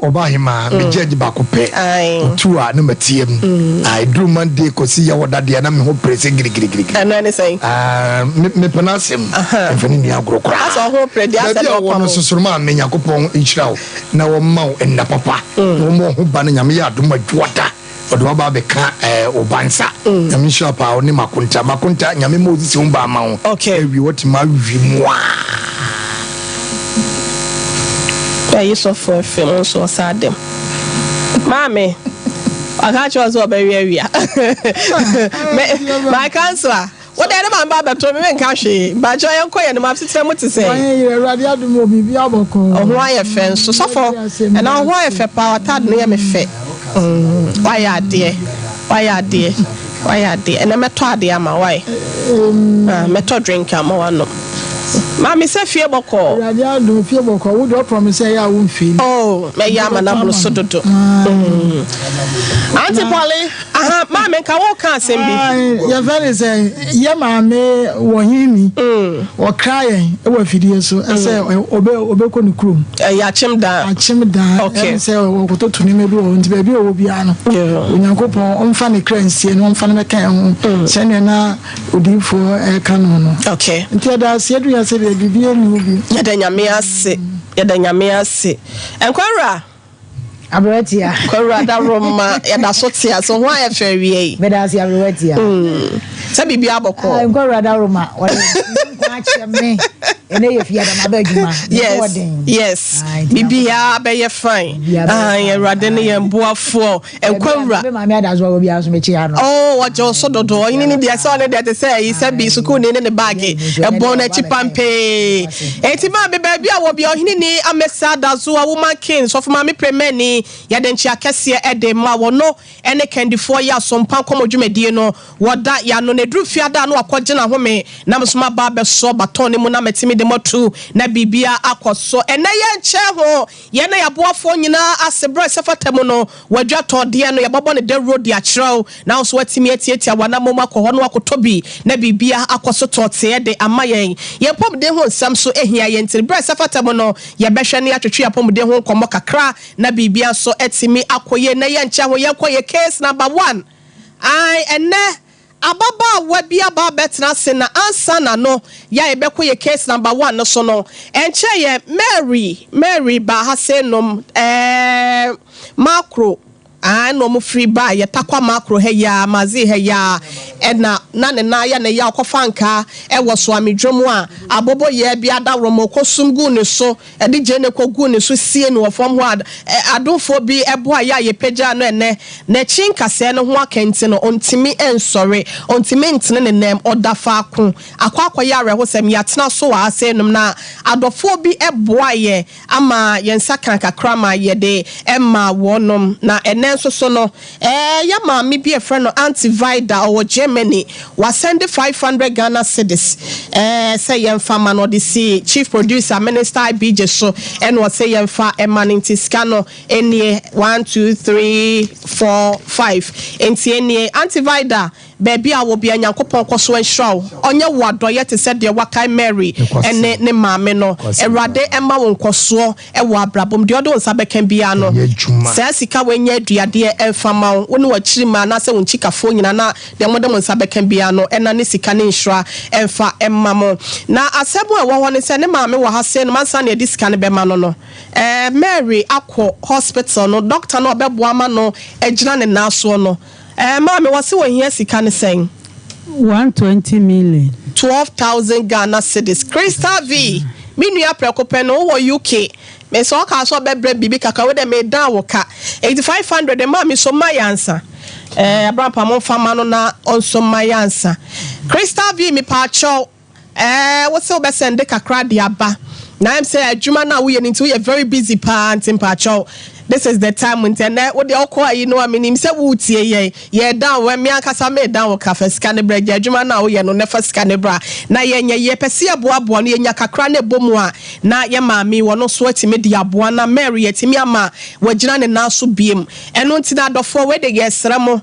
Obahima, me judge Bacope, two are number TM. I drew Monday because see your dad, and I'm who praise and anything. Me pronounce him, and Feninia Grocra. That's all hope, I want to Susuma, Menyakopon, each now, now a mouth and the papa, no more who banning Yamia, do my water. Odoba beka obansa nyamisha pa oni makunta nyame Moses umba ma okay we what ma wimwa you so for film so sad them mami I catch was over area my counselor what the man baba to me nka hwe ba jo yen koye no ma sitire mu te say ye radio adum obi bi aboko oh why e fe so for and now why e fe power tad no ye me fe why are there and I met ade ama why meto drink am one Mami say fie boko radio adum fie boko wo do promise ya wo fie oh me ya ma na bro so dodo Auntie Polly mami ka wo kan sembi ya very say ye mami wo hini wo cry e wo fidie so say obe ko ni krum ya chim da okay say wo ko to tuni me do nti ba bi wo bia no onyankopon omfa ne kransie no omfa ne kan ho se ne na odifo e kanu no okay nti da se edu ya se be bibie ni obi ya da nyame ase enkwara Abretia. Corrada Roma, and Associa, so why a ferry? Bedasi Abretia. Sabi Biaboko. I'm Corrada Roma. What me? And if you had another yes, Bibia, be a fine. I Radeni and Boafo, and Corra. My mother's will be as Michiano. Oh, what your soda door, you need the son that they say, he said, be so cool in the baggy, a bonnet chipampe. Etima, baby, I will be on Hini, a messada, so a woman king, so for Mammy Premeni. Yadenchi akese ede ma wono ene kendi 4 years Sompa Nkomo dwumedie no woda ya no ne dru fiada no akogye na home na msoma ba be so baton mu na metimi de motu na bibia akoso ene ye nche ho ye na yaboafo nyina asebro sefatam no wadwa tode no yababo ne de road ya kyerɛw na so watimi atietia wana mom akɔ no akotobi na bibia akoso tote de amayen ye pom de ho nsam so ehia ye ntiri bre sefatam no ye behwe ne atwetwe apom de ho nkomo kakra na bibia so etimi akoye na ye ncha ho ye koye case number 1 ene ababa wabi aba betna se na ansa na no ya ebe koye case number 1 no so no enche ye Mary ba ha se nom macro no mu free buy ye takwa macro he ya mazi he ya na na ya na ya okofanka e wo so amedwomu a abobo ye bia da romo kosum gu ne so e de je ne kogu ne so sie no fom ho adofo bi ebo ya ye pagya no ene na chinkase no ho akenti no ontimi ensore ontimi ntene ne nem odafa ko akwa ya rehosem ya tena so wa ase num na adofo bi ebo ye ama ye nsakan kakra ma ye de emma wonom na ene so no ya maami bi a friend no anti-vida or Germany was send 500 Ghana cedis say yemfa man no the chief producer minister BJ so and was say yemfa emaninti scano any 1 2 3 4 5 enti any anti-vida baby I will be a nyankopon kwaso enhraw onye wadoye te said de wakai Mary ene ne maame no erade emma won kwaso e wo abrabom de odo nsa bekan bia no sa sika wenya aduade emfama woni wachiri ma na se won chikafo nyina na de modem nsa bekan bia no ena ne sika ne nhra emfa emma mo na asebo e wo ne se ne maame wo ha se no mansa ne disika ne be ma no Mary akọ hospital no doctor no obebo ama no ejina ne naso no Mama, what's what here? Can saying 120 million 12,000 Ghana cedis. Crystal V. Minua preoccupeno or UK. Me so ka so be bibi kaka we de me down woka 8500 the mama so my answer. Abraham Pamon fama no na on so my answer. Crystal V me pa cho what's so be send de kakra de aba. Na am say adwuma na we into we very busy pa antim pa cho. This is the time when what the okwa you know I mean him say wutie ye down when me ankasa me down wo cafe scan bra adwuma na wo ye no nefa scan bra na ye nya ye pese aboabo no ye nya kakra na bomu a na ye maami wo no so atime di aboa na Mary atime ama wagina ne na so biem eno ntina dofo we de ye sremo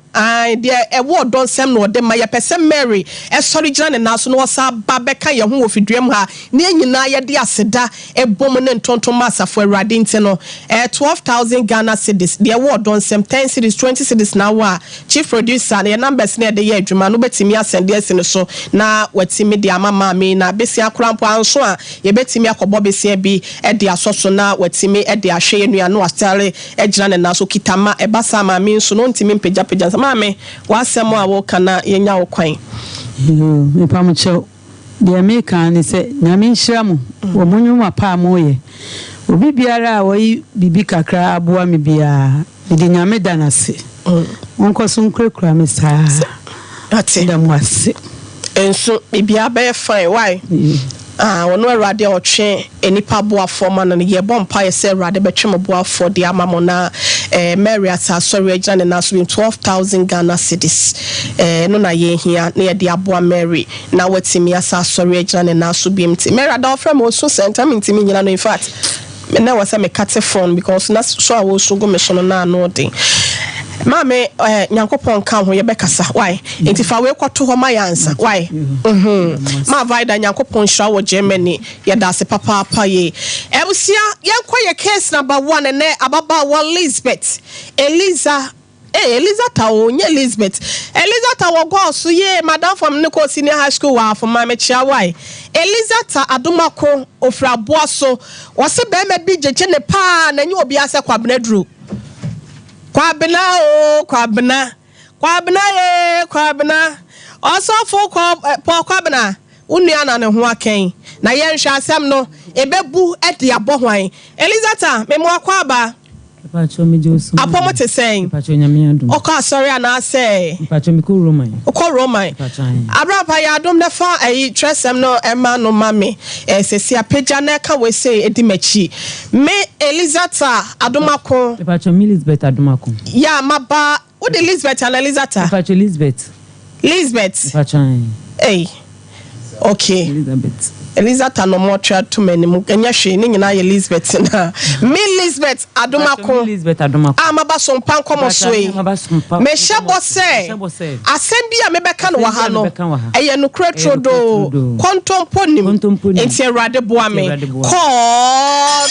de e wo don sem no de ma ye pese Mary e sorry gina ne na so no sa ba beka ye ho wo fiduam ha ne nyina ye de aseda e bom ne ntontom asafo awrade ntino 12,000 12,000 Ghana cedis. The award on some 10 cedis, 20 cedis now. Chief producer, the numbers near the year, Juma, no betting me as and yes in so. Now, what's media mama me na Bessia Crampo and so on. You bet me a Bobby CB at the Asoso now, what's me at the Ashe and we are no Astale, Edjan and Naso Kitama, a Basama means so non Timin Pejapajas. Mammy, what's some more walkana in your coin? Me Pamacho, the American is a Yamin Shamu, or Munuma Pamoye. Obi biara we bibi kakra aboa me bia me de nyame danase wonko so nkrekura me saa ati da mwase enso bibia be fine why wono awrade otwe enipa boa forma no ye bompa ye say awrade betwe boa for the amamo na Mary asa sorry agina na so 12,000 Ghana cedis no na ye hia na ye de aboa Mary na watimi asa sorry agina na so bimti Mary da ofra mo so center mintimi nyina no in fact me na was me cut phone because na so I was so go me so na no dey mame nyankopon kan ho ye bekasa why entifa we kwato ho my answer why ma vida nyankopon hira wo Germany ye da se papa ye ebusia yenkwa ye case number 1 ene ababa wa Elizabeth Elizabeth wo go so ye madam from Nico Senior High School wa for my chia why Elizabeth Adomako ofra boaso wose be me bi jeje ne pa na nyi obi ase kwabena dru kwabena also for kwabena unua na ne ho aken na ye nhwe asem no ebebu e de abohwan Elizabeth me mo akwaba Pacho me Josu. Apomo te saying. Pacho nyame adum. Oka sorry ana say. Pacho me ko Roman. Oko Roman. Pacho. Abrapa ya adum na fa tresem no ema no mame. Sesi apeja na ka we say edimachi. Me Elizabeth Adomako. Pacho me Elizabeth Adomako. Ya maba wo de Elizabeth and Elizabeth. Pacho Elizabeth. Pacho. Hey. Okay. Elizabeth no more try to many mu enya hwe ni nyina Elizabeth na me Elizabeth Adomako amaba Sompa Nkomo so yi me hyebo se asem bia me beka no wa ha no eye no kretrodo kontomponim enti Awurade boa me court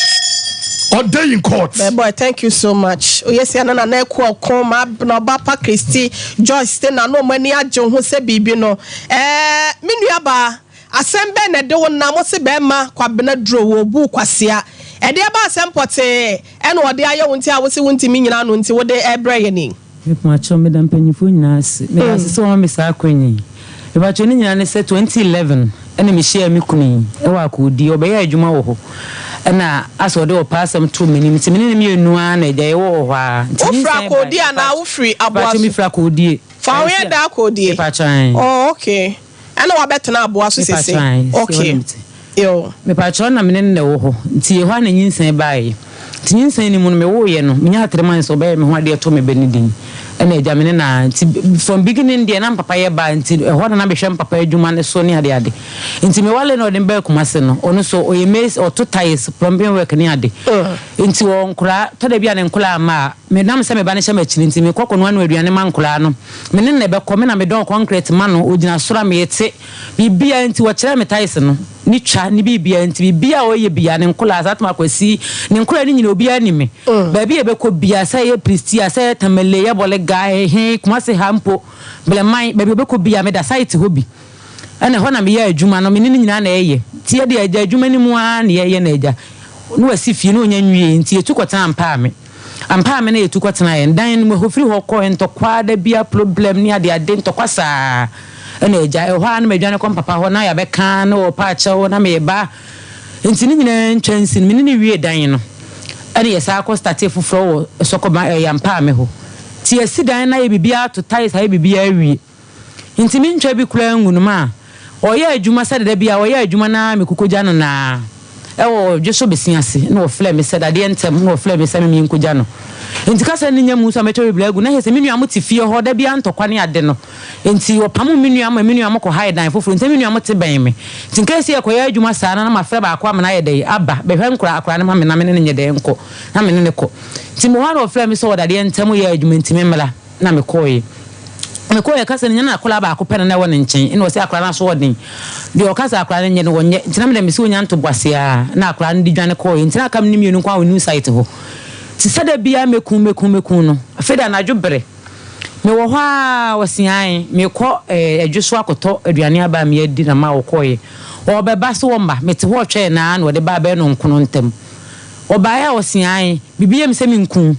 or day in court. Boy, thank you so much. Oh yes, na na ko ma na Papa Christy Joyce stay na no mani ajo ho se bibi no me nuaba asembe na de wona mo se be ma kwabena dro wo bu kwasea e de ba asempote e na ode aye wonti a wo se wonti mi nyina no nti wo de ebreye ni me macho me dan panyifo nyina ase me ase so me sa akwanyi e ba choni nyina ne se 2011 ene me share me kuni e wa ko di obeya adwuma wo ho na aso de o passam to mini mini me enua na eja ye wo ho a nti fra ko di ana wo free aboa so me fra ko di fa we da ko di oh okay ana wa betena aboa so sese okay yo me patron na mene ne wo ho nti ye ho na nyinsan bae nti nyinsan ni mu no me wo ye no me nya atreman so bae me ho ade to me benidin ana eja mene na nti from beginning dey na papa ye ba nti ho na be hwem papa adwuma ne so ne ade nti me wale no de ba kumase no ono so o ye mes o to ties plumbing work ne ade nti wo nkura to da bia ne nkura ma me nam se me ba ne hye ma chiri nti me kokko no anu aduane ma nkura no me ne be ko me na me don concrete ma no ogina sora me yete bibia nti wo kire me ties no ni twa ni bibia nti bibia o ye bia ne nkura asatma kwasi ne nkura ni nyina obi ani me ba bia be ko bia sai ye pristia sai tamele ye bole guy he kumase hampo bele mai ba bia be ko bia me da site hobi ana ho na me ye adwuma no me ni nyina na eye ti ye de adwuma ni mu a na ye na eja no wasi fie no onya nwie nti etukota ampa me na etukota ye dan no ho firi ho ko entokwa da bia problem ni ade ntokwa saa ana eja ho an medwane kom papa ho na ya be kan no pa acha ho na me ba nti ni nyina ntwansin me ni wie dan no ana yesa ko start fufro sokoma ya mpa me ho ti esi dan na ye bibia to ties ha ye bibia wie nti mi ntwa bi kura ngunu ma oye adwuma sɛ da bia oye adwuma na me kokogya no na ewo dweso besiase na ofle me sɛ da de ntem na ofle me sɛ me nkogya no nti kasa ni nyamu so metwe bibla gu na hese me nua mo ti fie ho da bia ntokwa ne ade no nti opamu me nua mo ko hide dan foforo nti me nua mo te ban me nti nkesi ekoya adwuma saa na ma frɛ ba akwa me na ye dai aba be hwe nkura akura ne ma me na me ne nye dai nko na me ne ko nti mo ha na ofle me sɛ da de ntem ye adwuma nti me mela na me koyi me ko yakasa nya na akola ba akopɛ na wɔ ne nkyɛn ina wɔ sɛ akola na so wɔden de ɔkasa akola ne nye no wɔnyɛ ntina me da me si onya nto boase a na akola ne di dwane ko ntina kam ne mienu kwa wonu site ho ti sada bia mekum no afeda na dwobre me wo ha wosian me kɔ adwuso akoto aduane aba me adi na ma wo kɔye wo beba so wo mba mete ho twɛ na wo de ba ba no nkono ntem wo ba ya wosian bibiem se me nkun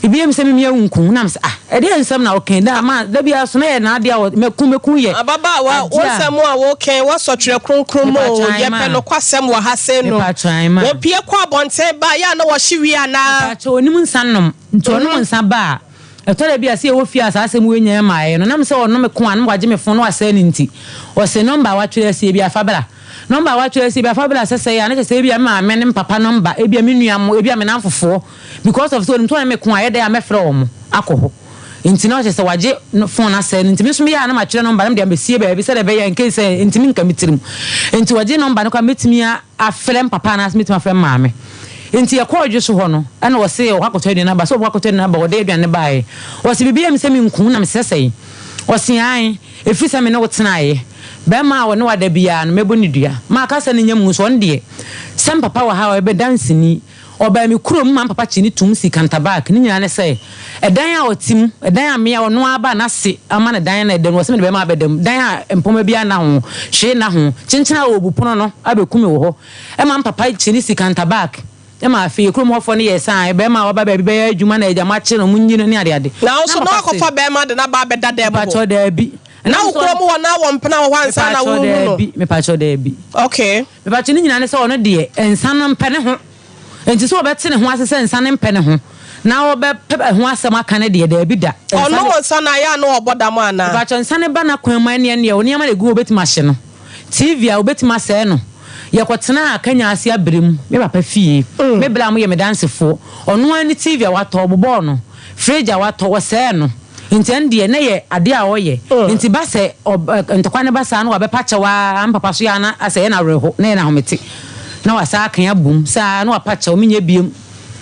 bibiem se me nkun na mse ede ensem na wo ken da ma da bia so na ye na ade a mekum ye ababa wa wo nsem a wo ken wo sɔtwere kronkron mo ye pe no kwasem wo ha se no wo pie kɔ abonte ba ya na wo hyewi ana acha onim nsannom nti onom nsa ba etore bia se wo fi asase mu enya maaye no nam se ono me ko an waje me fon no asa ni nti o se number wa twere se bia fabela number wa twere se bia fabela se ya na se bia ma me ne papa number e bia me nuam e bia me namfofo because of so nto na me ko aye da me frɛ wo akɔho nti na o se waje fon asa ni nti me so me ya na ma twere number na me dia me sie bia bi se da be ya nke se nti me nka metirim nti waje number no kwa metimi a frɛ papa na metimi frɛ maame enti yakɔdwe so ho no ana wo se wo akɔtɔ de na ba so wo akɔtɔ de na ba wo de aduane bae wo se bibia me se me nkun na me sesɛi wo se an efi se me ne wo tenae ba ma wo ne wada bia no mebo ne dua ma ka se ne nyam so on de sem papa wa ha wo be dance ni oba me kurom ma papa chi ni tum si kantabak ni nyina ne se edan a otim edan a me a ono aba na se ama ne dan na edan wo se me be ma abedam dan a empoma bia na ho hwe na ho chinchina wo bupono no abekumi wo ho e ma papa chi ni si kantabak ema afi krum hofo ne yesan be ma oba ba bi be adwuma na agama che no munyino ne ade na so no akofa be ma de na ba be dada bo pacho da bi na wo krom wo na wo mpena wo hansa na wo no me pacho da bi okay me pacho ni nyina ne se ono de ensan no mpene ho enti so obete ne ho asese ensan ne mpene ho na wo be ho asem aka ne de da bi da ono wo nsan na ya na oboda mo ana pacho ensan ne ba na kwanman ne wo ne ma de gu obetima hye no TV a obetima se no yakotena akanya ase abrem me papa fie me bla mo ye me dancefo ono ani TV a wato bobo no fridge a wato wose no intende ne ye ade a oye nti ba se ntokwa ne ba sa no wa be pache wa am papa so ya na ase na reho na na hometi na wasa akan abum sa na wa pache o menye biem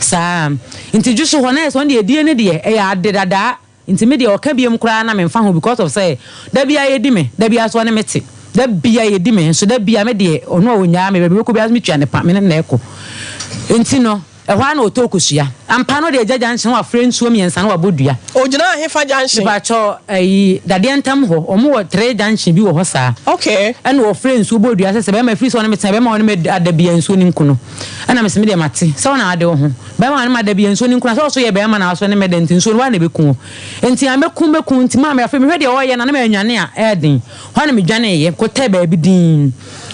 sa nti juso ho na so de die ne de e ya ade dada nti me de o ka biem kura na me mfa ho because of say da bia ye di me da bia so na meti da bia ye di me so da bia me de ono onya me be ko bia me twa ne pa me na eko enti no e hwa na otokosua ampa no de jaja nchen wa friends so miensa na wa bodua ogina ahefa janchen ba cho dade entam ho omo wo 3 janchen bi wo ho saa okay and wo friends so bodua se be ma free so na me be ma no me adabia nso ni nkuno ana me se me de mate so na ade wo ho be ma na adabia nso ni nkuno so ye be ma na so ne me de nti nso wa na be ku enti amekum nti ma me afre me hwede wo ye na me anwane a edin hwa na me dwane ye ko te ba bi din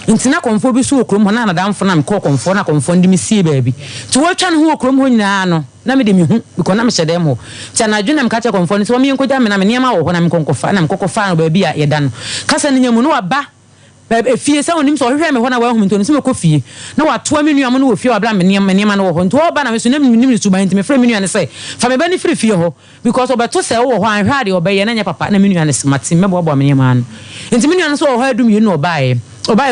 nti na konfo bi so okrom ho na nadamfo na me ko konfo na konfo ndi me sie ba bi ti wo twa ne ho okrom ho nyina no na me de me hu because na me hyede mo tia na dwuna me ka che konfo ni so me nkoja me na me niam wo ho na me konkofa na me kokofa no ba bi a ye da no kasa ne nyamu no wa ba fie sa onim so hwehwe me ho na wa hu nto ni so me kofie na wa toa me nuam no wo fie wa bla me niam no wo ho nto wo ba na me so na me nim su ba nti me frɛ me nuam ne sɛ fa me ba ni frɛ fie ho because obeto sɛ wo ho anhwa de obɛyɛ na nya papa na me nuam ne smati me bo me niam an nti me nuam so wo ho adum yi no obae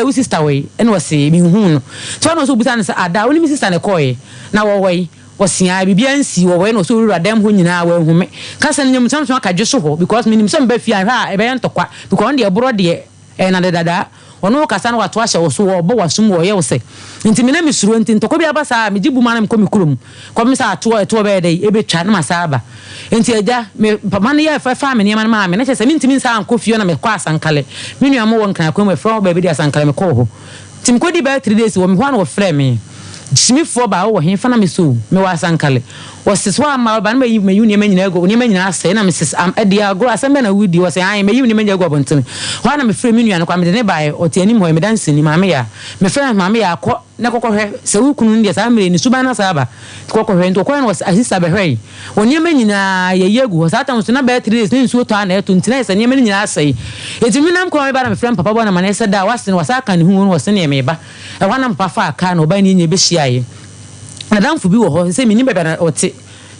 wo sister we ene wo se me hu no to no so busa ne sɛ ada oni me sister ne koe na wo wei wosia bibia nsi wo we no so wura dem ho nyina wa hu me kasa ne nyam samso aka dwe so ho because me nim sɛ mba fie anhwa e be ntokwa because on de ebro de na de dada ono kasa na wato ahye wo so wo bo wasum wo ye wo se nti me na me suro nti ntokwa bia ba sa me gibu ma na me komi kurom ko me sa to be dey e be twa na masaba nti eja me papa ne ye fa me ne ma me na che se me ntimi nsa anko fie na me kwa asankale me nua mo won kan akwa me fra ba bi di asankale me ko ho tim ko di ba 3 days wo me ho na wo fra me jimi fo ba wo he fa na me so me wa asankale wo siswa ma ba na me yuni me nyina ego ni me nyina ase na me sis am edia agro asembe na wudi wo se an me yuni me nyina ego abontene ho na me fra me nua no kwa me de ne ba o te ani mo me dance ni ma me ya me fra ma me ya ko na kokko hwe se wu kunu ndi sa me ni suba na sa ba kokko hwe nto ko na asisa be hwe woni me nyina ye yegu sa ta so na ba 3 days ni nsuo to na eto ntina se ni me nyina asai etimi nam ko me ba na me fra papa bo na ma na se da wase wasa ka ni hu no wase ne me ba e wa na papa fa ka na oba ni nye be hia na damfo bi wo ho se me ni bebe na ote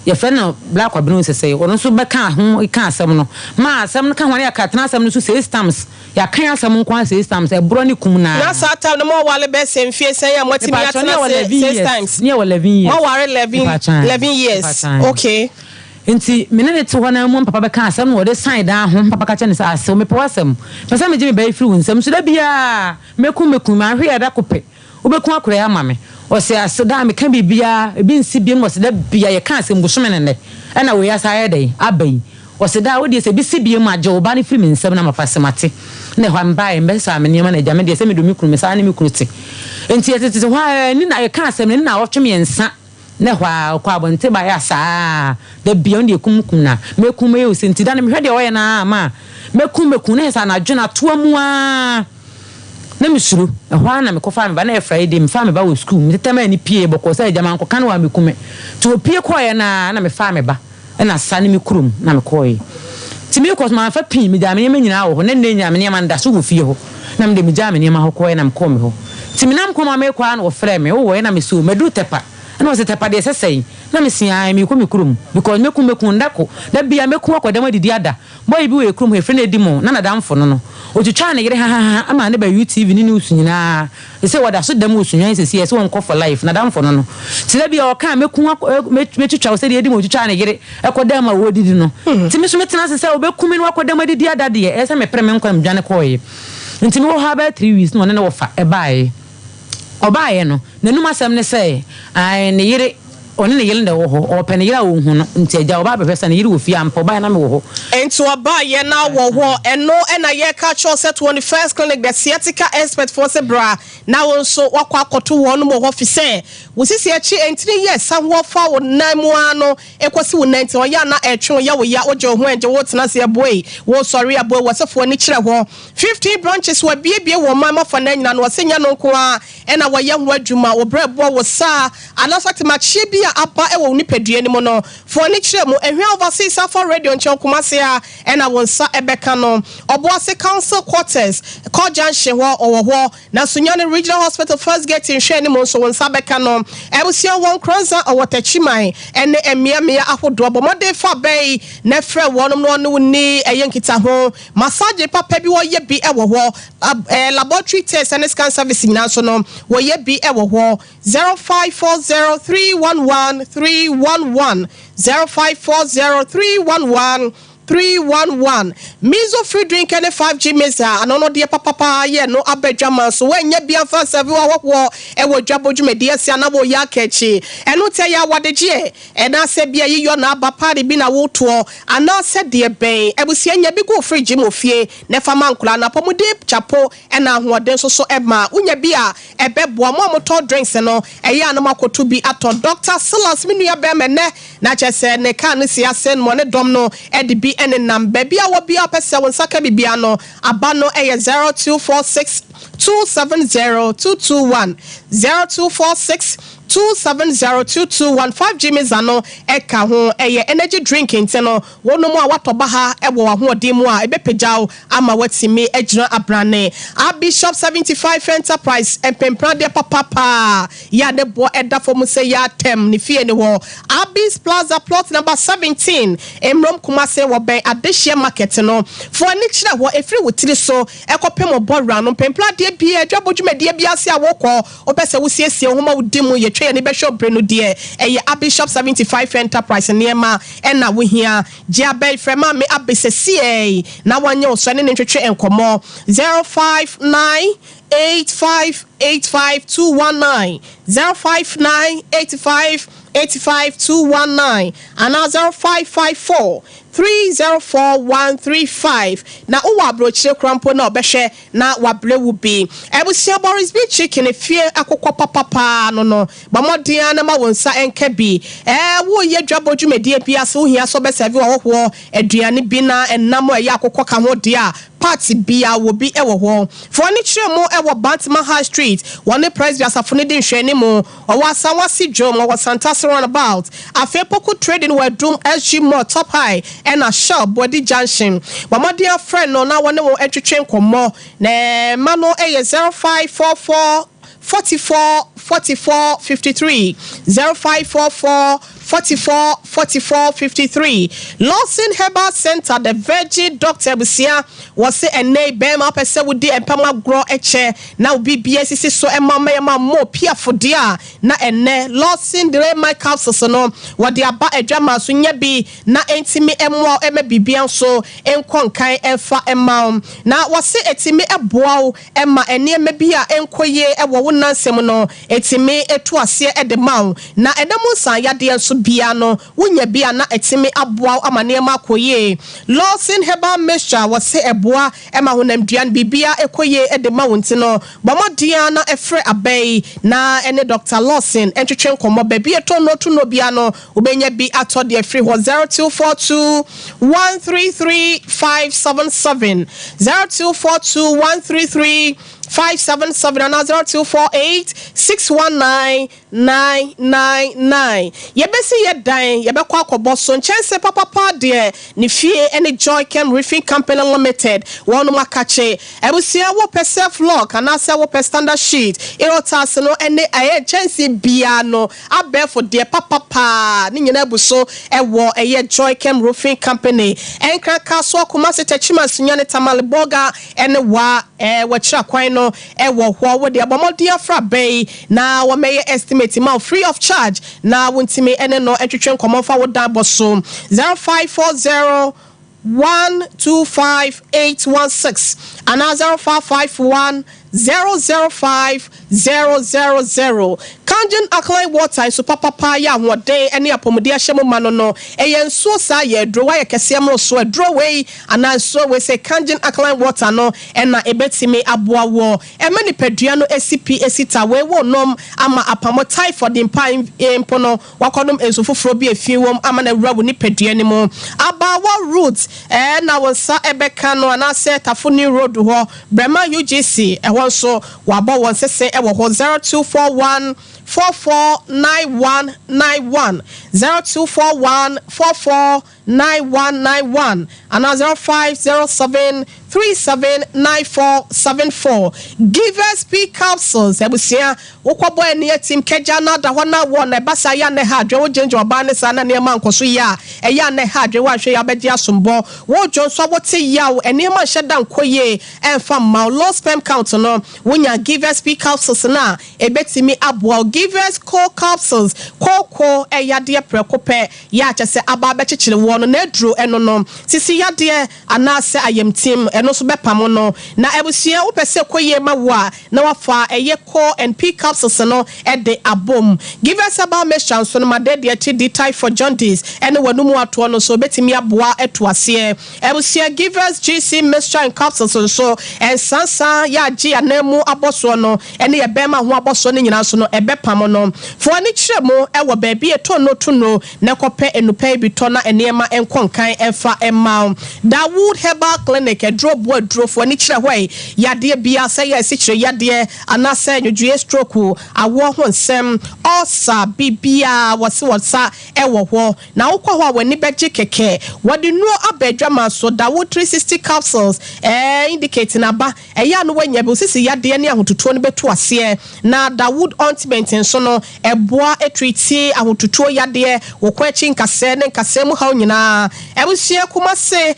ye friend no black abinu se say wono so be kan ho kan asem no ma asem no kan ho ya katena asem no so 6 times ya kan asem nko 6 times e bro ni kum na sa time no mo wale be se mfie sen ya motimi ya tena 6 times ni 11 years mo ware 11 years okay nti menene to ho na mo papa be kan asem no de sign da ho papa ka che ne sa asem me po asem pesa me jimi be free wonsem so da bia mekum ma hwe ya da kope obeku akure ya mame ɔsɛ aseda me ka bibia ebi nsi biem ɔsɛ da bia ye kan asɛm bosome ne ɛna we asa ayɛ dɛn abai ɔsɛ da wodi sɛ bi si biem agye oba ne firi me nsɛm na mafa semate na hɔ mbae mbɛsa me nneɛma na agya me deɛ sɛ me do me kunu me saa ne me kunu te enti ɛtete hɔ ni na ye kan asɛm ne na ɔtwe me nsa na hɔ akɔ abonte ba ya saa da bia on de kumkum na me kum me osenti da ne me hwɛ deɛ ɔyɛ na ama me kum na esa na adwena toa mu a na me suru ɛhɔ na me kɔfa me ba na Friday me fa me ba wo school me tetama ni pie bɔkɔ sɛ agya man kɔ kan wa me kume to pie kɔɛ na me fa me ba na sa ne me kurum na me kɔɛ ti me kɔ ma fa pin me da me nyina wɔ hɔ na nne nya me nyama nda so wo fie hɔ na me de me gya me nyama hɔ kɔɛ na me kɔ me hɔ ti me nam kɔ ma me kɔ na wo frɛ me wo wɔ na me so me du tepa na wo se tepa de sɛsɛn na me sia me kɔ me kurum because me kun ndako da bia me kɔ akɔ dama didi ada boy bi we kurum he frɛ na edimo na damfo no otutwa ne yere ha ama ne ba YouTube ni news nyina se wada so dam osunyan se se won kɔ for life na damfo no ti da bia o kan me twitwa se de edimo otutwa ne yere ekɔ dam a wo didi no ti me so metena se obekumi no akɔ dam didi ada de e se me prɛ me nkɔ me dwane kɔye nti me wo ha ba 3 weeks no ne wo fa e baaye obaye no nanum asɛm ne sɛ ai ne yere oni ne yele wo ho o pen yira wo hu no nti agya oba befesa ne yire wo fi ampa oba na me wo ho enti obaye na wo ho eno na ye ka cho set 21st clinic the sciatica expert for se bra na wo nso wakɔ akoto wo no mo ho fi se wo sisi achi enti yes san wo fa wo nan mu ano ekosi wo nan ti o ya na etwe ya wo ya oje ho enje wo tena se boy wo sorry aboy wo sefo ni kire ho 15 branches wo biebie wo mama fa na nyina no senya no nko a na wo ye ho adwuma wo brebo wo sa anasati ma chie bi apa ewo nipadua ni mo no fo ni kire mu ehwe overseas for radio nche komase a na won sa ebeka no oboase council quarters call junction ho owo na sunyane regional hospital first gate in hwe ni mo so won sa beka no ebusia won kranza owotachiman ene emiamia ahodo bomode fa bei na frɛ wonom no ni eyenkita ho massage papa bi wo ye bi ewo ho laboratory test and scan service nyina so no wo ye bi ewo ho 0540311311 0540311311 miso free drink and 5G mesa anono de papa ye no abedwama so wenya bia fa serve wo ewo dwabojume de sia na bo ya kechi eno te ya wadeje na se bia yiyo na aba party bi na woto ana se de ben ebusia nya bi go free gym ofie ne fama nkula na pomude chapo na ahoden so ema unya bia ebeboa mo moto drinks no eya na makoto bi ato Dr. Silas minua be mene na chese ne kan sia sen mo ne dom no edi bi ene number bia wo bia pese won saka bibia no aba no 0246 270221 0246 270221 5G mezano eka ho energy drinking teno wono mu a watoba ha ewo wa ho odimu a ebepejao ama watimi ejira abrane a Bishop 75 Enterprise empempra de papa ya de bo eda fo mu se ya tem ni fie ni ho Abis Plaza plot number 17 Emrom Kumase wo ben adehye market no fo ani kire ho efiri wotiri so ekopem obora no empempra de bia adwabodwuma de bia se a wokɔ opese wo siesie ho ma wodimu ye ni bishop breno de Bishop 75 Enterprise niema na wo hia gia bay frema me abesesie na wanye osane ne twetwe enkomo 0598585219 0598585219 and 0554 304135 na uwa abrochire krampo na obehwe na wabrewu bi ebusia Boris bi chicken efie akokɔ papa no ba modin na ma wonsa enka bi wo ye dwabodwumedie bia so hia so be serve wo aduane bi na enam ya akokɔ ka ho de a party bia wo bi ewo ho fo ni kire mo ewo Bantama High Street one price bi asafo ne de nhwani mu owo asanwasi dwom owo Santas roundabout afepoku trading we doom SG more top high and a shop body junction but my dear friend no na one wo etwetwe nkomo na mano 0544 44 54 53 0544 444453. Lawson Herbal Center, the Virgin Doctor Busia was say a nay bema pesa would de and pama grow a chair. Now BBS so and mamma more pia for dear. Na and ne Lawson de my capsules no what the about a drama soon be na entimi emwa eme bibian so en konkai enfa emma. Now was say etimi a bow emma and near maybe a enquire a woman semono etimi etuasia at the mount. Na edamusa ya dear subiano wunya bia na etimi aboa amanema koye. Lawson Herbal Mixture was say a boa emma hunem dian bibia ekoye at the mount no. Bama diana efre abay na ene Dr. Lawson entretwen komo baby eto no to no biano ubenya bi ato de free ho 0242 133 577 0242 133 577 and 0248 619 999. Yebesi ye dying, yebekwa koboso nchese papa de ni fie any Joy Chem Roofing Company Limited. One makache. Ebusia wo per self lock and asa wo per standard sheet. Irotase no ene aye chense biano abe for de papa ni nyina buso ewo eye Joy Chem Roofing Company. Enkra kaso Kumasi Techima Sunyane Tamaliboga ene wa wachira kwan no ewo ho wo de abomodia fra bay na wo meye estimate free of charge na wontimi ene no entwetwen komofa wo dan boso 0540 125816 and 0551 005 Kangen Alkaline Water is papa ya one day any apomodia shemo manono eyen so sa ye draw ya kesiamro so draw way and so we say Kangen Alkaline Water no and na ebetime aboa wo e mani peduano SCP esita we wo nom ama apamo typhoid impono wakodom esofofro bi afiwom ama na wura ni peduane mo abawa roots na wonsa ebeka no na se tafuni road ho Brema UGC so wabo won se e wo 0241 449191 0241 449191 and 0507 379474. Give us P capsules. Ebusia wokwabo ene team kejana da hona won e basa ya ne ha dwe wo genjo oba ne sa na ne ma nkoso ya e ya ne ha dwe wa hwe ya beji asombo wo jonso wote ya ene ma hyeda nkoye emfa ma low sperm count no wonya give us P capsules na ebetimi aboa give us co capsules koko e ya de prekope ya chese aba be chichire wo no na duro eno no sisi ya de anase ayem team eno so bepam no na ebusia wo pese koye ma wo a na wafa eye co and P capsules no e de abom give us about mission so no ma de de type for jaundice eno wanumu ato no so betimi aboa eto ase ebusia give us GC mixture and capsules so and sansa ya gi anemu aboso no ene ye bema ho aboso no nyina so no e bepam no fo ani kiremo e wo ba bi eto no to no ne kope enupa bi to na enema enkonkan emfa emma Dawood Herbal Clinic e drop fo ni kire hwai yade bia se ya se kire yade anase nwudue stroke awo ho nsem osa bibia wasa ewo ho na wokwa ho awani beje keke wode nuo abadwama so Dawood 360 capsules indicating aba eya no wanya be osisi yade ne ahotutuo no beto ase na Dawood ointment nso no eboa etreat ahotutuo yade wokwachi nkase ne nkase mu ha nyina ebusie kumase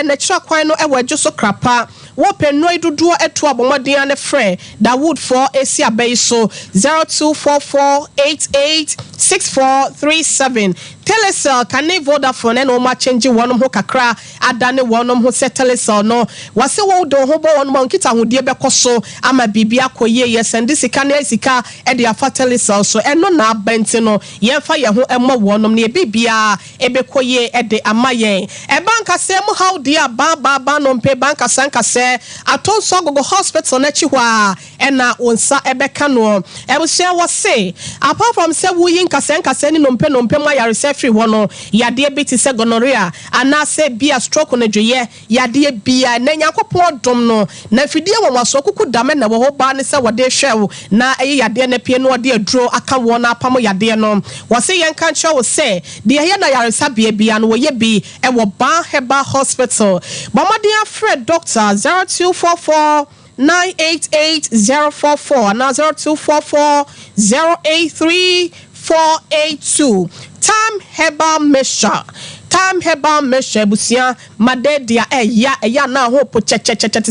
na kira kwan no ewo adwoso krapa wo penoi dodo eto abomodin ane frɛ Dawood for esi abai so 0244886437 Telecel kane Vodafone no ma change wonom ho kakra adane wonom ho se Telecel no wase wo do ho bo wonom nkita hodie bekoso ama bibia koye ye sende sika na sika e de afa Telecel so eno na abenti no ye fa ye ho emma wonom ne bibia ebekoye e de amaye e banka se mu how dia ba no mpe banka sanka se atonso gogo hospital na chi hwa ena onsa ebeka no ebusia wase apart from se wo yin kasa ni no mpe ma yare se free wono yade bi ti se gonorrhea ana se bia stroke na dweye yade bia na yakopon dom no na fidie wo maso kuku dame na wo ba ne se wode hwew na yade na pie no wode aduro aka wo na apam yade no wase yen kan che wo se de ye na yare sabia bia no wo ye bi e wo Ba Herbal Hospital bomade afre doctor 0244 988-044 and 0244-083-482. Time herbal mixture. Time herbal mixture busia madedia eya na hope che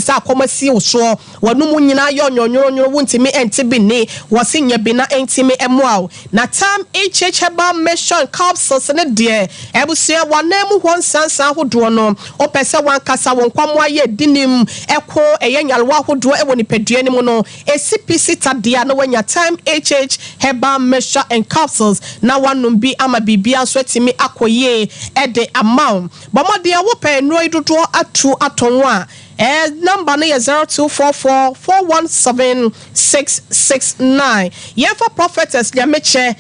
sa komasi so wonu nyina yo nyonyo wuntimi entibi ni wasinya bi na entimi emoa na time herbal mixture capsules ne de ebusia wanemu hon sansan hodo no opese wan kasa won kwamo aye dinim eko eyenyalwa hodo ewo ni pedua ni mu no esipisi tadia na wanya time herbal mixture and capsules na wanum bi ama bibia so etimi akoye de amount bomodia wo pe no idodo atu atonwa number no 0244417669 yefa prophetess liameche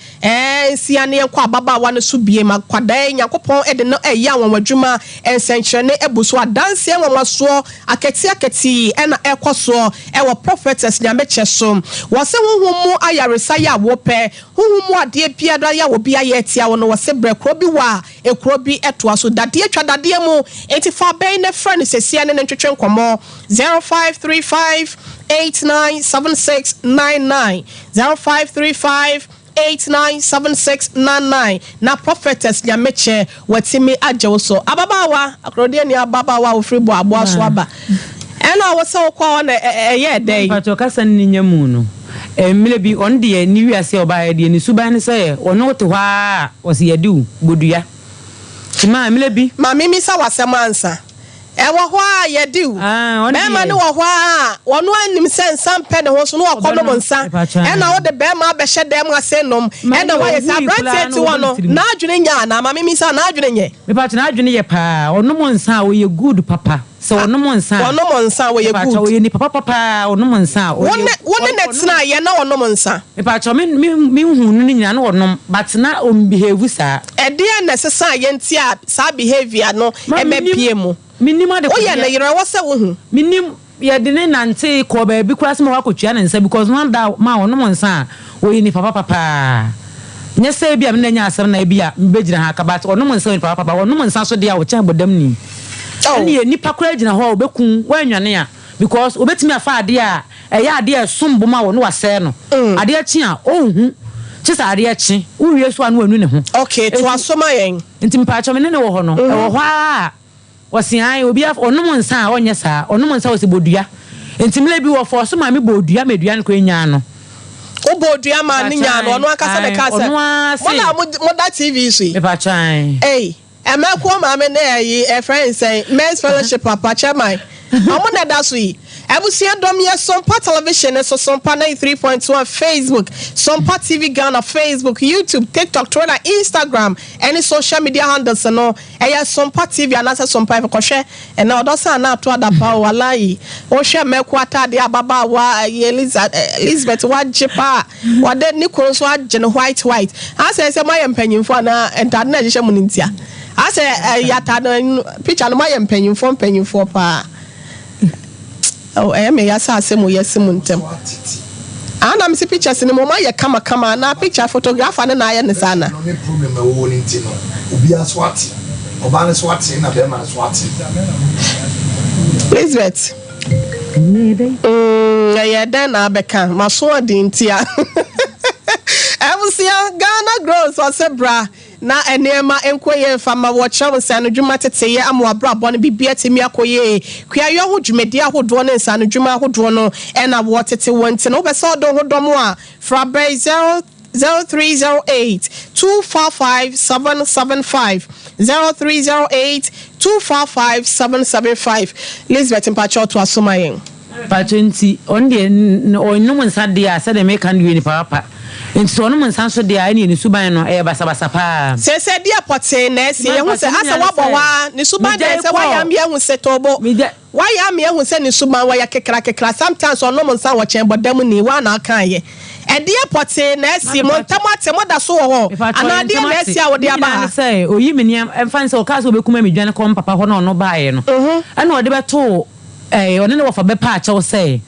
siane kwa ababa wa no subie makwadan yakopon de no eya wanwadwuma ensenchene ebuso adanse wanwaso aketi na ekoso ewo prophetess liameche so wose huhumu ayaresa ya wo pe huhumu ade biada ya wo bia ye tia wo no wose brekro bi wa ekro bi etoa so dade atwa dade mu entifa ben ne friend sesia ne ntwetwe nkomo 0535897699 0535897699 na prophetess liameche watimi ajewoso ababawa akrode ni ababawa ofribo aboaso aba ena woso kwa na eye dey pato kasa ni nyamu no mile bi on de ni wiase oba de ni suban ne se ono to ha osi yadu bodua ma mile bi ma mimi sa wasema ansa ewo ho a yedu be ma ne wo ho a wono anim sensan pe ne ho so no akono nsa e na wo de be ma be hye dem asenom e na wo yesa brate ti wono na adwene nya na ma mimi sa na adwene nye me pa na adwene ye pa onom nsa wo ye good papa so onom nsa wo ye good wo ye ni papa onom nsa wone net na ye na onom nsa me pa me hu nu ni nyina na onom but na om behave sa e de na sesa ye ntia sa behavior no e mepie mu minim ade ko ye na yere wo se wo hu minim ye de ne nante ko ba bi kwase ma wakotwa na nsa because one da ma onom nsa wo ye ni papa nye se bia me na nya asem na bia mbegina ha kabat onom nsa wo papa onom nsa so de a wo kyan bodam ni ani ni pakura gina ho obekun wanwane a because obetimi afa ade a eya ade a sombo ma wo no wase no ade a chi a ohun chisa ade a chi uwie so anu anu ne ho okay to asoma yen nti mpacho me ne wo ho no e wo ho a wasian obi onom nsa a onye sa onom nsa wo se bodua nti mle bi wo fo so ma me bodua medua no ko nya no obodua ma ni nya no ono akasa ne kasa mo da TV so me pa chan emekwo ma me na yi e friend say men's fellowship papa chairman omo na da so yi ebusia dom ye Sompa television so Sompa 93.1 Facebook Sompa TV Ghana Facebook YouTube TikTok Twitter Instagram any social media handles no eya Sompa TV anasa Sompa ko hwe and na odosa na ato adapa walai o hwe mekwo atade ababa wa Elizabeth wa jipa wa de ni ko so agene white asa say my empanyimfo na entade na hye munintia asa yata no picture no my empanyimfo pa oh me yasa asemu yesimu ntem ana msi pictures ni mama ye kama na picture photographer na aye ne sana no problem e wo ni ntino obi aswati oba ne swati na be ma swati Elizabeth ya den na beka maso di ntia ebusia Ghana Grows wasebra na enema enkoye fama watcha nsanu dwuma teteye amwabra bone bibia temi akoye kuayo ho dwumedi ahodo ne nsanu dwuma ahodo no ena wo tete wonte no beso do hodom a fra 0308-245-775 0308-245-775 Elizabeth Mpacho to asomayen Pacho nti on de onum nsa de a se de me kan ni papa nti onum nsa so de a ni suban no e basa pa se dia pote na se ye hu se asa wabwa ni suban de se wayam ye hu se tobo wayam ye hu se ni suban waya kekra sometimes onum nsa wo chen bodam ni wa na kan ye e dia pote na se montamate moda so ho ana dia na se a wo de aba se oyi meniam emfa se o ka so obekuma medwane kom papa ho no bae no ana o de beto one ne wofa be pa a chew say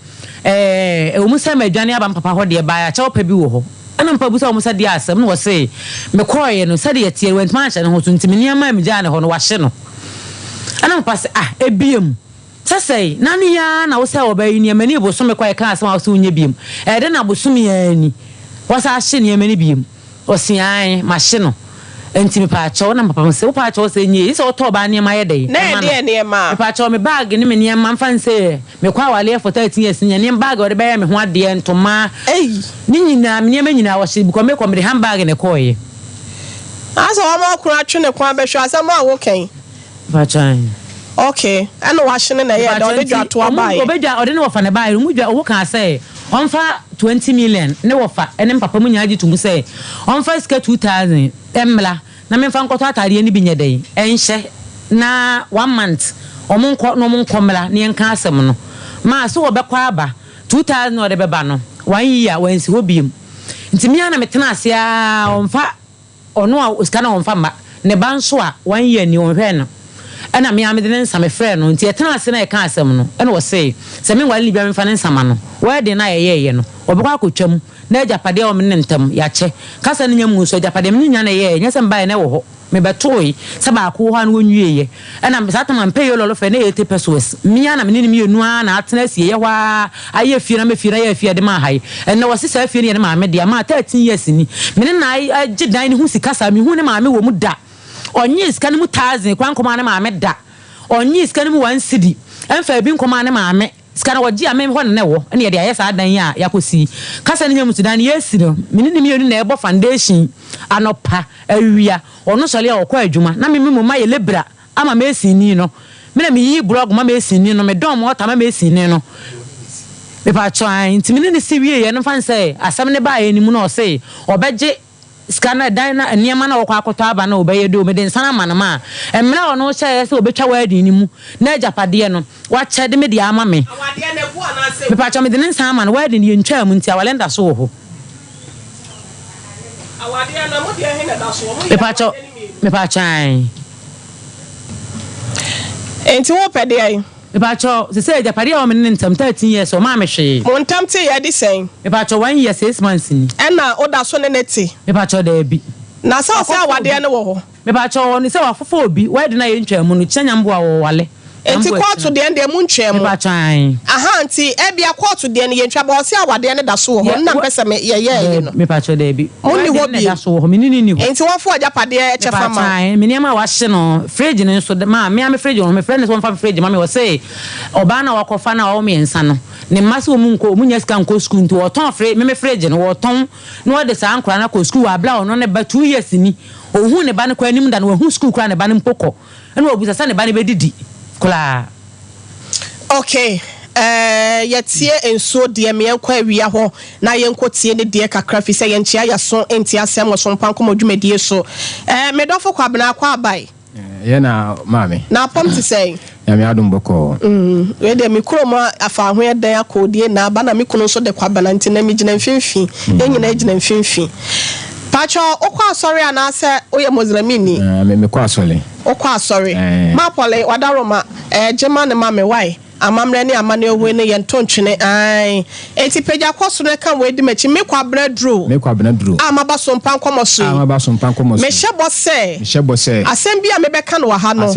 o mu say madwane aba papa ho de ba a chew pa bi wo ho ana mpa bu say o mu say de asem no wo say me koye no say de yetie went man hye ne ho tuntimi ne ma medwane ho no wa hye no ana mpa say ebiem say nani ya na wo say wo ba yi ne mani bo so me koye kan asem wo so nya biem de na bo so me ya ni wo say hye ne mani biem o sian ma hye no enti me pa cho na papa se wo pa cho se nyi se wo to ba ne ma ye dey na ne ma me pa cho me bag ne me ne ma mfa nse me kwa wale for 13 years ne bag wo de be me ho ade ntoma ni nyina me ne nyina wo hye bi ko me ko me handbag ne koye asa wa ma kura twe ne kwa be hwa asa ma wo kan pa chan okay ana wa hye ne na ye da de dwa to abaye obedwa ode ne wo fa ne bae mu dwa wo kan say onfa 20 million ne wo fa ene papa mu nyaaji tumu say onfa ska 2000 emla na me fa nkoto atare ni bi nyedai enhye na 1 month omunko no munko mla ne enka asem no ma so wo bekwa aba 2000 no de beba no 1 year wansi wo biem ntimi ana metena ase a onfa ono a ska na onfa ma ne banso a 1 year ni onhwe no ana me amede ne nsame frɛ no nti etena ase na eka asem no ene wo say se me wali bia me fa ne nsama no wo de na ye no obekwa akotwam na japade o me ne ntam ya che kasa ne nyam so japade me nya na ye nya se mbae na wo ho me betoi se ba ko ho an wonwie ye ana me satama mpe yo lolo fe na 80 pesos me ana me ne me enu na atena sie ye hwa aye fie na me fie na ye fie de ma hai ene wo se sa fie ne ma me de ma 13 years ni me ne na age dan ne hu sikasa me hu ne ma me wo mu da onyi ska ne mu 1000 kwan koma ne ma me da onyi ska ne mu 1 cedi enfa bi nkoma ne ma me ska na wogi ame ho ne wo ene ye de ayesa adan ya yakosi kasa ne nyam sudan ye si no me ne me enu na ebo foundation anopa awia ono sole okwa adwuma na me mu ma ye lebra ama me esini no me na me yi blog ma me esini no me dom o ta ma me esini no me pa try ntimi ne si wie ye no fan say asam ne ba ye ni mu no say obeje scanner dina niema na okwa akoto aba na obeye do me den sana manama emra ono hye se obetwa wadi ni mu na ajapade no wa chede me dia ama me awade na bu ana se me pa cha me den sana man wadi ni ntwa mu ntia walenda so ho awade na mo dia he na da so me pa cha enti wo pede ai me pa cha se ajapade o me ne ntam 13 years o ma me hwe mo ntam te ye di sen me pa cha 1 year 6 months ni na oda so ne neti me pa cha da bi na sa se awade ne wo ho me pa cha ni se wa fofo obi wadi na ye ntwa mu no kyanyambo a wo wale enti court de ndem ntwa mu me pa cha aha nti ebia court de ne ye ntwa ba o se awade ne da so ho na mpese me ye no me pa cha da bi mo ni wo bi da so ho me ni ho enti wo fo ajapade e che fama me niam a wa hye no fridge ne so ma me fridge no me friend so mfa fridge ma me wo say oba na wakofa na o me ensa no ne mase o mu nko mu nya ska nko school nti wo ton me fridge no wo ton no wo de sa ankra na ko school wa bla ono ne ba 2 years ni ohun ne ba ne kwa anim da no ohun school kra ne ba ne mpoko ene obusa sa ne ba ne bedidi kula okay yetie enso de me yankwa awia ho na yenkotie ne de kakra fi se yenchia yaso enti asem Sompa Nkomo dwumadie so me dofo kwa bena kwa abai ye na mame na pom ti say ya me adum boko we de me kromo afa ho edan akodie na aba na me kuno so de kwa bana nti na me gina mfimfi enyina gina mfimfi pacho okwa asori anase oye mozramini me kwa asori okwa asori mapole wadaroma jema ne mame why amamre ne amane owe ne yentontwene ai enti peja kwaso ne kan we di machi me kwa bradro amaba Sompa Nkomo so me shebo se asem bia me beka no wa ha no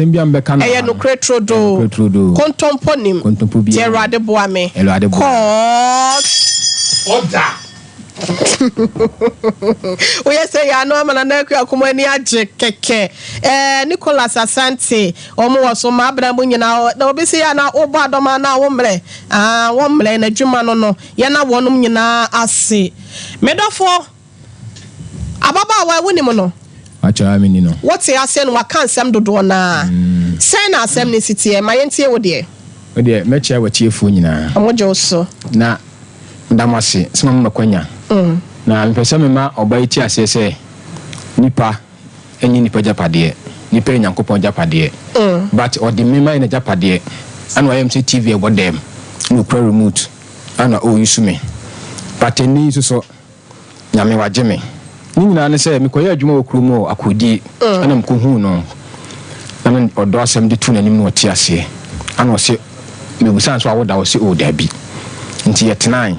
eye no kretrodo kontomponim terade boa me order oye say ya no amana na akwa komani age keke Nicholas Asante omo woso ma abramu nyina na obisi ya na obo adoma na wo mre na dwuma no ya na wonum nyina ase medofo ababa wa wonim no acha amini no what ya say no waka nsem dodo na say na asem ne sitie ma yentie wo de mecha wachiefo nyina amojo so na ndamase sima mmakwanya na mpesa mema obai ti asese nipa enyi nipa japade nipa Nyankopon japade but odi mema ina japade anu ayem se TV e bodem no kwa remote ana o yusume but eni so nyame wageme ni nyina ne se mekoya adwuma okrumo akodi ana mkohu no na odo asem de tu nanim no ti ase ana o se mebusan so awoda o se o dabi nti yetenai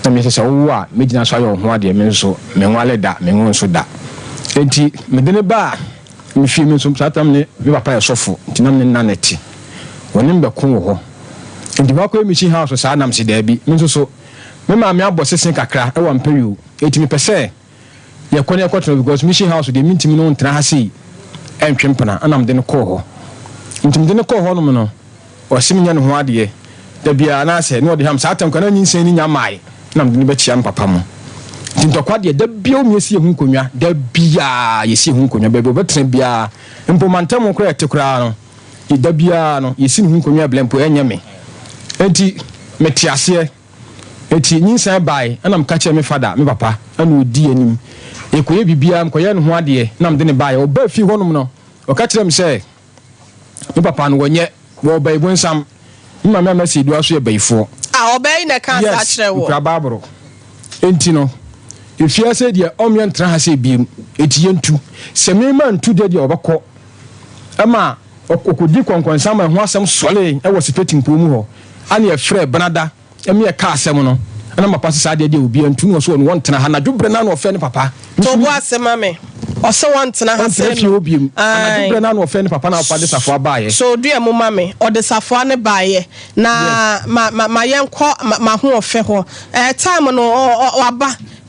na me se wo a megina so ayo ho ade me nso me nwale da me nso da enti me de ne ba me fi me nso satam ne bi papa ya sofo nti nam ne naneti wonim be ko ho enti ba ko emichi house sa nam se da bi me nso so me ma me abɔ sesen kakra e wa mpɛyu enti me pɛsɛ ye kone kwatro because mission house de mintimi no ntra ha sei entwempena anam de no kɔ hɔ ntum de no kɔ hɔ no no osim nya no ho ade da bia na se no de ham sa atam kana nyinsen ni nya mai nam de no bɛkyia no papa mo ntintɔkwa de da bia o miesi hu nkonwa da bia yesi hu nkonwa bɛbɛ obɛtena bia mpomantam ko yɛ tekura no da bia no yesi hu nkonwa blempo enye me enti metiase eti nyinsan bai anam ka kyerɛ me fada me papa ana odi anim ekoye bibia mkoye no ho ade nam de ne bai oba fi honom no o ka kyerɛ me sɛ me papa no wonye wo bai bonsam mma me amasi du aso e baifo obai na kan sa kyerɛ wo kra babro enti no efia sɛ de omye ntra ha sɛ biem eti yentu sɛ me ma ntu de obakɔ ama okodi konkonsa ma ho asɛm sɔle e wɔ sipetin po mu hɔ ani e frɛ banada emi e ka asɛm no ana mapa sisa de obi antu no so no wontena ha na dwobre na no ofɛ ne papa to bo asɛma me ɔsɛ wontena ha sɛ no obi ana dwobre na no ofɛ ne papa na opa de safo abaaye so dua mu mame ɔde safo ne baaye na ma yɛnkɔ ma ho ofɛ hɔ time no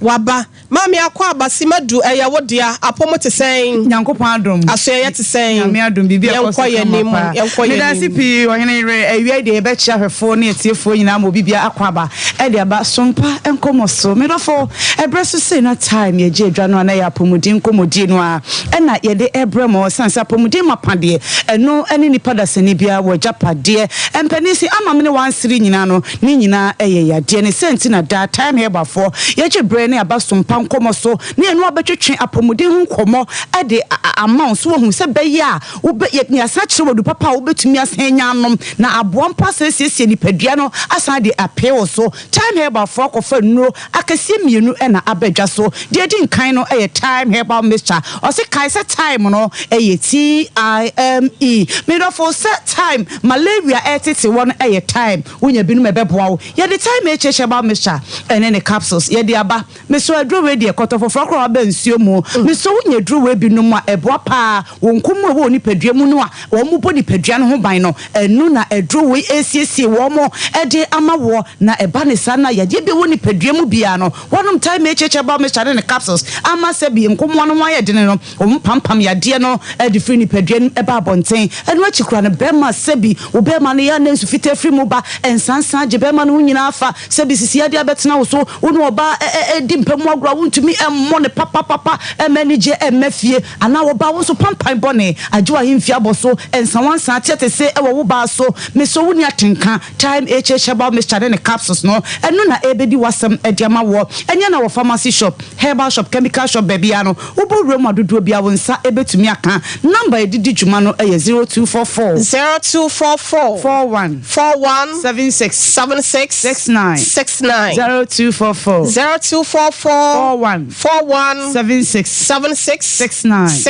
waba mami akwa abasi madu eya wodia apomo te sen nyankopon adom aso ye te sen nyame adom bibia yenko ye nim me da sipi ohene re awia de be chia hwefo ne etiefo nyina mo bibia akwa aba e de aba Sompa Nkomo so me dofo ebre so say na time ye je adwa no na ya apomudi nkomodi no a e na ye de ebre mo sanse apomudi mapade eno ene nipa da sene bia wo japade empanisi amamne wansiri nyina no ni nyina eye yade ne senti na da time here before ye je bre ne aba Sompa Nkomo so ne enu abetwetwe apomudi nkomo e de amount so hu se be ya wo be ye asa kire wodu papa wo betumi asenya anom na aboa mpa sesiesie nipadua no asan de apeo so time here before kofa nuro akase mienu e na abedwa so de di nkan no e time here about mixture o se kai se time no e time me do for set time malaria etete won e time wonya binu mebeboa wo ye de time e cheche about mixture ene ne capsules ye de aba me so adro we de koto foforo kro aba nsuo mu me so wonya dro we binu mu a eboa pa wonkomu e wo ni padua mu no a wo mu bo ni padua no ho ban no enu na edro we esiesie wo mo e de ama wo na eba ne sa na ye de be wo ni padua mu bia no wonom time e cheche about mixture ne capsules ama se bi nkomo no wa ye de no wo pampam ya de no e de free ni padua e ba bonten enu achikura ne bema se bi wo bema ne ya na nsu fita free mu ba ensansan je bema no nyina afa se bi sisi ade abetena wo so wo no oba di mpamu agura wontumi emmo ne papa emanije emafie ana wo ba wo so pampan bone ajewa himfia boso ensanwansan tete se e wo ba so me so wo ni atenka time hhba mixture ne capsules no enu na ebedi wasam ediama wo enya na wo pharmacy shop herbal shop chemical shop bebia no wo bo wura mu adodo bia wo nsa ebetumi aka number edidi djuma no eye 0244 41 76 69 0244 41 76 69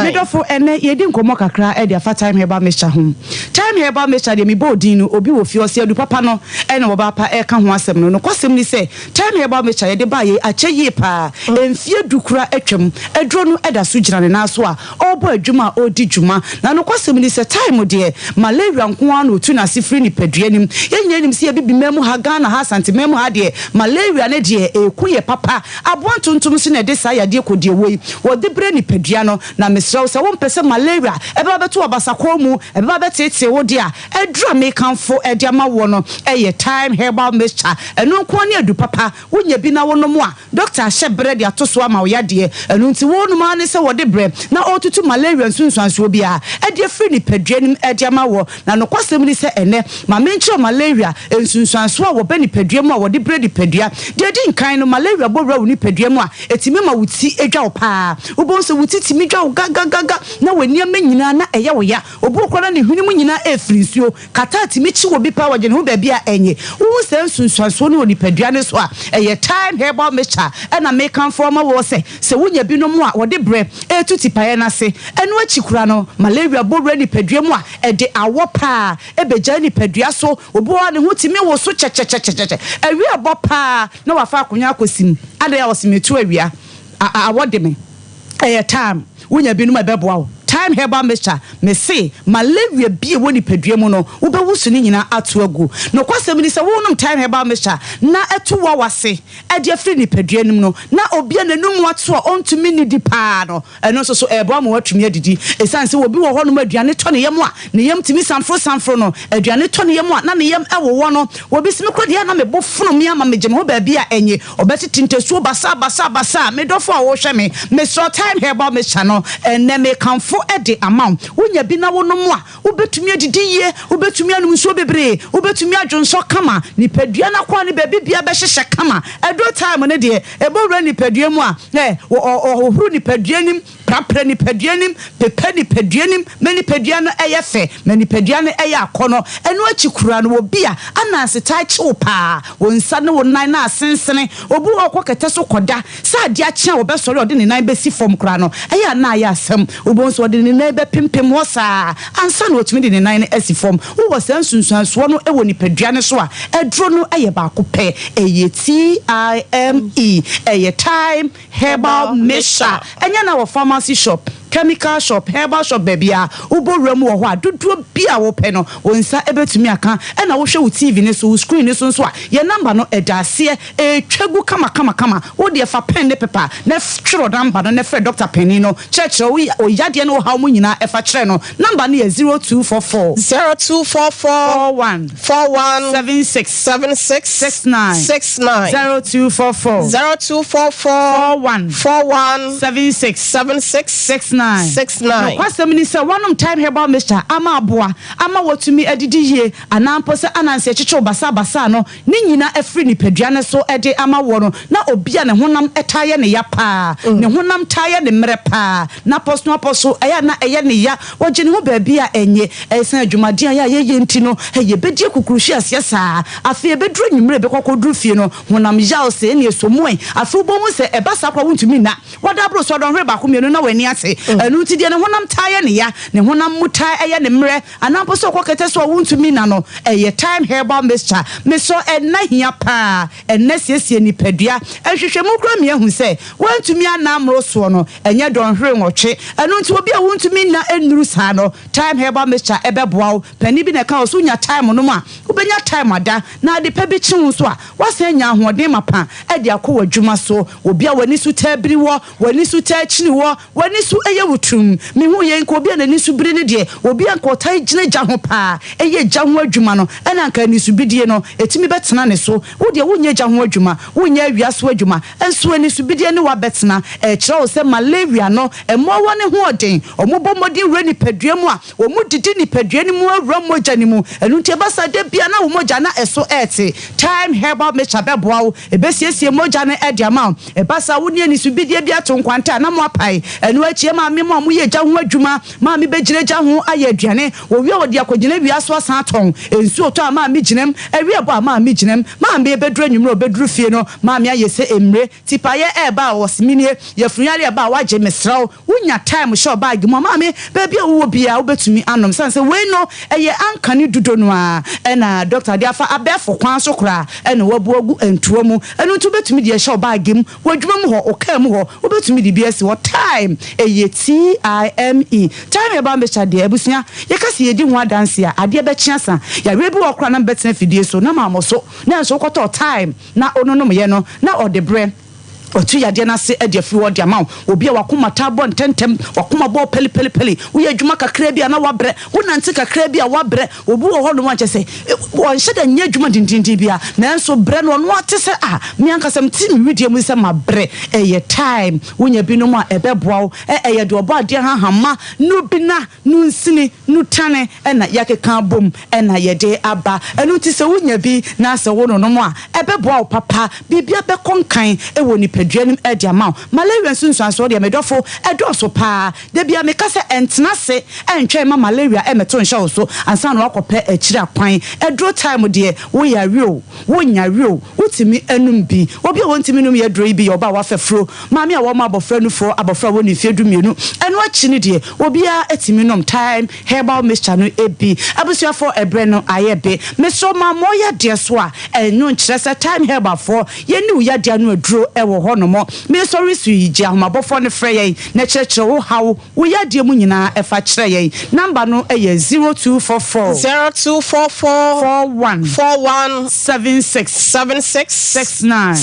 me do for ene yedi nkomo kakra e de afa time herbal mixture home time herbal mixture de me bodin no obi wo fi o se adu papa no ene wo ba pa e ka ho asem no kwasem ni se time herbal mixture ye de ba ye acheyi pa emfie dukura atwam adro no eda so gina ne na so a obo adwuma odi dwuma na no kwasem ni se time de malaria nko an otu na sifri ni padua nim ye nyina nim se ye bibi memu ha Ghana ha santi memu ha de malaria ne de eku ye papa aboa tuntum se na de sa ya de kodie wei wo de bre ni padua no na mesrew se wo mpese malaria e ba beto obasakọ mu e ba betete wo de a edra me kanfo e de ama wo no e time herbal mixture eno nko ne adu papa wonya bi na wo no mu a doctor hye bre de atoso ama wo ya de eno nti wo no ma ne se wo de bre na otutu malaria nsunsuanso bi a e de free ni padua nim e de ama wo na no kwasem ni se ene ma mencho malaria nsunsuanso a wo be ni padua mu a wo de bre di padua de di nkan no malaria bowra wo ni padua mu a etimi ma wuti edwa wo pa wo bo so wuti timi dwa wo gaga na wani ama nyina na eye wo ya obu kwara ne hwini mu nyina efrinsuo kata timi chi wo bi pa wo je ne ho ba bia enye wo se nsunsuanso no ni padua ne so a eye time herbal mixture na make am for ma wo se wonya bi no mu a wo de bre etuti paye na se enu achikura no malaria bowra ni padua mu a e de awo pa ebeja ni padua so obu wa ne ho timi wo so che awi abo pa na wa fa akonya akosim ade ya osimetu awia awode me time wonya bi no ma beboa wo time herbal mixture me say malaria bi e woni padua mu no wo be wusu ni nyina ato agu no kwasem ni se wonom time herbal mixture na eto wa wase e de afri ni padua nim no na obia nanum ato ontumi ni di pa no eno so ebo am watumi adidi esanse obi wo ho no aduane to ne yam a ne yam timi sanfro no aduane to ne yam a na ne yam ewo no obi simi kodi na me bofunu me ama me gem ho ba bia enye obeti ntesuo basa me dofo a wo hwe me so time herbal mixture no ene me kanfo e de amount wonya bi na wonom a wobetumi adidi ye wobetumi anum so bebre wobetumi adwonso kama ni padua na kwa ne ba bia be hyehye kama edo time ne de ebowra ni padua mu a ohuru ni padua nim prapra ni padua nim pepe ni padua nim mani padua no eye fe mani padua no eye akono eno achikura no obi a ananse tai chiwo pa wonsa ne wonan na asensene obu okokete so koda sa ade achia wo be sori ode ne nan be si fom kura no eye na ya asem obonso ode ne nan be pimpim wo sa ansa na otumi de ne nan asi fom wo sansunsuanso no ewo ni padua ne so a edro no eye ba ko pe eye time eye time herbal mixture enya na wo pharmacy shop chemical shop herbal shop bebia ubowram wo ho a dodo bia wo pe no wonsa ebetumi aka e na wo hwe wo TV ne so screen ne so nso a ye number no edase twagu kama wo de fa pen ne paper na twiro number no na fe Dr. Penny no church o yade no ha mo nyina e fa kire no number no 0244 41 76 69 0244 41 76 69 kwasem ni se wonom time herbal mixture ama aboa ama wotumi adidi ye anampo se ananse chicho basa no ni nyina afri ni padua ne so ede ama wo no na obia ne honam etaye ne ya pa ne honam taye ne mere pa na poso eya na eye ne ya woje ne ho ba bia enye esen adwumade ya ye nti no ye bedie kukuruhia siasa afi bedru nyimre be kokodru fie no honam ya o se ne somoen afi bomu se ebasa kwa wontumi na wada bro so don hwe ba ko mienu na wani ase enu ti de ne honam taye ne ya ne honam mutai eye ne mre anampo so kokete so wontumi na no eye time herbal mixture me so ena hia pa ena siesie ni padua ehwehwe mu kura me hu se wontumi anamro so no enye don hwe nwotwe enu nti obi a wontumi na enuru sa no time herbal mixture ebeboa pani bi na ka so nya time no mu a wobenya time ada na de pa bi chi so a wasa nya ahoden mapa e de akọ adwuma so obi a wani su tabiri wo wani su ta chini wo wani su eye wutum me hu ye nko obi a nani su biri ne de obi a nko tai gine gya ho pa eye gya ho adwuma no e na nka ni su bidie no etimi betena ne so wo de wonye gya ho adwuma wonye awia so adwuma enso ani su bidie ne wa betena e kire wo se malaria no e mo wone ho oden omobɔ modin reni padua mu a wo mu didi ni padua ni mu awura mogya ni mu enu nti basa de bia na wo mogya na eso ete time herbal mixture beboa wo ebesiesie mogya na e de ama e basa wo ni ani su bidie bia to nkwanta na mo apai enu achie ma me mo ye gya ho adwuma ma me begire gya ho aye aduane wo wi wo de akogina bia so asan ton ensu oto ama me ginem ewi ebo ama me ginem ma me bedru anwumre obedru fie no ma me aye se emre tipaye e ba wo siminie ye funyare e ba wa je mesraw wonya time show bag mo ma me baby wo bia wo betumi anom sanse we no eye ankane dudo no a e na doctor de afa abefo kwan so kra e na wabuagu entuo mu enu ntu betumi de show bag mu wadwuma mu ho oka mu ho wo betumi de bia si wo time eye time time eba mbecha de ebusia ye kase ye di ho adanse a ade be chiasa ya rebi wo kra na betena fidie so na ma mo so na so koto time na ononom ye no na ode bre otu yade na se ade afi wo de ama obi a wakoma tabo ntentem wakoma bo peli wo ye adwuma kakra bia na wabre wo nante kakra bia wabre obi wo ho no wanche se won hyeda nya adwuma dindindin bia na enso bre no no ate se me ankasam ti mi widie mu se ma bre eye time wonya bi no mu a ebeboa eye de obo ade hahama no bi na no nsini no tane na yakeka bom na ye de aba enu ti se wonya bi na se wo no no mu a ebeboa papa bibia be konkan ewo ni aduanim edi ama malaria sunsuanso de medofo edoso pa de bia me kase entena se entwe ma malaria emeto nhya so ansa na wakope akiri akwan edro time de wo ya rio wo nya rio wotimi enum bi obi wontimi num ye dro bi oba wa fefro maami a wo ma abofra nu fro abofra wo ni fiedu mienu enu achi ni de obi a etimi num time herbal mixture no ebi abusia for ebre no ayebe me so ma mo ya de so a enu nkyerese time herbal for ye ni wo ya de anu adro ewo ho no mo me sorry su yigya homabofo ne frɛ yɛn na kyerɛkyerɛ wo haw wo yadie mu nyinaa ɛfa kyerɛ yɛn number no ɛyɛ 0244 41 76 69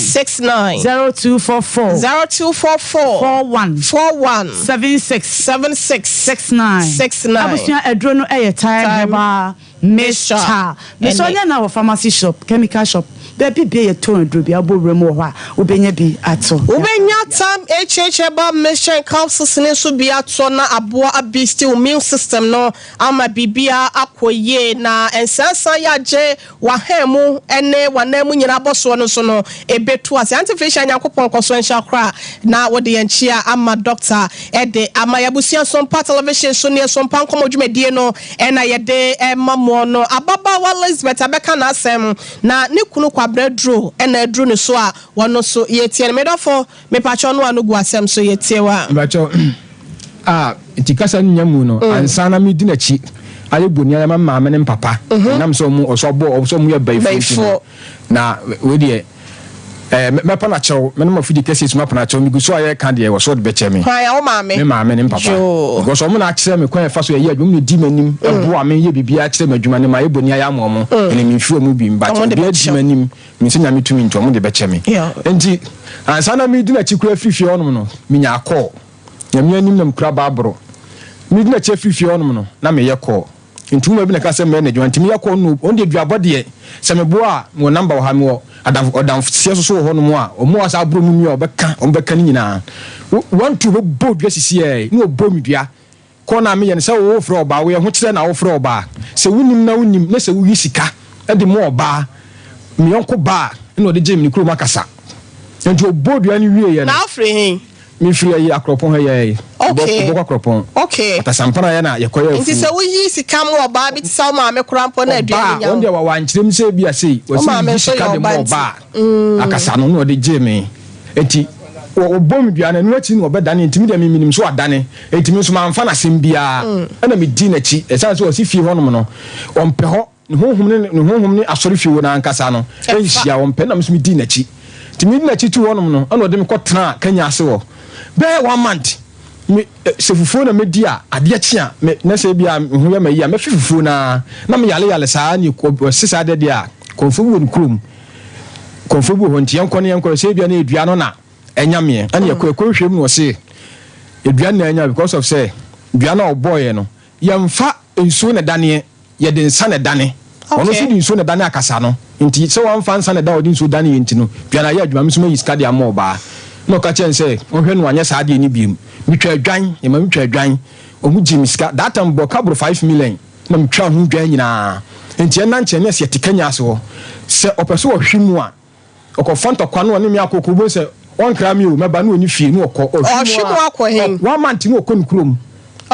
0244 41 76 69 abusua aduro no ɛyɛ time ba Mr. Misonya na wo pharmacy shop, chemical shop. Baby be a tone do be abo remo wa obenya bi ato. Obenya tam HH ba mission capsules ne so bi ato na aboa abisti immune system no ama bibia akoye na ensansan ya je wa hemu ene wanamu nyina boso no so no ebetu ase antifacial nyakopon koso enhakra na wode yenchia ama doctor ede ama yabusia Sompa television so ne Sompa Nkomo dwumadie no ena yede mamo no ababa wa Elizabeth abeka na asem na ne kunu kwa bredro ena edru ne so a wono so yetie me dofo me pacho no anu gu asem so yetie wa pacho itikasa nyamu no ansana mi dinachi aye boni ya mama me ne papa nam so mu oso mu ya baifo na we de me pa na chew me no mafidi kesi ma pa na chew mi gu so aye kan de wo so de beche me ha ya o ma me ne papa go so mu na kire me kwan fa so ye adwum ne di manim ebo me ye bibia kire me adwuma ne ma ye boni ya mo ne mi hwe mu bi mba che bi di manim mi se nya me tumi nto mo de beche me enti ansana mi di na chikura fifi onum no mi nya call nya mi anim na mkura babro mi di na che fifi onum no na me ye call ntuma bi na ka se me na adwuma ntimi ye call no on de duabode se me bo a mo number wo ha me wo adam sieso so ho no mo a omo asa abro mu mi obeka ni nyina want to bo dua sisi e no bo mi dua ko na me ye ne se wo fro oba wo ye ho kire na wo fro oba se wunim na se wo yi sika e de mo oba mi yonko ba no de jemi ni kuro makasa enti obo dua ni wie ye na afre hin mi free ye akropon he ye okay bo akropon okay atasampana ye na ye koye fu nti se wo yi sika mo oba bi ti sa ma me krampo na adua nya on de wa wankyerem se bia sei wo se sika de mo oba akasa no de jemi enti obom duane no achi no obedane ntimi de minim so adane ntimi so manfa na sem bia na me di na chi esan so si fie honom no ompe ho ne honhom ne asori fie wo na ankasa no enhia ompe na me so me di na chi ntimi di na chi tu honom no ana ode me kotena kanya ase wo be 1 month me sefufuo na me di a ade chi a me na se bia ho ya mayi a me fifufuo na me yale saa ni ko sisa de dia konfu wo nkrum konfu wo honti yanko se bia na edua no na enyame ane yakwa mu no se edua na enya because of say edua na oboye no yemfa nsuo na dane ye de nsa na dane ono so di nsuo na dane akasa no nti se wan fa nsa na da odi nsuo dane yenti no dua na ye adwuma me so mayi skade am ba no ka chen say ohwe no anya saade ni biem mitwa adwan ye ma mitwa adwan omu jimi ska that time bo kabro 5 million na mitwa ho dwan nyina nti en na nche ne se tikanya aso se opeso ohwimu a okofanta kwa no ne mi akokobo se on krami o meba no ni fie no okọ ohwimu akọhen 1 month no okọ nkrom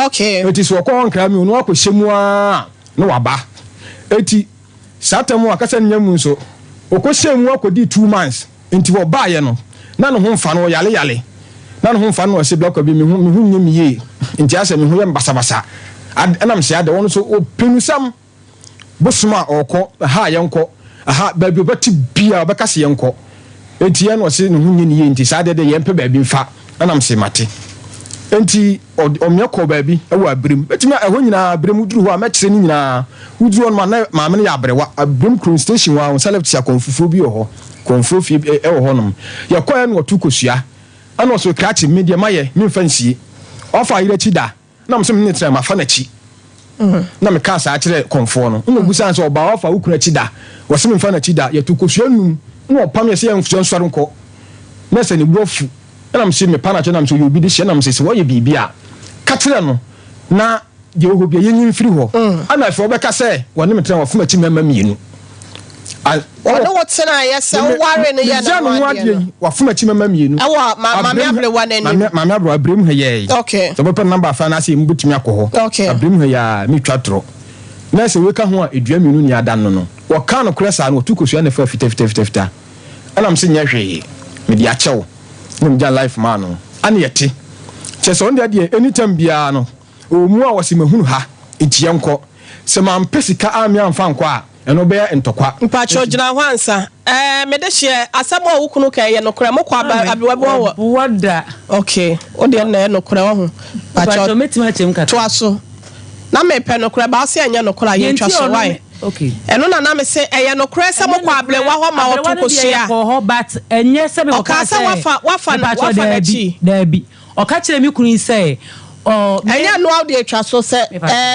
okay eti so okọ on krami o no akohyemu a no waba eti satemu akasa nyamu nso okohyemu akodi 2 months enti wo ba ye no na no ho mfa no yale na no ho mfa no se block bi me hu nyem ye enti ase me hu ye mbasabasa anam se ade won so openusam bosuma okọ ha ye nkọ aha ba bi obati bia obekase ye nkọ enti ya no se no hu nyeni ye enti saade de ye mpe ba bi mfa anam se mate enti omyekọ ba bi ewa abrem betima eho nyina abrem duru ho a mekire ni nyina uduru on ma me ya abrewa abrem crew station wa on select ya konfufu bi ho konfufu ewo honom ya koya no tu kosua ana so krachi media maye mi fansie ofa ire chi da na mse me netra ma fa na chi na me ka sa kire konfo no no gusa so oba ofa ukura chi da wo se me fa na chi da ya tu kosua num no opam ye se ya mfuso nsware nko na se ne bofu na mse me pana cho na mse obi de hye na mse se wo ye bibia ka kire no na je wo bia yenyin firi ho ana fe obeka se wo ne metra wo fuma chi mama mienu ono wotena yesa ware ne ya na wade wafuma chi mama mienu awa mama abre wane ni mama abre abrem he ye okay so bepa number fa na se mbutimi akoho abrem he ya mi twatro na se weka ho a edua mienu ni adan no wo ka no kresa no tukosua na fa fita ana mse nya hwe me dia chew na mja life man no ana yete cheso ndia de anytime bia no omu a wose mahunu ha entiyenko se mampesika amia mfa nkwa eno be entokwa mpacho gina hwansa mede hye asɛm a wokunu ka yɛ nokora mokɔ abewa wada okay wo de na nokora wo ho bacho metima chem ka to aso na me pɛ nokora ba se anya nokora yɛ twa so why okay ɛno na me se ɛyɛ nokora sɛ mokɔ abewa ho ma wo to kosia but enye sɛ me ko ka wafa na chi da bi oka kyerɛ me kunu sɛ anya no audio twa so sɛ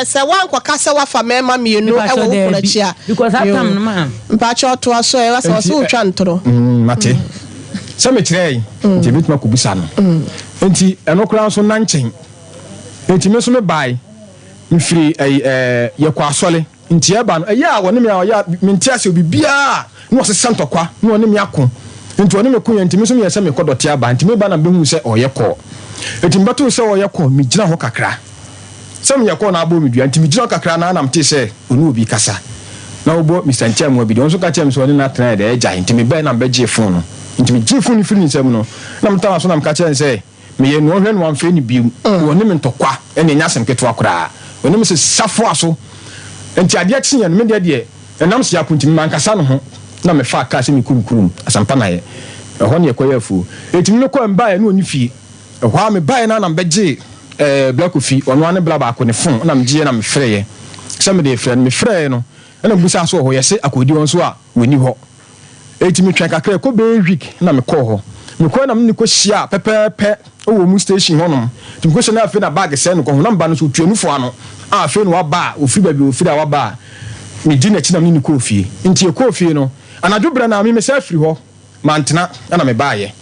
sɛ wankɔ ka sɛ wafa mema mienu ɛwɔ wo kuna chi a because that time no man mpacho to aso e wa sɛ wo twa ntoro mate sɛ me kyerɛ nti bituma ko bisa no nti ɛno kora so nanchen nti me so me bai mfiri yɛkɔ asɔle nti eba no ɛyɛ a wɔne me a ɔyɛ menti ase obibia no ɔse santokwa no ɔne me ako nti ɔne me kunya nti me so me yɛ sɛ me kɔdɔte aba nti me ba na behu sɛ ɔyɛ kɔ nti mbato sɛ ɔyɛ kɔ me gyina ho kakra sɛ me yɛ kɔ na abo me dua nti me gyina kakra na na mte sɛ ɔne obi kasa na obo Mr. Ntia mu abi de ɔnso ka kyerɛ me sɛ ɔne na tena de ɛgya nti me bɛn na mbɛgye phone no nti me gye phone ni firi nsɛm no na mtama so na mka kyerɛ sɛ me yɛ no hwɛ no amfɛ ni biu ɔne me ntɔkwa ɛne nya asɛm ketewa koraa ɔne me sɛ safo aso nti adeɛ kye yɛn me deɛ ɛnam se apunti me mankasa no ho na me fa ka sɛ me kurukurum asampa na yɛ ɛhɔ ne yɛkɔ yɛ afu enti me kɔ mba yɛ no oni fie ɛhɔ me bae na na mbɛgye black ofi ɔno ane bla ba ko ne phone na me gye na me frɛ yɛ sɛ me de frɛ me frɛ no na mbusa so hɔ yɛ sɛ akodi wɔn so a woni hɔ enti me twɛn kakra kɔ be week na me kɔ hɔ me kɔ na me kɔ hyia pɛpɛpɛ o mu station hɔnom nti me kɔ hyia na afei na bag sɛ no kɔ ho na mba no so tuanufo ano a afei no waba ofi ba bi ofi da waba me di na chi na me ni kɔ fie nti e kɔ fie no anadwo bra na me sɛ afiri hɔ mantena na me baayɛ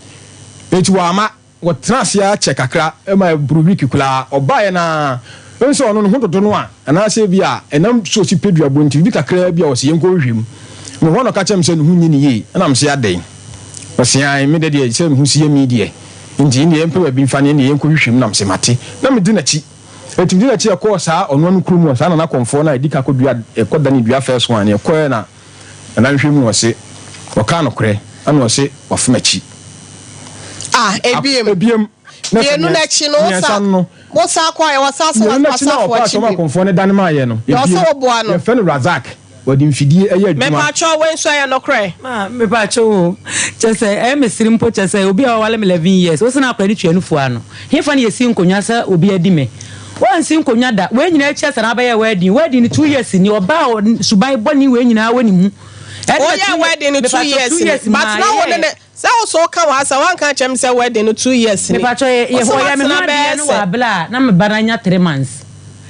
enti wa ama wɔtena ase a check kakra e ma buru week kula ɔbaayɛ na nso ɔno no ho dodo no a anaasɛ bi a ɛnam so si pedua bonti bi kakra bi a ɔse yɛnkɔ hwim me hɔ no ka kyɛm sɛ no hu nyi ne yie ɛna me se adɛn ɔse ai me de de sɛ me hu sie mi de nti ne yɛmpɛ ba bi mfa ne yɛnkɔ hwim na me se mate na me di na chi etim di na chi ɛkɔ saa ɔno no kurom saa na na kɔmfo na edi ka kɔ dua ɛkɔ da ne dua first one ɛkɔ na hwim no ɔse ɔka no korɛ ana ɔse wafomachi ebiem yenu na chi no wosa kwa ya wasa so wasa so konfo ne dan ma ye no ye so boa no ye fe no Razak wodi mfidie eye adwuma me pa cho wen so ya no kre me pa cho chese mesiri mpo chese obi a wale 11 years wo se na akwadi tuanufu ano hefa ne yesi nkonya sa obi adi me wan si nkonya da we nyina echi asa na ba ye wedding ni 2 years ni oba subai boni we nyina wani mu ya wedding ni 2 years but now won ne say so ka wa sa wan kan chem say wedding no 2 years ni me pa cho ye ho ya me na be no wa bla na me baranya 3 months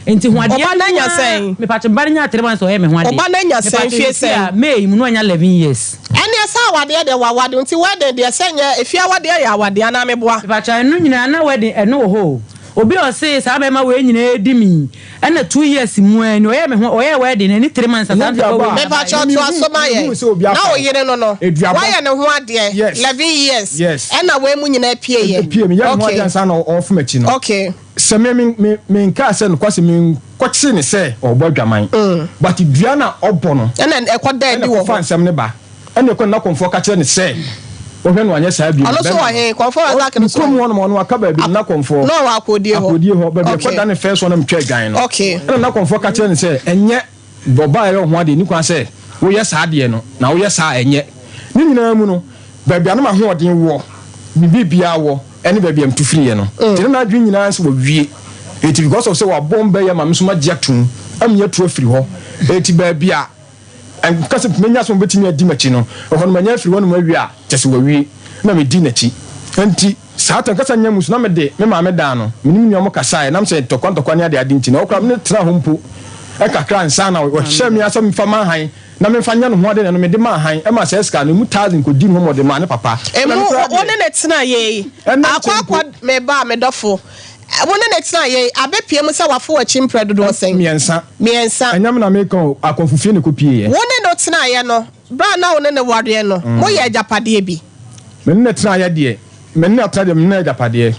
enti ho ade oba na nya sen me pa cho baranya 3 months o ye me ho ade oba na nya sen fie sen May mu no anya 11 years ene sa awade de wa wade enti wedding de sen nya efia awade ya awade na me boa me pa cho no nyina na wedding eno ho obi o say sa be ma we nyina edi mi ena 2 years mu ani o ye me ho o ye wedding ni 3 months asa me pa cho to asoma ye na o yire no wa ye ne ho ade 11 years ena we mu nyina pie ye pie me ya ho ade ansa na ofumachi no okay se me nka se no kwase me kwakye ne se obo dwaman but dua na obo no ena ekoda edi wo fa nsem ne ba ena ekɔ na konfo ka kye ne se ohwe no anya saa bi alo so wa he konfo Razak no so komo no aka ba bi na konfo no wa akodie ho ba bi ekoda ne first one na mtwa gan no okay ena na konfo ka kye ne se enye boba ye ho ade ni kwa se wo ye saa de no na wo ye saa enye ni nyina mu no ba bi anama ho ɔden wo bibia wo ene ba bi am tufiri ye no tene na adwen nyina se wo wie eti because of say wa bomba ye ma me so ma gye atum am ye tu afiri ho eti ba bi a kasi menya so betimi adi machi no ohon manya afiri wonu mawi a kyese wawi na me di nachi enti saatan kasa nya musu na me de me ma me da no minim nyamu kasa na me se tokwa ne ade nti na okra me tra ho mpo e kakra nsa na wo hye me asam fa man han na me fa nya no ho ade no me de man han e ma se ska no mu 1000 ko di ho mo de ma ne papa e mu woni ne tena ye akwa me ba me dofo wona na tina ye abepie mu se wafo wa chimpre dodo sen miensa anyam na me kan akonfufie ne kopie ye wona no tina ye no bra na wona ne wade no mo ye ajapade bi me ne tina ye de me ne atra de me ne ajapade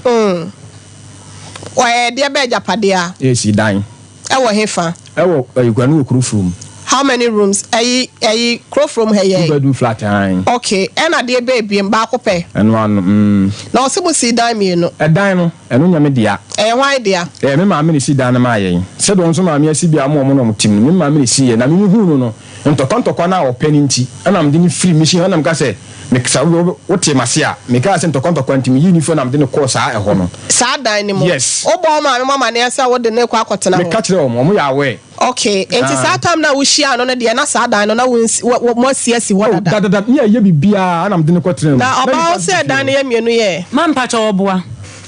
wa ye de be ajapade a e si dan e wo hefa e wo ayukwanu okurufum How many rooms? A crow from here. 2-bedroom flat. Okay, and a dear baby and back up. And one, now, some see dime, you know. a dino, and on your media. And why, dear? Me mammy see down my said on some mammy, see be a more team. Me mammy see, and I mean, who no, and to come to corner or penny, and I'm doing free mission, and I'm going to say, make what you must say, make us into contact quantum uniform, I'm doing a course I honor. Sad dynamo. Yes. Obama, Mamma, and answer what the neck cotton. Me catch them, we are away. Okay, and it's that time now we share on the Anasa dine on what more CS what that yeah, you be beer, and I'm doing a quarter. Now, about said Daniel, you know, Man patch obwa.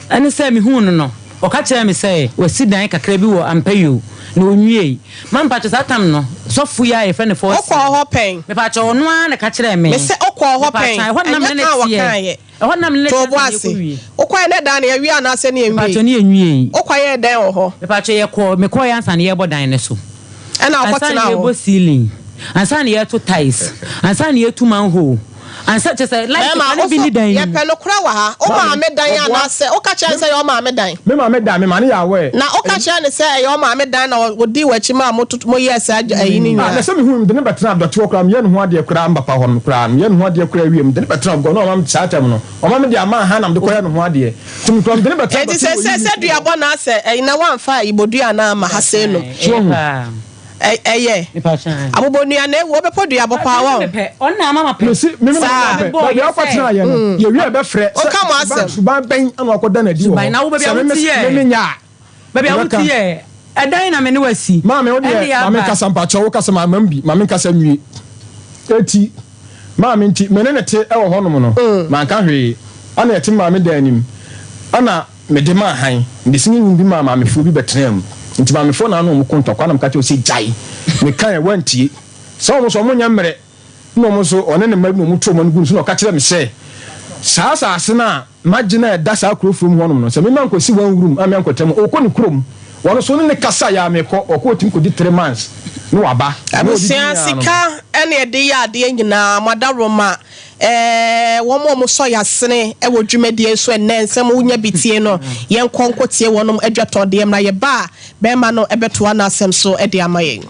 And say me who no. Or catch me say, we sit down a crebi and pay you. No nye. Man patch that time no. So we are a friend for us. Hopping. Me patch on one a catch them. Me say hopping. What number next year? What number next year? Okwa na Daniel we are not sending patch on ye. Okwa down ho. Me patch ye call me call answer near board dinosaur. And I'll put now ceiling. And sign here to ties. And sign here to manhole. And such as a like I be dying. Ya pelo krawa. O ma me dan na say o ka chan say o ma me dan. Me ma me dan me ma na aware. Na o ka chan say o ma me dan na wo di wachi ma mo yes ayi ni. Na say me hu de ne betra dot wo kra me ye no ade kra mbapa ho kra me ye no ade kra wiem de ne betra go no ma me cha tem no. O ma me de ama ha na me de koya no ade. Tum kra de ne betra. Enti say duabo na say na wan fa ibodua na ma ha say no. Yeah. Abobonua na wo be podua bo pa wa. On na mama pe. Me ya kwatena ye no. Ye wi e be frɛ. O ka mo asem. Suban ben ana akoda na di wo. Na wo be bia wuti ye. Me nya. Be bia wuti ye. Edan na me ne wasi. Mama me wo de mama kasa mpacho wo kasa mama mbi. Mama kasa nwie. Eti. Mama nti me ne te e wo honom no. Man ka hwe. Ana eti mama da anim. Ana me de ma han. Ndi sinin bi mama me fu bi betenam. Nti ma me fo na no mo konto kwa na mka o se jai me kan e wantie so mo so mo nyamre no mo so one ne mabu mo to mo ngun so no ka kire me se saa ase na magina e da saa krofrum ho no se me man kwasi wan wurum am yankotam o ko ne krom wono so ne kasa ya me ko o ko tim ko di 3 months no aba abusia sika ene e de ya de nyina madaroma wo mo so ya sene e wo dwumadie so ennensem wonya bitie no yen konkotie wonom adwatode na ye ba be ma no ebeto na asem so e de amayen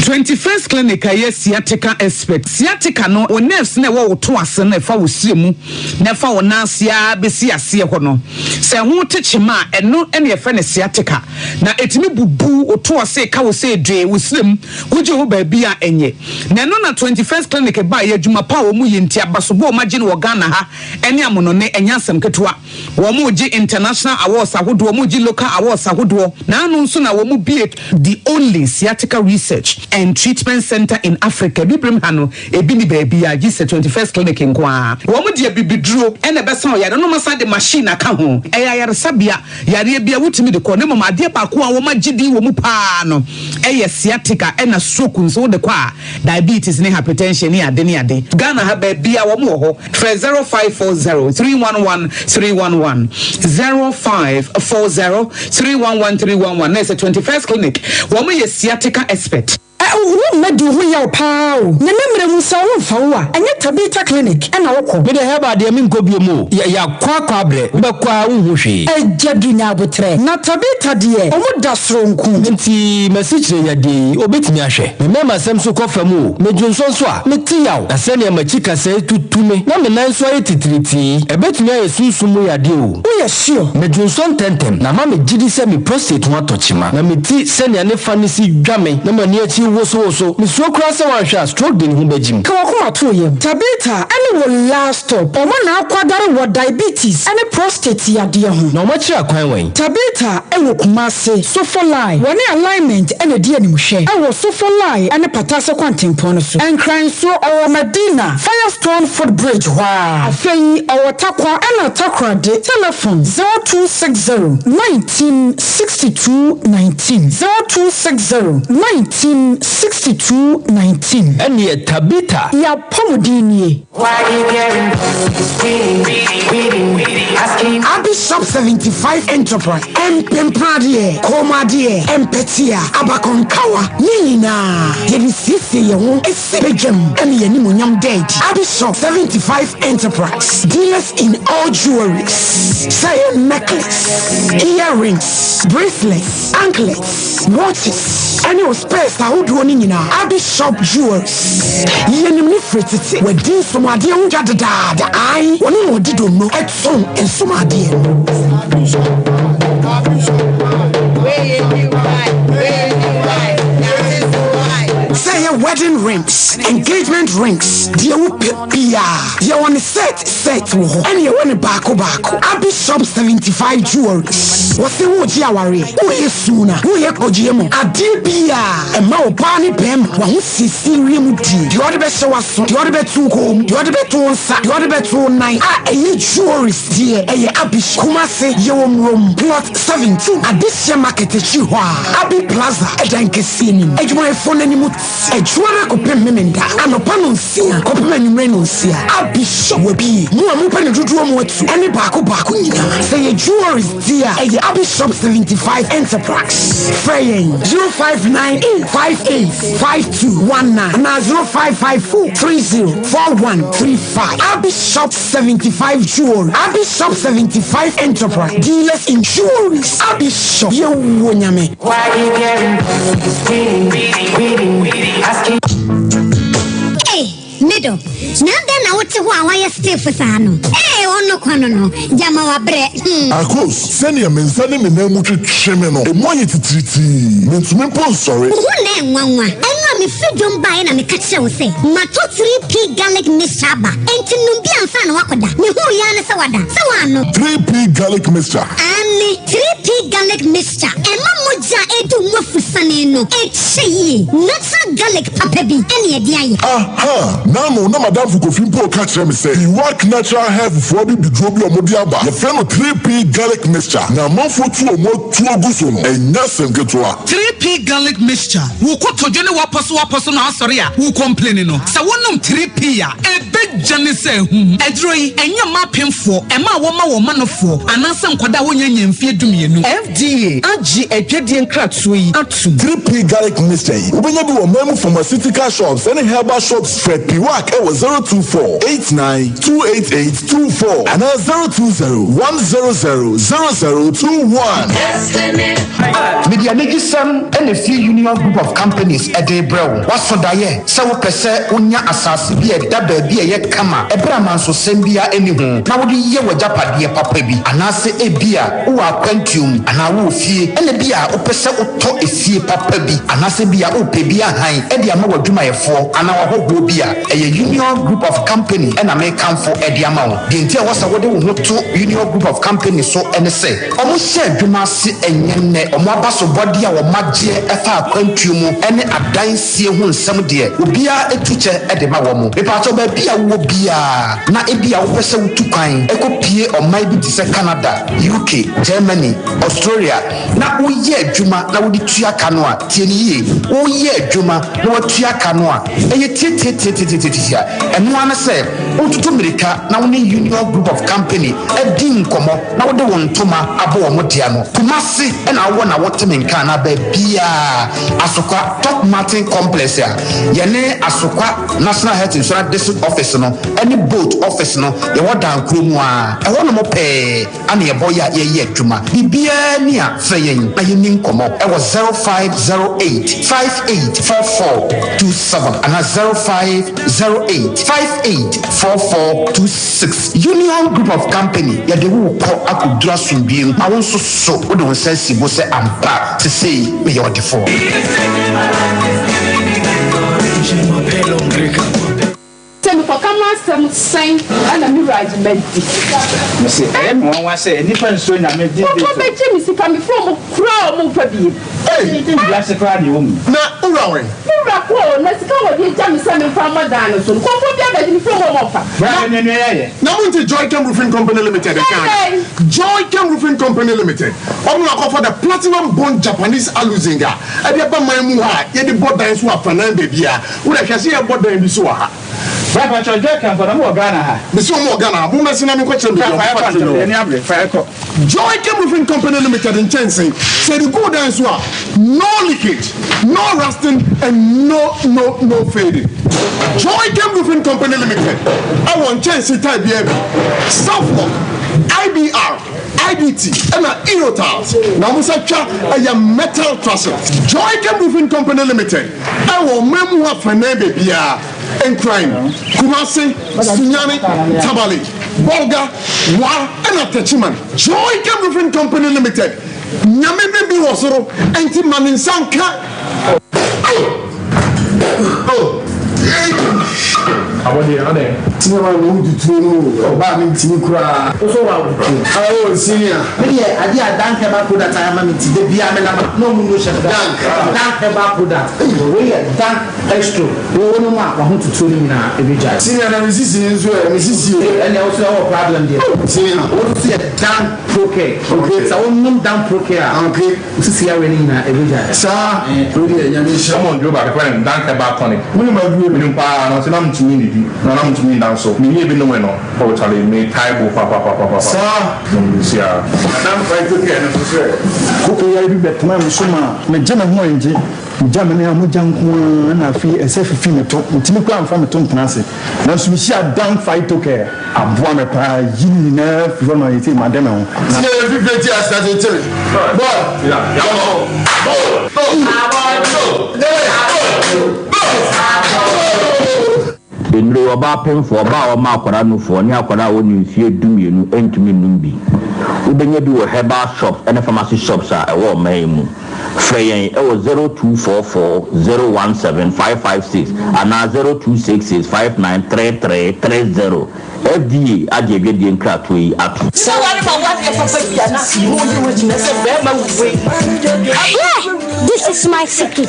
21st clinic aye sciatica expert sciatica no o nerves na wo to ase na fa wo siremu na fa wo nansia besi ase ho no se ho techima eno ene ye fa ne sciatica na etimi bubu o to ase ka wo se dwe wo sirem wo je ho ba bia enye na no na 21st clinic ba ye adwuma pa wo mu yenti abasobo o magine wo Ghana ha ene amono ne enyansem ketewa wo mu ji international awards ahodo wo mu ji local awards ahodo na anu nso na wo mu be the only sciatica research and treatment center in Africa. Bibrim hano ebi ni baby ya gise 21st clinic nkwa. Wo mu de bibiduro ene besa o yare no masa de machine aka ho. Eya yare sabia yare bia wutimi de ko ne mama de ba ko a wo magidi wo mu pa no. Eye sciatica ena stroke nso de kwa diabetes ne hypertension ne ade ne ade. Ghana ha ba bia wo mu ho. 0540 311 311 0540 311 311 na 21st clinic. Wo mu ye sciatica expert. Who made you your pow? Remember, we saw Fawa, and yet Tabita clinic, and our co. With a herba, the Amin Gobiamo, ya quaquable, Bakwa Wushi, a Jagina Butre, not Tabita, dear, or what does wrong? Minty, message ya de, obit miashe. Remember, some so coffer moo, Major Sonswa, Metiao, a senior machica said to me, no man, I saw it, a bet me a susumu ya deal. We are sure, Major Son tentem, na mammy Gidi semi prostate watochima, na meti send a fancy jamming, no man near you. So Miss Crosser one shall stroke in Humbejim. Come to him. Tabita, any will last stop. Or one aquadar what diabetes, and a prostate ya dear home. No much a quine. Tabita, I will masse, so for lie. One alignment and a dear mushe. I was so for lie and a patasa quantum ponasu. And crying so our Medina. Firestone footbridge. Wow. Fay our takwa and a takra de telephone 0260 1962 19 0260 19 nim 6219 ɛne Tabita ya pomudini Abishop 75 Enterprise Empempradie Komadie Empetia Abakonkawa Nina Yerisisi Yehu Esibejam and Yenimunyam Dead Abishop 75 Enterprise dealers in all jewelries, Sayan necklace, earrings, bracelets, anklets, watches, and your spares are all doing in Abishop jewelries. Yenimni fritity with this from a dear Jadada. I one did know at song and some idea. Say wedding rings, engagement rings, dear Pia, you want set, and you want a bako. Abishop 75 jewelries. What's the word you are? Who is sooner? Who is Kojimo? A dear Pia, and Mao Barney Pem, one see Sirium tea. You are the best show us, you are the best to home, you are the best to one side, you are the best to one night. A jewelries, dear, a Abish Kumase, your room, plot 17, at this year market, Chihuahua, Abi Plaza, a Dankesini, a my phone anymore. A Juana Copemenda, and a Panuncia, Copman Renuncia, Abishop will be more open to do more to any Baku. Say a jewelry dear, a Abishop 75 Enterprise. Fraying 0598585219 and 0554304135. Abishop 75 Jewelry, Abishop 75 Enterprise, dealers in jewelries. Abishop, you wonyame. Why you getting Hey, middle. Now then, I want to why stay for Sano. Hey, on no quanono, Jama bread. Of course, send your men, send him in them with Chimeno, a money to treaty. Means me post, sorry. One name, one. I know me food don't buy and I catch you say. Mato 3P garlic mixture, and to Numbian San Wakoda, me who yana sawada, sawano. 3P garlic mixture. And 3P garlic mixture, and Mamuja etu mofusaneno, she natural garlic papebi, any idea. Aha, now no, Madame Fukofimpo catch them say, he work natural health for the Drobi or Modiaba. Your friend of 3P garlic mixture. Now, man for 2 or more 2 Gusono, and Nelson get to 3P garlic mixture. Who could to Jenny Wapasu sorry, who complaining no. So one 3P ya, a big Jenny say, Edroy, and your mapping for, and my woman of 4, and some Kodawonian fear to me. FDA, AG, a Jedian Kratsui, 3P garlic mixture. When you do a memo from a city car shops, any herbal shops, Fred Piwak, it was 024-89-288-24 and 020-100-0021. Media Negisam and a few union group of companies at the brow. What's for Daye? So Pese Unya Assassi be a double be a yet kama, a Brahman so sembia anyone. Now the year with Japa dear papabi, and I say a beer who are quantum, and I will fear, and a beer who Pesa to a fear papabi, and I say beer who pay beer high, and the amount of my 4, and our whole beer, a union group of company, and I may come for a amount. The entire was a what to union group of companies so and say, almost said you must see a yene or Mabaso body or Magia F. Quantum, and a dine who some dear will be a teacher at the Mawamu. The part of a beer will be a not a beer vessel to kind, a copy or maybe to say Canada, UK, Germany, Australia. Now we ye Juma, now we Tia Canoa, Tieni, oh ye Juma, no Tia Canoa, and ye and one said, oh to America, now only union group of company, a Dean Como, now the one Toma, Abo Motiano, Kumasi, and I want a waterman canna be Bia, Asoka, Top Martin Complex, Yane, Asoka, National Health Insurance District Office, no, any boat office, no, the water Krumwa, I want more pay, and your boy, ye, Juma, Bia near saying, I mean Como, I was 0508-584427, and 0508-584426. Union group of company, yeah, they will call up to Drasum being. I also so what do say Sibo say I'm back to say me your default. For come some sign and a new right medicine. One was say, different so I made this. Jimmy coming from a crow, Mupabi. Hey, that's a crowd, you. Now, wura we wura ko na sika wo di jam se me fa madan so ko ko bia da di fo mo fa na munti Joy Chem Roofing Company Limited Joy Chem Roofing Company Limited omo akofo the platinum bond Japanese aluzinga e dey ba man mu ha ye di bodan so afanan bebia wura hwase ye bodan bi so ha Papa Joy Chem for mo Ghana ha me so mo Ghana mo mesina me ko chem Joy Chem Roofing Company Limited in Chensing say the good and so no leakage, no rusting, and no fading. Joy Chem Roofing Company Limited. I want Chensing type BM, Southlock, IBR, IDT, and Erotiles. Now Musa Cha a metal trusses. Joy Chem Roofing Company Limited. I want Memua Fanebe Bia and crime. Kumasi, Sunyani, Tabali, Bolga, Wa, and Atachiman. Joy Chem Roofing Company Limited. Nyame bebi wosoro enti maninsanka Abodi ade. Tinwa no dutu oba mi ntimi kura. So wa wutu. Oh senior. Me dey adi adanke ba ko that I am me ti de bia me na no mu no shek danke ba ko that. We dank extra. We no ma wa hutu ni na ebeja. Senior na misisi nso misisi. And also our problem there. Senior. What see dank proke. Okay. So we no dank proke. Okay. Sisi ya we ni na ebeja. Sa. Odi nyame sha. Someone do ba ko danke ba tonic. Muni ma du mi pa no se na mtumi ni di. Na mtumi dan so. Mi ye bi no we no. O chale me taibo pa. Sa. Sia. Madam fight to get no so. Koko ya bi betma musoma me jana ho enje jama ne amu janko na afi esefi fi meto ntimi kwa amfa meto ntenase na so mi sia dan fight to care aboa me pa yini na fi no yeti madam ho na fi feti asase tele boy ya Enre oba penfo oba o ma akwara nufo ni akwara woni mfie dumienu entumi numbi ubenye bi wo herbal shops and pharmacy shops a e wo man mu freyen e wo 0244017556 ana 0266593330 FDA ajebe di nkrato yi atu so what ma what e papa bia na mo ni wajina se be ma we This is my secret.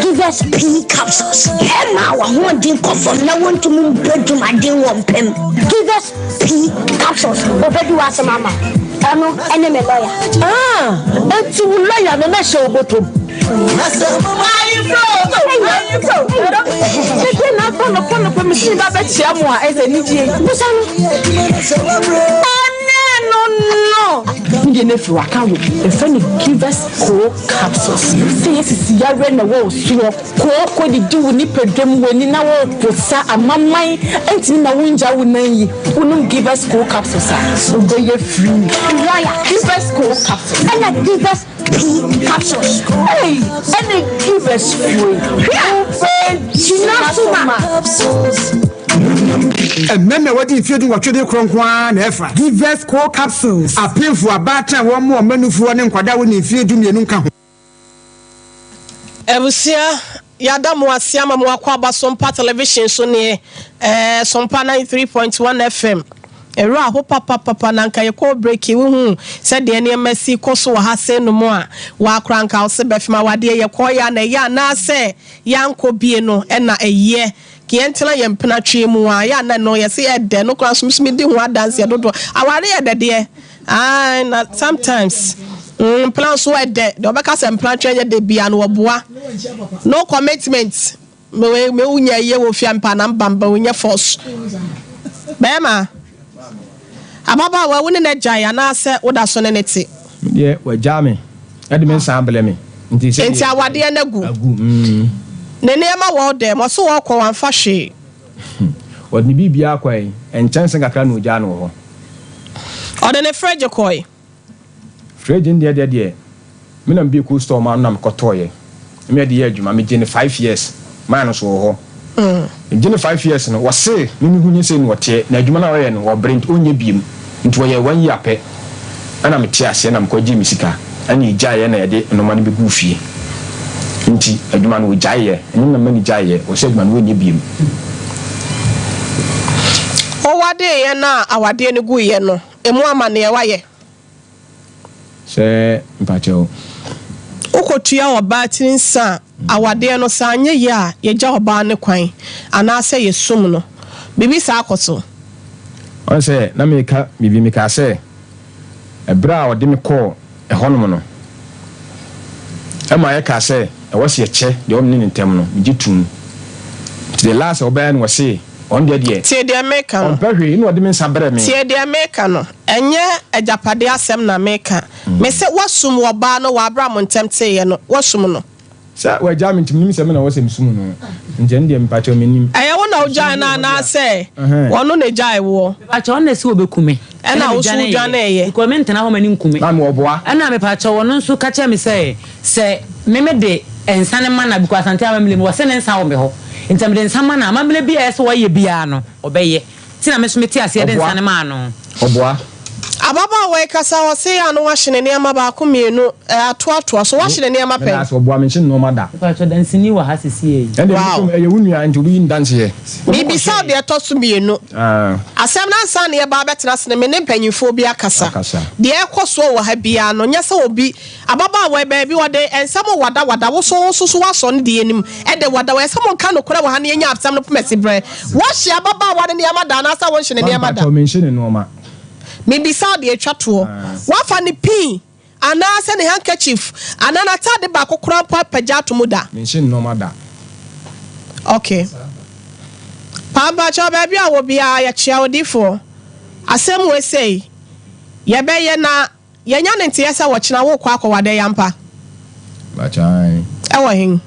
Give us pea capsules. And now I want to cover. I want to move to my day one pen. Give us pea capsules. Over to us, Mama. I know enemy lawyer. And to lawyer, no show bottom. No. If you account if any give us cool capsules. Say yes, you are in the wall, so cool the do nip a drum when in our posa and mamma and in the winja will give us cool capsules. So go ye free. Give us cool capsules. And I give us pea capsules. Hey, and they give us free. And men what if you do what you do cronkwan efa. Give us cool capsules. A pay for a batter one more menu for one kwada when if you do me nunca. Ebusia yada mo asiama mo akwa Sompa television so ne Sompa 93.1 FM. Ero aho papa nanka ye ko break wu hu se de ne masi koso ha se no mo a wa kranka o se befima wade ye ko ya na ya na se yanko bie no e na eye kientela ye mpena twe mu a ya na no ye se e de no kra sumsumi di hu adanse ye dodo aware ye de de na sometimes plan so e de obeka se mpena twe ye de bia no oboa no commitment me unya ye wo fia mpa na mbamba unya force bema ababa wa woni na jaya na se woda so ne neti ye wa jame ade men samble me nti awade na gu ne nema wo de mo so wo kwa wanfa hwe wodi bibia akwai enchanse kakra no ja no ho ode ne freje koi freje de me na bi ku store man na mkotoye me de ye adwuma me gene 5 years man no so ho gene 5 years no wose me hunye se no wote na adwuma na wo ye no wo brent onye biem nti wo ye 1 year pe ana me tia se na mkoji misika ani jaye na ye de no man bi gu fie nti adwuma no jaye enu na mani jaye wo se adwuma no onye biem o wade ye na awade ne gu ye no emu amane ye waye se mpacho Ukotua oba tinsa awade no sanye ya yeja oba ne kwan anase yesum no bibi sa akoso on say na meka bibi meka say ebra ode me call ehonum no ema ye ka say e wose ye che de omni ntem no gitum the last oba no say on the there tie de America no pehwe no ode me nsabre me tie de America no enye ajapade asem na America me se wasum oba no wa abra mo ntem te ye no wasum no sa wa jam ntim nim se me na wose msum no nje ndie mpacho menim aya wona uja na say wono na jai wo mpacho na se obekume ena wo su uja na ye comment na ho mani nkume na me oboa ena me pacho wono nso ka che me say se meme de ensane mana bi kwa sante amamle me wose ne nsa wo me ho ntam de nsa mana amamle bi ese wo ye bia no obeye ti na me so meti ase de nsane ma no oboa ababa we kasa wo se anu wa hene ne amaba ko mienu atoato so wa hene ne amapa na so oboa me hene no mada pacho dansini wa hasisi ye ende ye wunua nti bi ndanse ye bibi sa de to so mienu asem na nsa ne ba betena se me ne mpanyimfo bi akasa de ekoso wo ha bia no nya se obi ababa we ba bi wode ensam wada wo so waso ne de enim e de wada we ensam nka no kora wo ha ne nya absam no pomesi bre wo hye ababa wade ne amada na sa wo hye ne amada pacho me hene no ma maybe Saudi a chatwo. What funny pin? And I send a handkerchief. And then I tell the back of Crampa Pajato Muda. Mention no matter. Okay. Papa baby, I will be a child for. I same way say. Yabe na Yanyan and Tiasa watching a walk or day yampa. But I was him.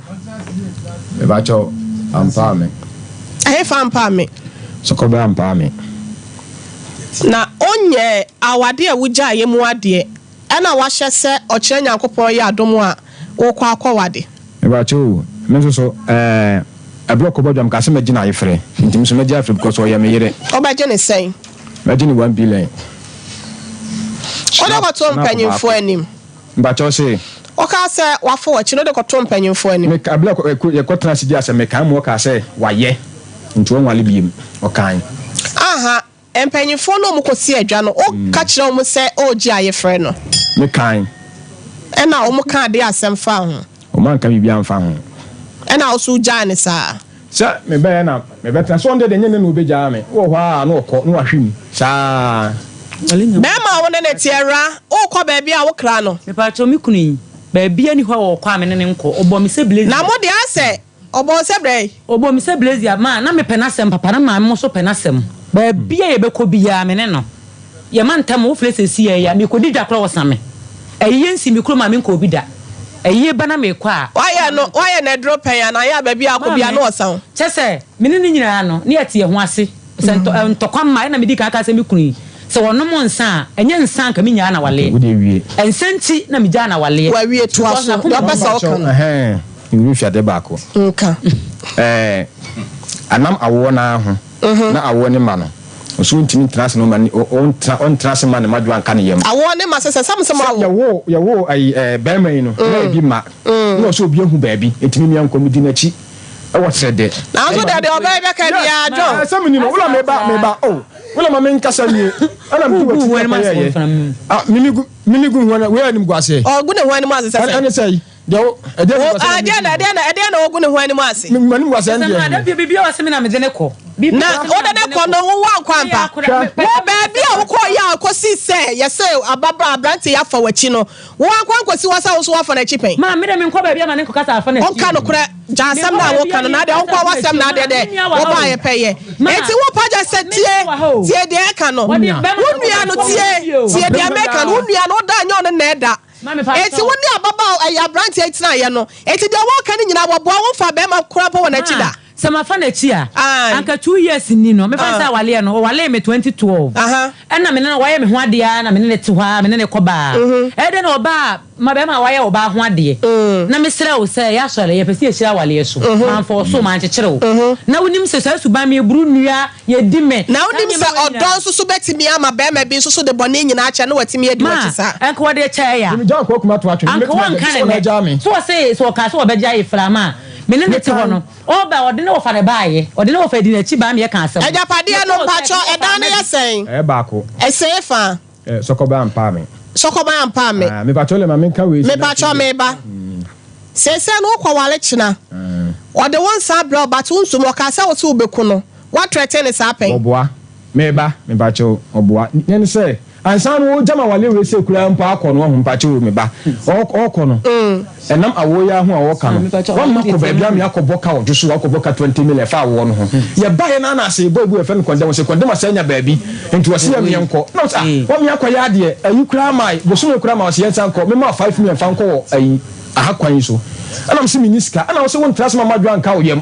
Bacho, I'm farming. I found Palmy. So come on, Palmy. Na onye awade awuja ye mu ade na wahye se okire nyankopon ye adomo a wo kwa akwade e ba cho me so block obodam ka se magina ye frɛ ntim so magina frɛ because o ye me yere obaje ne sen magina 1 billion oda ko to mpanyimfo anim ba cho se o ka se wafo wachi no de ko to mpanyimfo anim me ka block ye ko trans dia se me ka mo ka se waye nti won wale biem o kan aha empanyimfo no mu kosi adwa no o ka kire mu se o gi ayefre no me kan ena o mu kan de asem fa ho o man ka bibia mfa ho ena o su ja ne sa me be na me betra so onde de nyene no obegya me wo ho a no ko no ahwim sa be ma wo ne tiara o ko ba bia wo kra no me pa cho mi kunin ba bia ni ho wo kwa me ne nko obo mi se blaze na mo de ase obo se bre obo mi se blaze ya ma na me penasem papa na ma mo so penasem ba bia ye be ko bia me ne no ye man tam wo flese si ya me ko di dwakra wo same eyensi mi kro ma me nko bi da eye bana me kwa why na drop pen na ya ba bia ko bia no osan chese me ne nyina no ne yete ye ho ase se ntokwa ma na me di ka se me kunu se wono mo nsa enye nsa ka me nya na wale ensanti na me ja na wale wa wie to aso do besa o kan you fi ade ba ko nka anam awo na ho na awo ne ma no so ntimi trans no man on trans man ma dwan kan yem awo ne ma se sam awo ya wo ai ba mai no na bi ma no so bi hu ba bi ntimi mi anko mi di na chi e wo trede na so de oba be ka bia do sam ni no wala me ba oh wala ma men kasa ni ana mi wo ti ah minigu wana we anim gwase oh gune wana ma se ana sei Yo, na ogun ne ho anim ase. Manim wase ndi. Na da bibia wase me na me de ne ko. Na o da ne ko no wo ankwampa. Wo ba bia wo ko ya ko si se ye se ababa abranti ya fa wachi no. Wo ankwanko si wasa wo so wa fa na chi pen. Ma me de me nko ba bia ma ne ko kasa fa na chi. On ka no kura jansam na wo ka no na de on ko wasam na de wo ba ye peye. Enti wo paja se tie de ka no. Wo nua no tie de America wo nua no da nya on na eda. Eti woni ababa ya branch etina ye no eti de wo kan nyina wo boa wo fa be ma kura po na chida se ma fa na chi a anka 2 years ni no me fa sa wale no wale me 2012 na me na waye me ho ade a na me ne te ho a me ne koba e de na oba ma be ma waye oba ho ade na me sere wo se ya sore ye pesi e hira wale so man fo so man chekere wo na wonim se sa suba me buru nua ye di me na wonim se odon so betimi ama be ma bi so de bone nyina acha na watimi edi watisa enko wade che ya me jan ko kuma to atwe me me so say so ka so obeja ye frama me ne te ho no oba ode ne wo fa ne baaye ode ne wo fa di na chi ba me ye kan asem ejapade no mpacho edan ne yesen ba ko esefa sokoba ampa me me me pacho le ma me ka we me pacho me ba Sese no kwa wale china. Or the one sa bro but unsu mo ka sa wo se obeku no. What threaten is happening? Oboa. Meba, cho oboa. Yen say ansan wo jama wale we se kura mpa akono ho mpa cho meba. Okono. Enam awoya ho awoka no. Won mako ba bia me akoboka wo so akoboka 20 million fa wo no ho. Ye ba ye na na se bobu e fe no condemn se condemn asanya ba bi. Enti wo se ya me enko. No sa, wo me akoya de ayi kura mai, bo so me kura mai wo se yensan ko. Me ma 5 million fa nko ayi aha kwan so. Ana mse miniska ana wo se won trasma madwa nka wo yem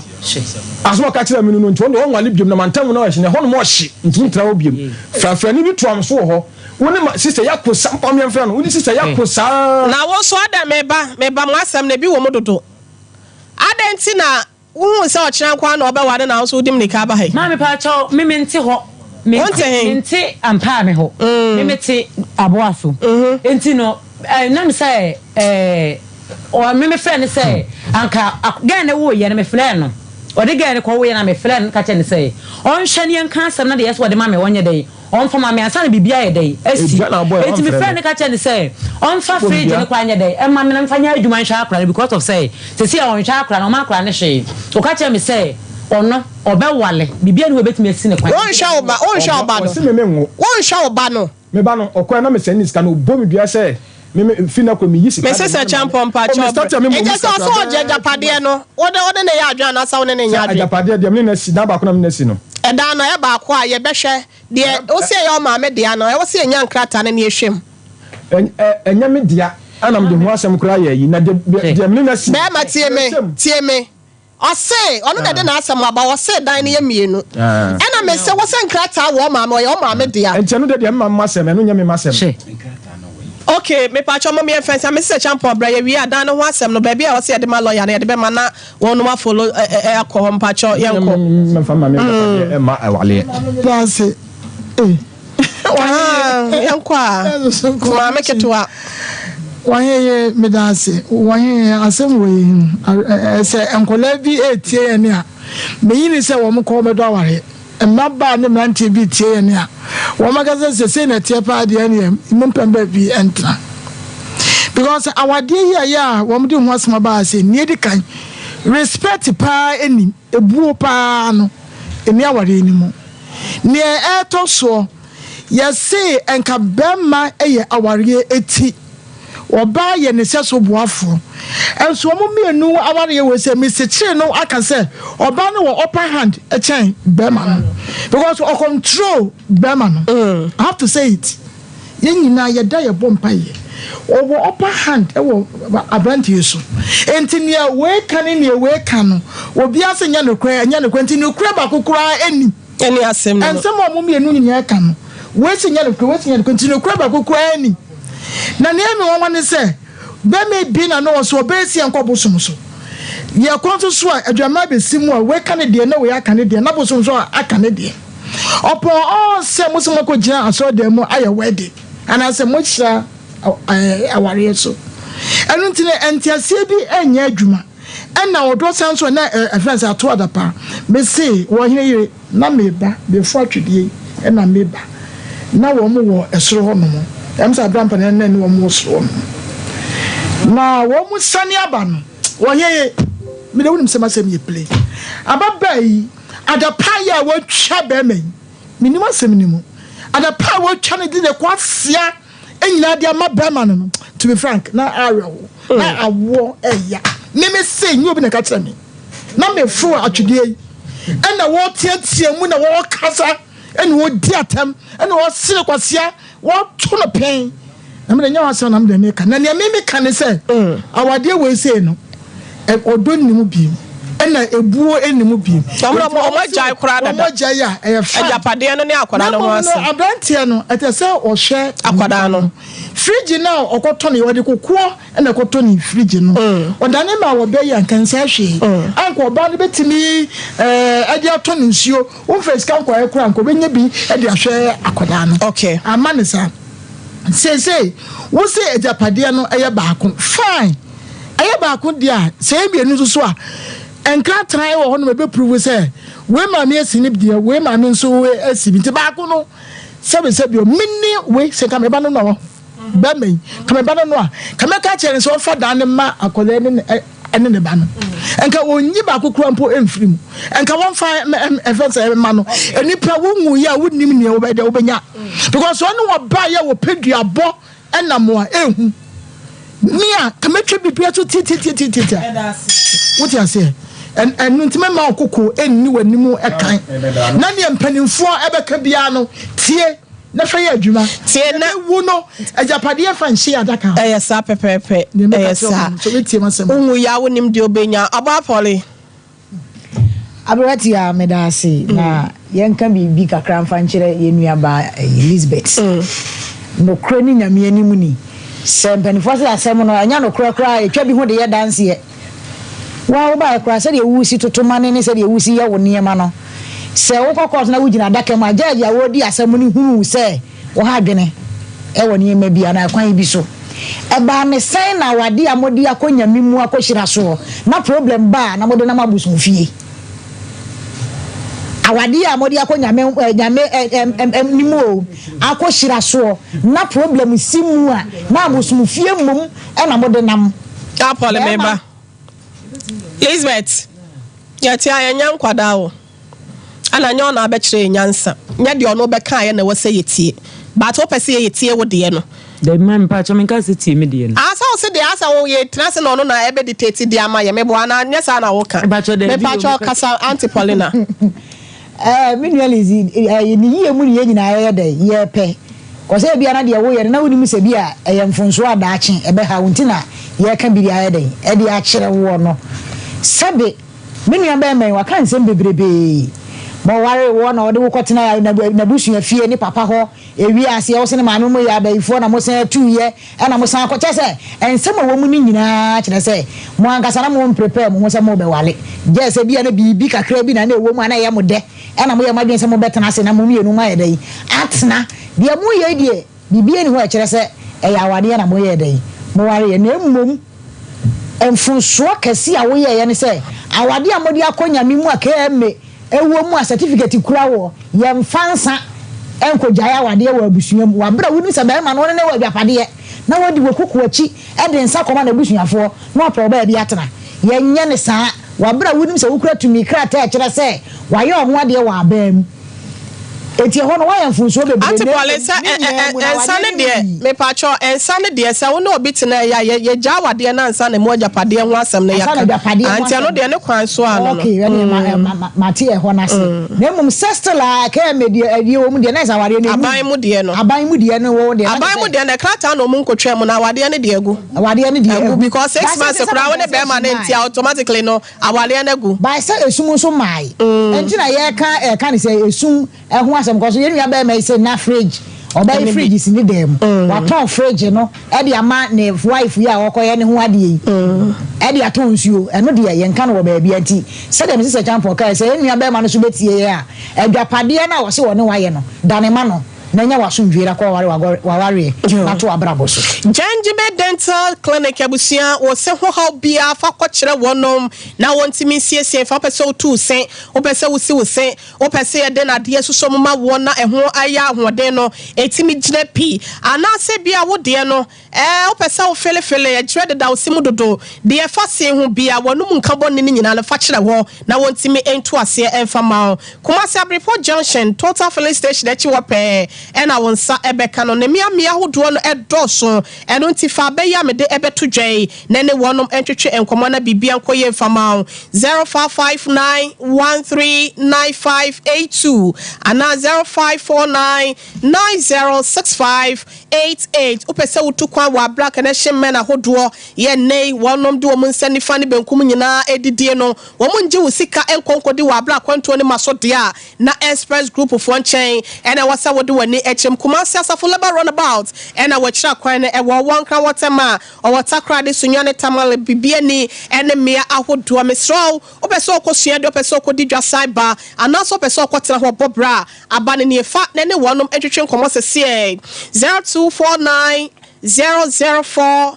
asoma ka kira minu no nti won wale biom na mantam na wo hye ne ho no mo hye nti tra wo biom frafra ni bi toam so ho woni sister yakosa mpam yem fra no woni sister yakosa na wo so ada meba mo asem na bi wo mo dodo adenti na wo se o kira kwa na obewade na wo so dim nika ba hai ma me pa cho me nti ho me nti ampa me ho me ti aboaso enti no na me say or me friend say anka again wo ye na me friend no or the guy ko wo ye na me friend ka che ne say on hwe ne nka asem na de yes wo de ma me wonye dey on fa ma me ansa na bibia ye dey esi eti me friend ka che ne say on fa fridge ne kwa nye dey e ma me na mfa nya adwuma nhwa akra because of say se on nhwa akra na ma akra ne hwe o ka che me say ono obewale bibia ne we betime esi ne kwa on hwa oba no se me menwo on hwa oba no me ba no okwa na me send this kan obo bibia say me fina ko mi yisi me sese champion pa cho e just so oje japade no ode ne ya adwan na sa wona ne nya adwan japade de me na si da ba ko na me na si no e da no e ba ko a ye behwe de o se ye o ma me de no e wo se nya nkrata na ne ehwem enya me dia anam de ho asem kura ye yi na de me na si be ma tie me o se onu de na asem aba o se dan ne ye mienu e na me se wo se nkrata wo ma me o ma me dia enti no de me ma asem no nya me ma asem okay me pa choma me fence me se champion bra ye wi adan no ho asem no ba bia o se de ma lawyer na de be ma na won no ma follow akọ pa cho yenko me fa ma me ma wale place yenko ma me ketwa wanye me dase wanye asem we se enkola bi etie ne a me yini se wo mo ko me do aware maba ne mante bi tie ne a wo magaza se na tie pa de ne mo pemba bi entra because our day ya wo mo de ho asema ba se ne di kan respect pa eni ebuo pa no eni aware ni mo ne eto so ya se enka bema eye aware eti oba ye ne seso boafo enso mo mienu aware we say Mr. no aka say oba no wo upper hand a chain bema no because o control bema no I have to say it yen nyina ye da ye bompa ye o wo upper hand e wo abrantie so entinia we kan ne we kan no obi ase nya no kra ntini kra ba kokora eni asem no ensem mo mienu nyina kan no we se nya no kra ntini kra ba kokora eni na nemi won wane se be me bi na no so be si enko bosom so ye konto so adwama be simu a we kan de na we aka ne de na bosom so aka ne de opo o se musom ko gina aso de mu aye wedding ana se mo hira aware so enu ntine entiasie bi enya adwuma ena odo sanso na friends ato adapa me se wo hire yire na meba before twedie ena meba na wo mo wo esoro ho no mo emsa brampa ne ne wo mo so na wo mu sani aba no wo ye me de wonim sema sem ye play ababa yi adapa ya wo twa be men minima sem ni mu adapa wo twa ne de kwasia enyina de ama be man no to be frank na awo na awo eya me say nyi obi na ka tell me na me fro atwede e na wo tiatia mu na wo kasa ene wo di atam ene wo sire kwasia wo to no pen na me nya wasa na me ne ka na ne me ka ne se awade we say no e odo ni mu bi ena ebuo eni mu bi omo jai kura dada omo jai ya e ajapade no ne akwada no wase abrantie no etese ohwe akwada no fridge na okoto ne wode kokuo ena koto ni fridge no odane ma wo be ya nkansa hwe anko ba no betimi ade ato ne nsuo wo face kan kwa ekura anko benya bi ade ahwe akwada no okay amane sa say wo say ajapade no eye baako fine eye baako dia say bienu so a enka try wo hono be prove say we ma me asinip dia we ma me nso we asibi ti baako no sebe o minni we se ka me ba no no ba me ka me ba no no a ka me ka chere so fa dan ma akole ne ene ne ba no enka onyi ba kokura mpo emfiri mu enka won fa efense ma no enipa wonwu ya wonim ne obenya because one wo ba ya wo peduabo ena mo a ehu mia kametwe bibia to titi what you say and ntime ma okoko enni wanimu ekan na ne mpanimfo ebeka bia no tie na hwe adwuma tie na wu no ajapade fa nhye adaka sa pepepe sa so wetie masem unwu ya wonim de obenya abapole abrati ya medasi na yenka bibi kakra mfa nkyere yenua ba Elizabeth no krani nyame animu ni sempenifo se asem no anya no krakra etwa bi ho de ye dance ye wa wo ba kra se de wusi totoma ne se de wusi ye wo niema no se wo kokos na wugina daka ma jaji a wo di asem ni hunu se wo ha dwene e wo niema bia na kwan bi so e ba me sen na wade amodi akonya mimu akohira so na problem ba na mode na mabusu fie awadi amodi akonya nyame nimu akohira so na problem simu a na abusu fie mum e na mode nam apole member Elizabeth yati anya nkwada wo ana nya ona abekire nyansa nya de ono beka ye na wose yetie but wo pese yetie wo de no the man pa cho menka se tie me de no asa wo se de asa wo ye trase no no na ebe dictate de ama ye mebo ana nya sa na wo ka me pa cho kasa anti Paulina minwalizi ni ye mu ni ye nyina ye de ye pe ko se bia na de wo ye na woni mu se bia ye mfonso adaache ebe ha wontina ye ka bia ye de e de a kire wo no sabe minwa be men wa kan sem bebrebe mo ware wo na ode wo kotena na busu afie ni papa ho ewi ase wo se ne maame mo ya baifo na mo se tu ye e na mo san ko chese ensem wo mu ni nyina kire se mo ankasa na mo prepare mo se mo be wale je se bia na bibi kakra bi na wo mu ana ye mo de e na mo ye madwen se mo betena se na mo mienu ma ye dai atena de mo ye de bibi eni ho kire se e ya wade na mo ye dai mo ware ye na mmom emfunso kesi a wo ye ne se awade amodi akonya mimu akeme ewo mu a certificate kura wo ye mfansa enkojaya wade wo abusuam wa bra wonu se be ma no ne wo abiapade na wodi wo kuku achi e de nsa koma na abusuafo na opo ba bia atena ye nye ne saa wa bra wonu se wo kura tumi kra ta kire se wa ye oho ade wa abam eti ho no wa ye mfunso be be ati polisa ensa ne de me pa cho ensa ne de se wo no obi tena ya ye ja wade na ensa ne mo ajapade ho asem ne ya anti no de ne kwan so ano no okay mati e ho na se na mum sestela ka me de wo mu de na ensa wade ne aban mu de no wo de aban mu de na krata no mu nkotwe mu na wade ne de egu because 6 months kra wo ne be ma ne nti automatically no awale ne gu by say esum so mai enti na ye ka ne say esum ho asem because you know be say na fridge or buy fridge is need them what ton fridge no e de ama ne wife ya okoye ne ho ade yi e de aton nsuo e no de ye nka no ba bia nti say dem say champo kai say you be ma no so betie ya adwapade na wo se wo ne waye no dane ma no nanya wasumvira kwa ware na to abrabo so Janjibe Dental Clinic abusia wo se ho ha bia fa kwakire wonom na wontimi siesie fa pese otu sen wo pese wo si wo sen wo pese ye de na de susom ma wo na eho aya ahoden no etimi gina pi anase bia wo de no wo pese wo fele ye gire da wo simu dodo de ye fa sen ho bia wonum nka bonni ni nyina na fa kire ho na wontimi entu ase emfa ma Kumasi Abripo Junction Total Filling Station echi wo pe ena wonsa ebeka no ne mia hodo no edoso eno ntifa be ya me de ebeto dwai na ne wonom entwetwe enkomo na bibia nkoye mfama 0559139582 ana 0549906588 upese utukwa wa black na hemme na hodo ye nei wonom de wo nsa nifa ne benkum nyina edidie no wo munje wo sika enkonkode wa black kwanto ne masode a na express group for nchen ena wasa wode wani echem Kumasi Asafo Leba runabout ena wachira kwan ne ewo wonkra wotema o watakra de sunyane tamale bibie ni ene mea ahodo mesro opese okosua de opese okodidwa cyber anaso opese okotena ho bobra abane ne fa ne wonom etwetwe nkomo sese 0249 004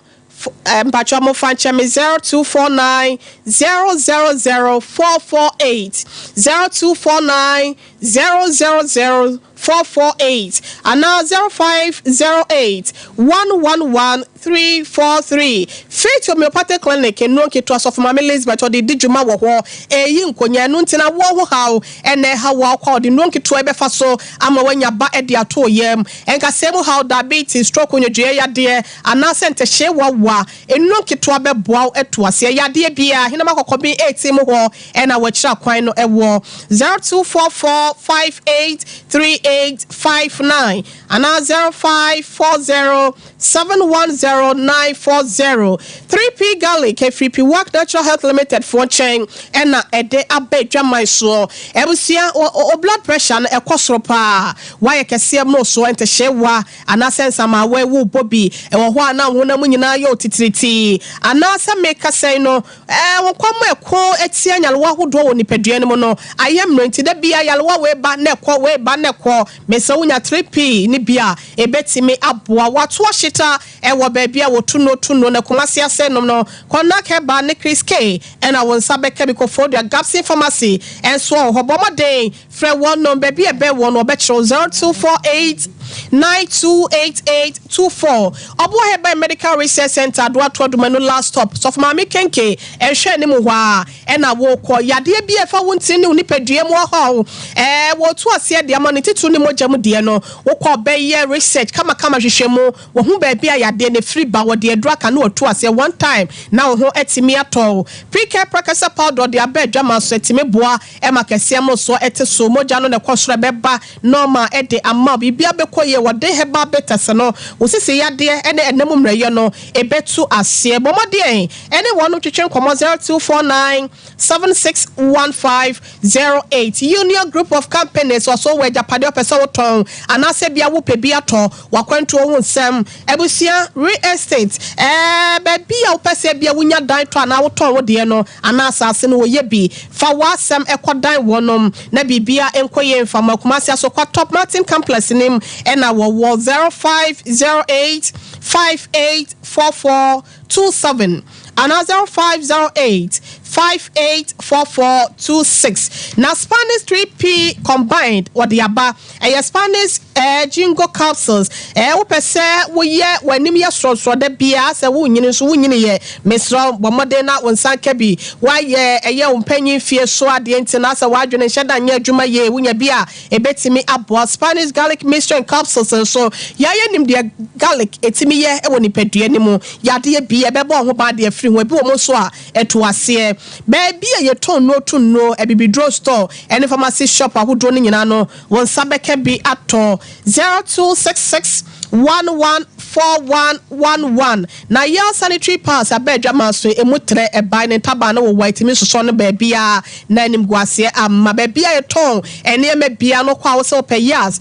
Mpacho mo fanche me 0249 000 448 0249 000-448 and now 0508-111-343. Faith Homeopathic Clinic in Nonki to us of Mamma Elizabeth or the Dijuma War, a Yinkonya Nuntina War how and how called the Nonki to Ebefaso, Amawanya Ba at the Ato Yem, and Casemo how diabetes, stroke on your Jaya dear, and now sent a shewa wa, and Nonki to Abe Bow at Twasia, ya dear Bia, Hinamako Kobi 8 war, and our child Quino a war 0244583859 and now 0540-710-940 3P Garlic, F3P Work Natural Health Limited for chain, and a day abed my soul. Ebusia or blood pressure and a cosropa. Why I can see no so and to shewa, and I sense I'm away woo Bobby, and one now when I'm winning yo titi. And now some make us say no, will come a call at Sian who do ni pedianono. I am going to the Bia Yalwa way baneko way baneko, Mesaunia 3P Nibia, a betty me up what wash it, and what baby I will to no na Kumasia say no, Konaka Bane Chris K, and I will sabe chemical for their gaps in pharmacy, and so Hoboma Day, Fred one no baby a bear one or betro 0248-928824. Obo by Medical Research Center, Dwatwa Dumano last stop, so for Mammy Kenke, and Shanimuwa, and I will call Yadia BF, I won't send you Nipedium Wahoo, what was said the amonity to Nimo Jamudiano, or call Bay Research, Kama Shemo, or whom baby I had a free bow, dear Draka no to us one time, now no etimi at all. Pre-care practice powder, the abed jama setime bois, Emma Cassiamo so eteso, Mojano, the Cosra Beba, Norma, Ede, and Mobby, Biabekoye, what they have better, Sano, was say ya dear, and a nemum rayano, a bet to us, see, Bomma dear, anyone who teach 0249-761508. Union Group of Companies also where Japadio Pesawton, and I said Bia Wupe Biato, Wakwento own Sam, Ebusia, Real Estate, baby, I'll pass a Bia Winya die to an hour town, Diano, and assassin will ye be. For what some equadine one Nebi Bia and Koye from Makumasia so called Top Martin Complex in him, and our wall 0508-584427. Another 508-584426. Now Spanish 3P combined what the aba a Spanish jingo capsules upese we ye wanimia so the bia se wunyini so wunyini ye mesro bomodena wonsanka bi wa ye eye umpanyin fie so ade ntina sa wadwene hyeda nya adwuma ye wunya bia ebetimi abo Spanish garlic mixture capsules so ya ye nim de garlic etimi ye e woni padua ni mu ya de bia bebo ho ba de afri ho bi wo mo so a eto ase baby ye ton no to no e bibi drug store any pharmacy shop ahodo ni nyina no won sabeke bi ato 0266114111 na ya sanitary pass abedwa maso emutre eban ne taba na wo white mi soso no baby a na anim guase amma baby a ton ene me bia no kwa wo se opeyas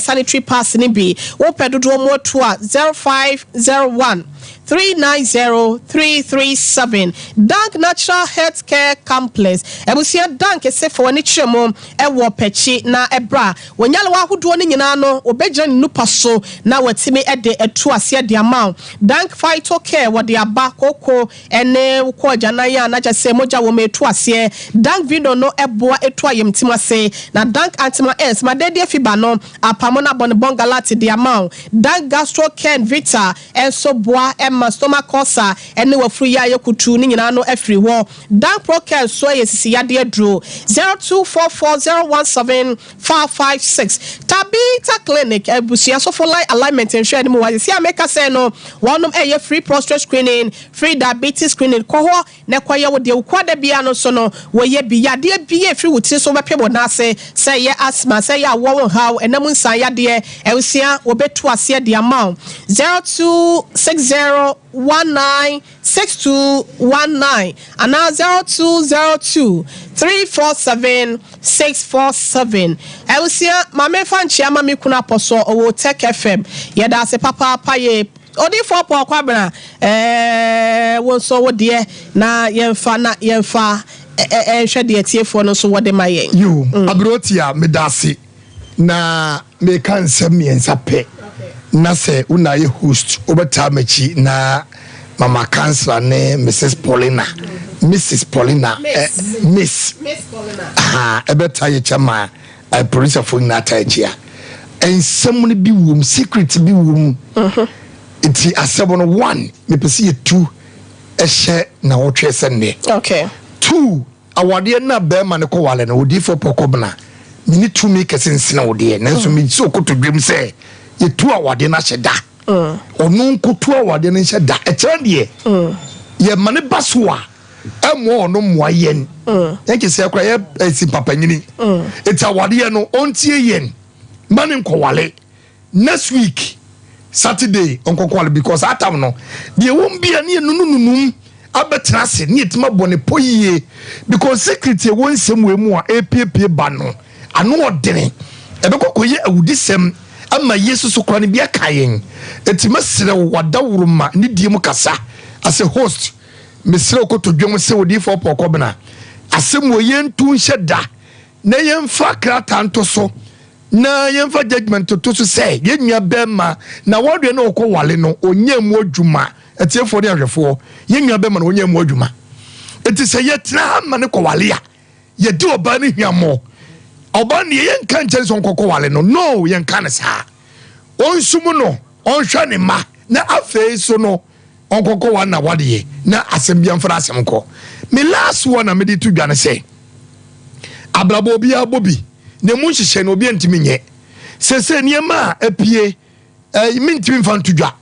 sanitary pass ni bi wo pedodo mo to a 0501-390-337 Dank Natural Healthcare Complex. Ebusia Dank ese for ni chemo ewo pechi na ebra. Wonyale wa hudo ni nyina no obeja ni nupa so na watimi ede etu ase de amount. Dank Phyto Care wo de aba koko ene wo jana ya na jase moja wo metu ase. Dank Vino no eboa etu ayemtima ase na Dank Antima S madede fiba no apamona bongalati de amount. Dank Gastro Care Vita enso boa stomach ulcer and no free ya yokutu ni nyina no afri ho Dan Procare so yesisi yade adro 0244017556 Tabita Clinic ebusia so for like alignment and share mu wa see ameka say no one free prostate screening free diabetes screening koho ne kwaye wo de kwada bia no so no wo ye bi yade bia free wuti so bepebo na say ye asthma say ya wo how enam nsan yade ebusia wo betu ase de amount 0260196219 and now 0202-347-647. I will see Mame Fanchi Mami Kuna Poso or Tech FM. Yada se papa paye. Odi for po kwabra won so wo de na yemfa hwe de tiefo no so wo de maye. You abrotia medase na me kan nsem miensa pe. Na se una ye host obetamachi na Mama Councillor ne Mrs. Paulina Miss Paulina Paulina ebeta ye chama producer for na taachia ensem no bi wom secret bi wom iti asebo no 1 me pese ye 2 ehye na wo twe sene okay 2 awade na be ma ne ko wale na odi for pokobna mini 2 me kesensena wode na so me so kotodwem se ye 2 awade na hyeda onu nkotu awade na hyeda e kire de ye mane baswa emo ono moa yen yake se akra ye si papanyini eti awade no ontie yen mane nkowale next week Saturday onkokole because atam no de won bia ne nunununum abetrase ne etima bone poyie because secretary won semwemu a APP ba no ano odene ebekokoye awudisem ama yesu so kora ne bia kayen etima sere wadawuruma ne diem kasa as a host mesere okotodwem se odi for pokobna asem wo yentu nheda na yemfa krata nto so na yemfa judgment to so say yenua bema na wodwe na okọ wale no onyemu adwuma etiefo de ahwefo yenua bema na onyemu adwuma eti se yetra ma ne ko wale a ye di oba ne hwamo oba ne yenka nche so nkokọ wale no yenka ne sa onsumu no onhwa ne ma na afei so no onkokọ wa na wade na asembia mfra asemko me last one me di to dwane say abrabo bia bobi ne mu nhihye no obi antimi nye sese niema apie mintimi mfanto dwa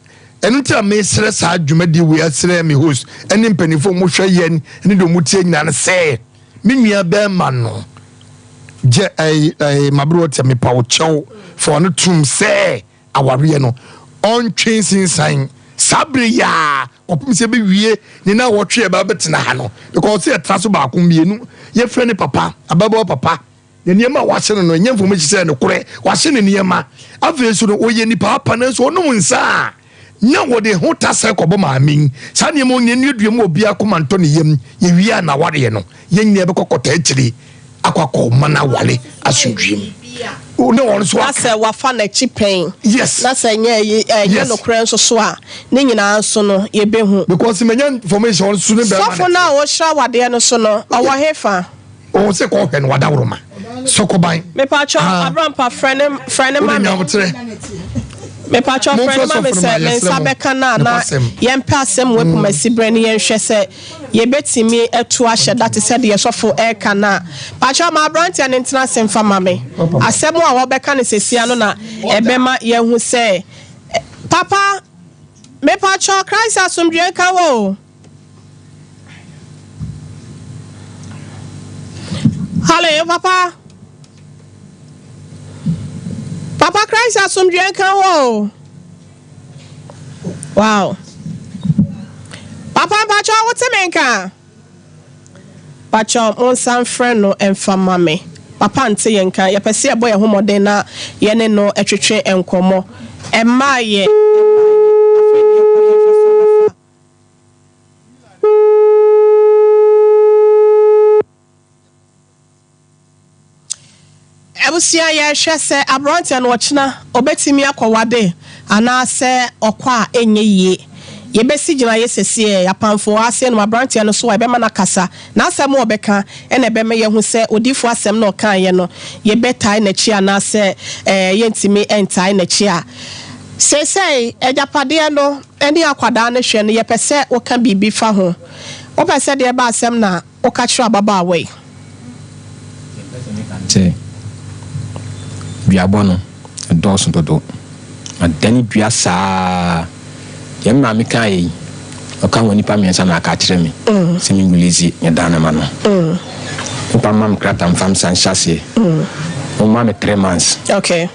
enu tia me sere sa adwumadi we asere me host eni mpanifo mo hwe yen eni do mutie nyina ne se me nua be ma no je mabro tia me pawo chew for no tum se aware no on twinsin san sabre ya opum se be wie ni na wo twe ba betena ha no because se traso ba akomienu ye frɛ ne papa ababo papa ye niema wahye no nyemfo me kyise no kore wahye ne niema afesu no oye ni papa na so no nsa nya wode ho tase kobo maamin sa niema onye ni aduam obi akomanto ne yem ye wi na wade no ye nyia be kokota akiri akwakọ mana wale asundwem no one so ase wafa na chipen yes na se nye no kran so a ne nyina so no ye behu because menya information so ne be so na wo hra wade no so no owo hefa o se ko hwe no wadawroma sokoban me pa cho abrampa friend mama me pa cho friend mama se men sabeka na yempa asem we pomasi brani yenhwe se ye betimi etu ahye that said ye sofo eka na pa cho ma brant ya ntina semfa mame asem a wo beka ne sesia no na ebema ye hu se papa me pa cho Christ asomdwe ka wo hello papa Papa Christ asomdwe kan wo. Wow. Papa bacho wotemenka. Bacho on san friend no emfa mame. Papa nte yenka ye pese ebo ye homoden na ye ne no etwetwe enkomo. Emma ye Ebusia ye hwe se abrontia no ochina obetimi akwawade ana se okwa enye yie ye besi gina ye sesie yapamfo ase no abrontia no so ebe mana kasa na asem obeka ene ebe me ye hu se odifo asem no kan ye no ye betai na chi ana se ye ntimi entai na chi a sesei ejapade no eni akwada na hwe no ye pese oka bibi fa ho o pese de ba asem na oka chira baba away biabono dosun dodo adani bia saa yemma me kai o kan woni pa me nsa na aka kire me se me ngulezi ye dana ma no pa mam krata mfam san chassis o ma me 3 months okay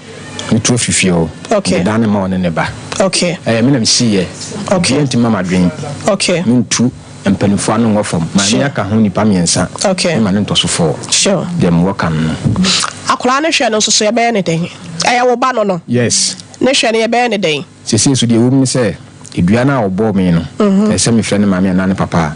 me tro fifio okay dana ma on ne ba okay me na me siye okay enti mama dwen okay me tu empanifo anu ngofom ma me aka ho nipa me nsa okay ma ne ntoso fo sure dem workan akola ne hwe no so ye be ne den wo ba no yes ne hwe ne ye be ne den sese so de wo mi se edua na obo me no ese me frɛ ne mame na ne papa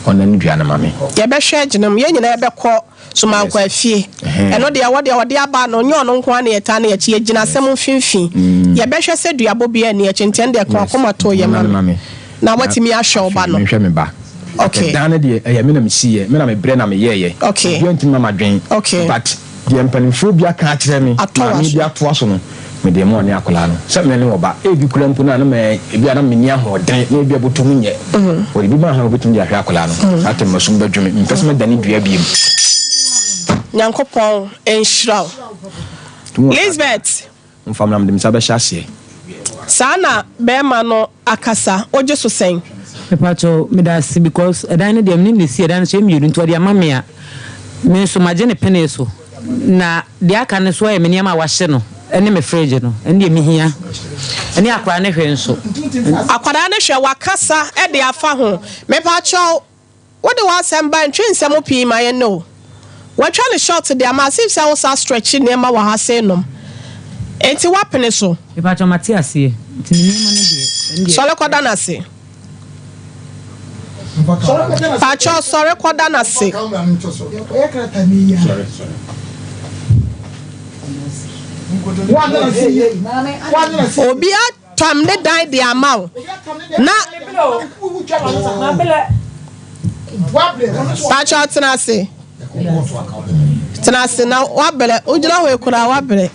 ona ne dua na mame ye be hwe ginam ye nyina ye be kɔ suma kwa afie eno de wode aba no nyo no nko na ye ta na ye chi gina asɛm mfimfin ye be hwe se dua bo bia ne ye kyenten de kɔ akoma to ye mame na watimi ahwe oba no hwe me ba okay dan de me na me siye me na me bre na me yeye okay you ntimi mama dwen okay but deɛ mpanimfoɔ bi aka akyerɛ me maame bi atoa so no mede ma ɔne akwadaa no sɛ mene wɔ ba ebi kura mpo na ebi ana meni ahoɔden na ebi abotom nyɛ wɔde bi ma ha obetum de ahwɛ akwadaa no saa tem masum badwumi mpɛ sɛ medane dua biem nyankopɔn enhyiraw Elizabeth mfam na mde msa bɛhyɛ aseɛ saa na bɛrima no akasa ogye so sɛn pepacho medasi because edan ne dem ni nsi edan so emiru nto de amame a me so magye ne pene so na de aka ne so e me niam a wahye no ene me fridge no ene me hia ene akra ne hwe nso akwara ne hwe wakasa e de afa ho mepacho wo de wasem ban twensem pii ma ye no watwa ne short de ama sif say wo sa stretch ne ma wa ha say nom enti wapene so pepacho matias ye enti ne ma ne de so le koda na se Pacho sorry kwada na se. Obi atom ne dan de amaw. Na Pacho tena se. Tena se na wabele ujira we kura wabele.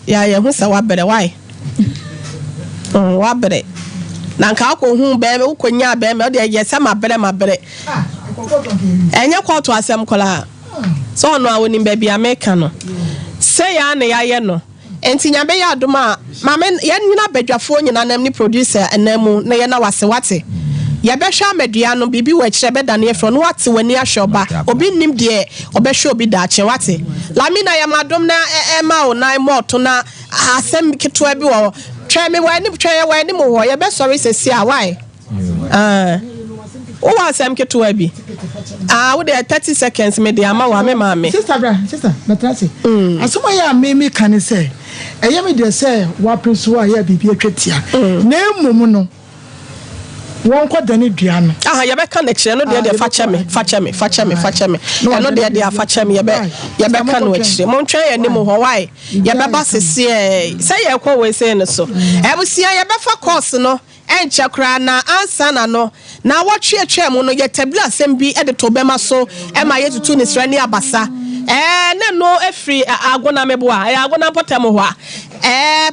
Ya ye hu se wabele why? Wabele. Na nka akọ hu be ukonya be me de ye se mabere enye kwọtụ asem kola so no a woni ba bia meka no se ya na ya ye no enti nya be ya adoma ma me ye nyina badwafo nyina nam ni producer enamu na ye na wase wate ye be hwa amadua no bibi wa kire be dane efro no wate wani ahwoba obi nim de obe hwa obi da ache wate lamina ya madom na ema o na moto na asem ketwa bi wo twa me wani twa ye wani mo ho ye be sorry sesi a why o wa asem ketwa bi wo de 30 seconds me de ama wa me maame sister matrasi asoma ya me kan say eye me de say wa prince wa ya bibi atwatia na emum no won kwa dane dua no ye be kan ekire no de facha me no de afacha me ye be kan no ekire mo ntwe ye nim ho why ye be ba sese say ye kwa we say no so ebusia ye be fa course no enche kra na ansa na no na wotwe mu no ye tabla asem bi e de to be ma so e ma ye tutu ni srani abasa ne no efri agona mebo a agona potem ho a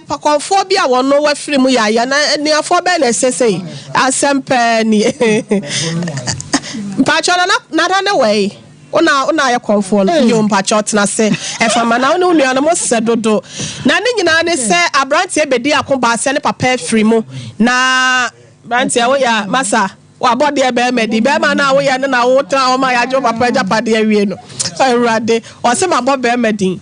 pakonfo bi a wono wafri mu ya na niafo be na sesei asempa ni mpacho na na we una ya konfo no yo mpacho tena se efama na onu nua no mo sedodo na ne nyina ne se abrante ebedi akoba se ne papa efri mu na abrante wo ya masa wa body e be medi be ma na wo ya ne na wo tra o ma ya jo papa japade awie no awurade o se ma bo be medin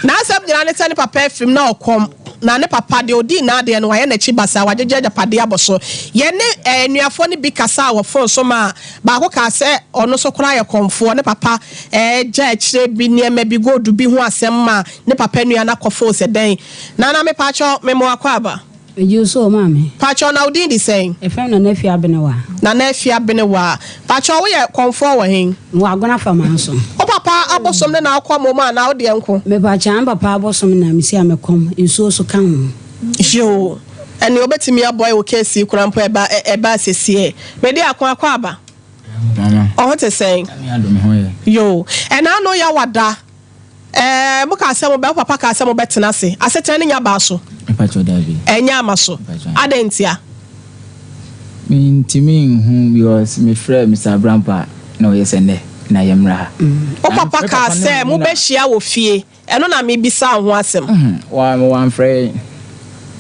na asem nyina ne se ne papa efrim na okom na ne papa de odi na de no wa ye na chi basa wa jeje japade aboso ye ne nuafo ne bi kasa wo fon so ma ba ko ka se ono so kura ye komfo ne papa ja chire bi ne ma bi godu bi hu asem ma ne papa nua na kofo se den na me pacho me mo akwaba you so mama pacho na odi di saying e fam na nafi abenewa pacho wo ye komfo wo hen wo agona fama so o papa abosom ne na akwa moma na odi enko me pacha papa abosom na misi amekom enso so kan yo ene obetimi aboy wo kesi kurampo eba sesie me di akwa aba mama o what saying yo and I know ya wada muka asem be papa ka asem betena se asetene nya ba so pacho davi enya amaso adentia mintimi hu because me friend Mr. Brampa no yesende na yemra o papa ka se mu be hia wo fie eno na me bisa ho asem one friend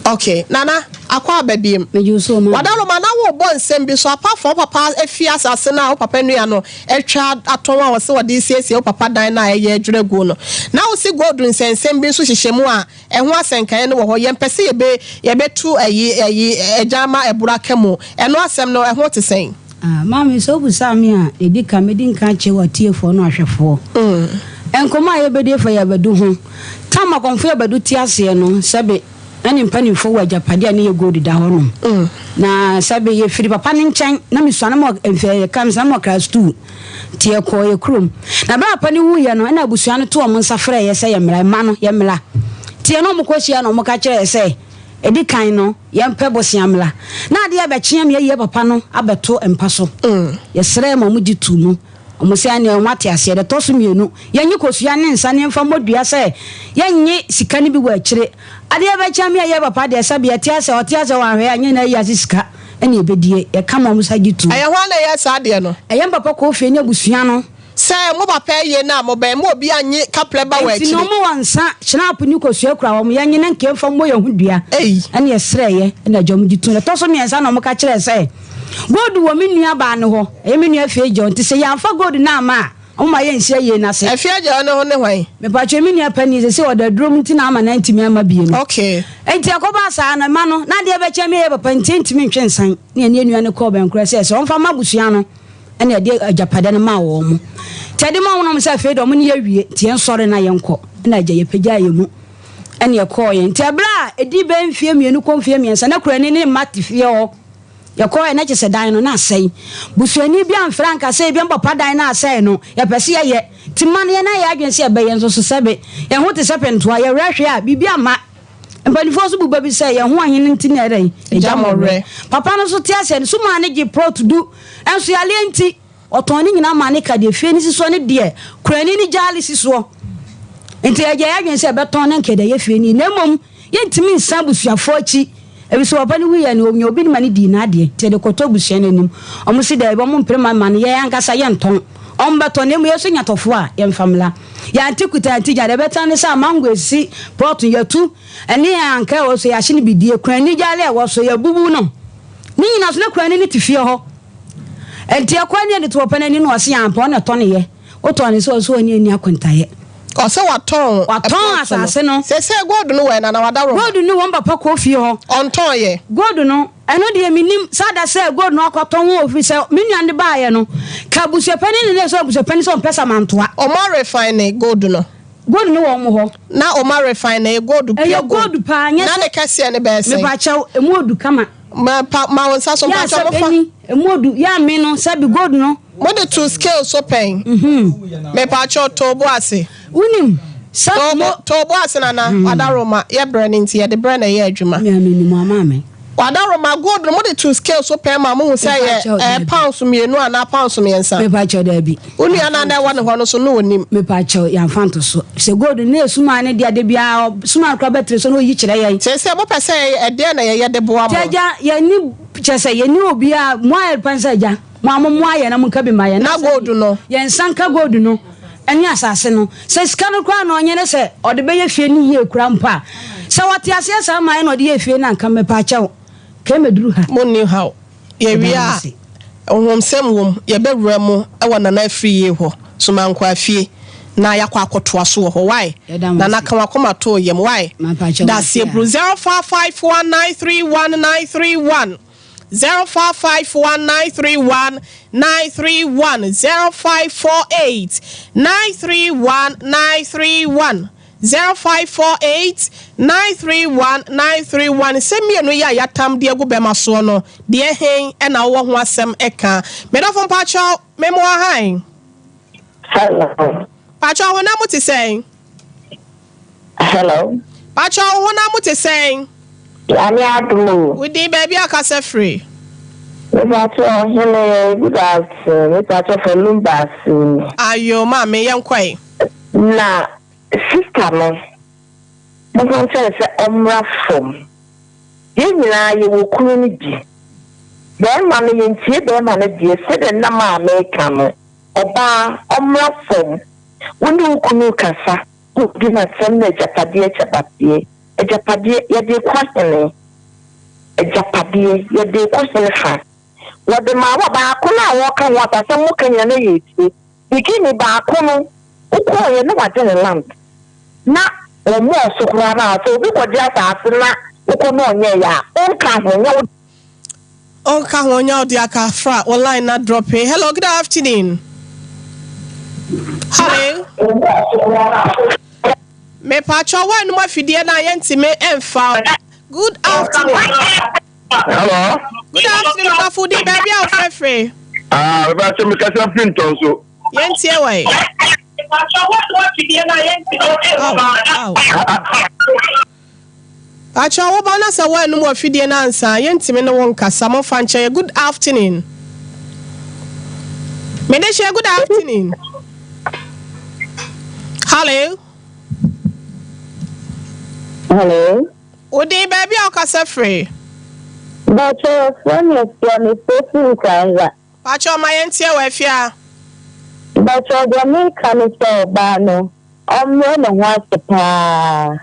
okay nana akwa babiem wadalo mana wo bo nsem bi so apart from papa afia asase na papa nua no etwa aton a wo se wode siesie o papa dan na ye adweregu no na wo si gold nsem bi so hyehyemu a eho asenkan ne wo ho ye mpese ye betu ayi ejama ebura kemu eno asem no eho te sen mama so bu sami a edika medinka che watiefo no ahwefo enkoma ye bede fa ya bedu ho tama konfo ya bedu tiase no sebe ani mpani fo wa japade ani ye gold da ho no na sabe ye firi papa ne nchen na misua na mo emfe kam sa mo class 2 tie ko ye krom na ba papa ne wu ye no na abusua no to o monsa frɛ ye sɛ ye mra ma no ye mla tie no mo kwahia no mo ka kyerɛ sɛ edi kan no ye mpɛ bosia mla na ade abɛkyea me ye papa no abeto empa so ye srɛ ma mo di tu no omusi ane omate ase de toso mienu yenye kosua ne nsa ne mfa modua se yenye sika ne bi wa akire ade ebe cha me ye papa de sabe ati ase wa hwe anye na yi sika ene ebedie ye kama omusa gitu aye ho na ye sa de no eye papa ko fie ne busua no se mo papa ye na mo be mo obi anye kaple ba wa akire no mo wansa snap ni kosua kura wo yenye ne nke mfa mo ye hudua ene ye sreye ene adwom gitu ne toso me nsa na mo ka kire se God wo me nua ba ne ho e me nua fie jo nti se ya fa God na ama o ma ye nsia ye na se e fie jo ne ho ne hwan me pa twa me nua pani se o da drum nti na ama na ntimi ama bie no okay enti akoba sa na ma no na de be che me ye papa ntimi ntwensan ne ne nua ne ko ben kura se on fa magusua no ene de ajapade ne ma wo mu tede ma wono se fie do mo ne ye wie tie nsore na ye nko na agya ye pagya ye mu ene ye ko ye nti abra edi be mfie mienu ko mfie miensa na kura ne mate fie ho yakoy na chese dan no na asai busuani bia mfranka sai bia papa dan na asai no ya pese ye timane ye na ya adwense ye be ye nso so sebe ye ho te sepentoa ye rehwe a bibia ma mpanifo so buba bi sai ye ho ahene ntine ere ejamore papa no so te ase so ma ne gi pro to do enso ya le nti oton ni nyina ma ne ka de fie ni siso ne de kurani ni jali siso enti ye ya adwense be ton ne nkede ye fie ni nemom ye ntimi nsa busuafo achi ebiso papa ni wiya ni onyo obi ni mani di na ade te de koto busia nanim omo si da ebo mo mpre man ye ankasa ye nton ombeto ne mu yeso nyatofo a ye mfamla ya antikuta antija de betan sa mango esi proton yatu ene anka wo so ya hye ni bidie kran ni jale wo so ya bubu no ni nyina so na kran ni tifie ho enti akwa ni de to papa ni no ose ya mpa na to ne ye o to ne so ni akonta ye ose waton asase no se God no we na wadaro God no won papa ko fie ho onton ye God no eno de minim sada se God no akoton wo fi se minuande ba ye no ka busepani ne so busepani so pesa mantoa o ma refine God no wo mo ho na o ma refine God pia God pa anya na ne kase ne be se me ba chaw emu odu kama ma wonsa so pa chaw mo fa emu odu ya me no sabi God no mo de to scale so pen me pa chaw to bo ase unim to bo ase na wadaroma ye brand nti ye de brand na ye adwuma me ameni mo amame wadaroma God no mo de to scale so pen ma mo hu say ye pounds mienu ana pounds miensa me pa chaw da bi uni ana na wa ne ho no so no onim me pa chaw ya fanto so se God na esuma ne dia de bia suma akra betre so no yi kire ye se mo pese e de na ye de boa mo jaja ye ni chese ye ni obi a mo aye pansa ja mo amomo aye na mo ka bi ma ye na God no ye nsanka God no eni asase no se sika no kwa na onye ne se ode be ye fie ni ye kura mpa se wate ase asa ma ye no de ye fie na nka me pa chaw ke meduru ha mo ni how ye wi a ohom sem wom ye be wura mu e wona na afri ye ho so man kwa fie na yakwa akotoa so ho why na na kan akoma to yem why da se bru 0551931931 0551931931 0548931931 0548931931 semienu ya yatam de agubema so no de hen e na wo ho asem eka medofo pacho memo han hello pacho ho na muti sen hello pacho ho na muti sen Yami atumu. Udi baby akase free. Pacho hele good afternoon. Pacho for Lumbas. Ayo ma me yenkwai. Na sister no. Mo fon se omra fom. Ye nyina ye wo kunu ni bi. Be ma me yentie be ma ne die se de na ma me ka no. Oba omra fom. Wonu kunu kasa. Ku di na sem na japade chapade. Ejapade yede kwasene ejapade yede kwasene fa wode ma wa ba ko na wo kan wa ta se mo kan ya na yeti bikini ba ko no uko ye na wa de land na o mo so kura na so bi ko dia ta na uko no onye ya on ka ho nya odi aka fra online na drop it. Hello, good afternoon. Hello. Me pacho wa no afidie na yentime emfa. Good afternoon. Hello. Good afternoon, Afudi baby of Frefre. We ba se me kasa pinton so. Yentie wai. Pacho wa no afidie na yentime emfa. Pacho wa ba na se wa no afidie na ansa yentime no won kasa mo fa nche. Good afternoon. Medesha, good afternoon. Hello. Hello. Udi baby okasa free. But when you see me so kanga. Pacho my entia wefia. But the me come so bano. No wants to pa.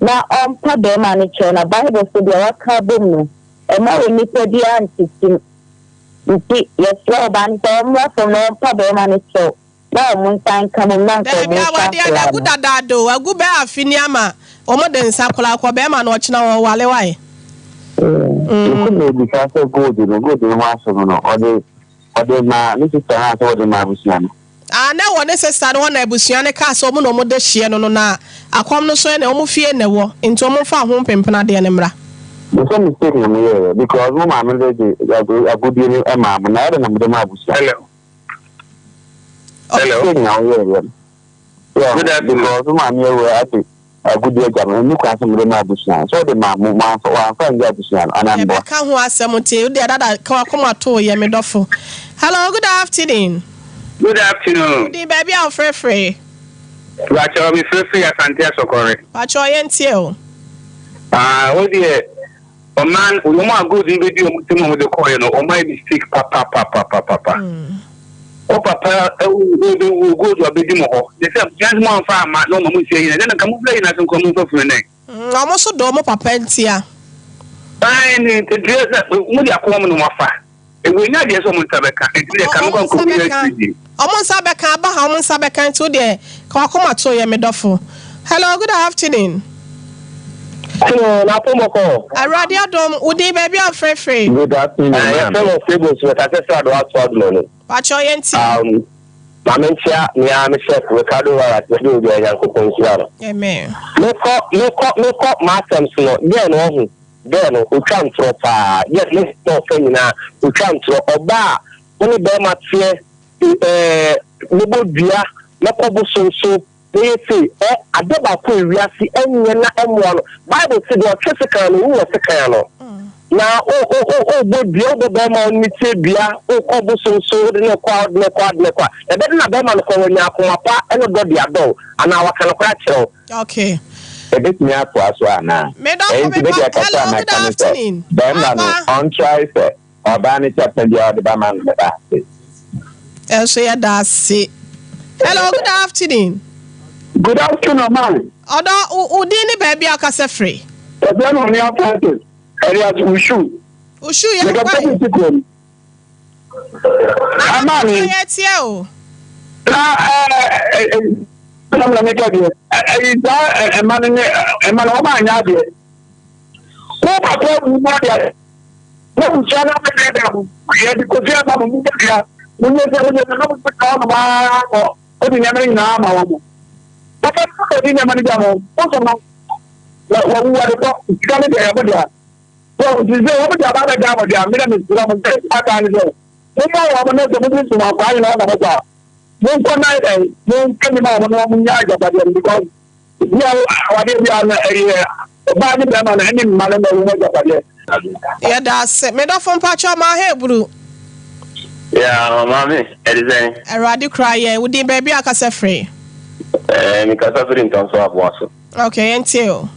Na pa be manager na Bible so the waka boom. E ma we ni pe dia anti. Nti yes lo ban to mo from no pa be manager. Na mo san come na ko mo. Da good dadado, agu be afini ama. Omo de nsa kola ko be ma na ochina wo wale wai. Could be because good was or the ma Mr. House or the Mabusian. Na wone sister no na abusuane ka so mo no mo de hie no na akom no so na omo fie na wo nti omo fa ho pempena de ne mra. The same mistake in me because no man a good year and ma na na mo de Mabusian. Hello. Yeah, because no man you were happy. A good year, you can't see the Mabusian. So the mamma for our friend Gabusian and I'm back. Can't was some tea, the other come to ye me dofo. Hello, good afternoon. Good afternoon. The baby out free. Pacho mi free as Santia Sokore. Pacho yentio. Oh dear. A man who more good in video with the coin or my mistake, papa. Oh, papa, who go to a bit more. They said, just one farm, no one saying, and then I come play in some common for the neck. Almost domo papentia. Fine, the dress that would have come on my fire. And we not get someone Sabeka, and they come on community. Almost Sabeka, but how much Sabeka to there? Kakoma to ye medofo. Hello, good afternoon. Hello, Napomoko. I radio dom, Udi baby of free. Good afternoon. I am fellow fables with a sister to outside money. Pacho yenti. Mamentia, Miami Chef, Ricardo, at the Julia Yanko. Amen. Look up, Martin, so, then, who come to a yes, no femina, who come to a bar. Only Bama fear, Nibo Dia, Nakobo so. They say, I don't know who we are seeing any M1. Bible said, you're physical, who was a canoe. Now, but the other Bama on me say, Bia, Kobo so, no quad. The better not Bama for when you are papa, and nobody above, and our kind of crack. Okay. A bit me up to us right now. Good afternoon. Bama on try, or Banny chapter, the other Bama. I'll say that's it. Hello, good afternoon. Good afternoon, man. Although Udini baby akase free. Then on your practice, areas Ushu. Ushu, you I'm not yet you. I'm going to make it. A man in a man of mine. What I told you, Nadia. No, China, because you have a movie. When you say you know, put on the now. But I didn't manage them. Also, what we are talking about. So, this is what we are about. They are millions of them. I can't go. So, I want to know the my buying on the car. Don't come out. Don't come out on Yaga, because we are area. Buying them on any man. Yeah, that's it. Made off from Pacho, my hair, blue. Yeah, mommy, it is a radio cry. Would the baby akase free? Because I didn't answer a voice. Okay, until.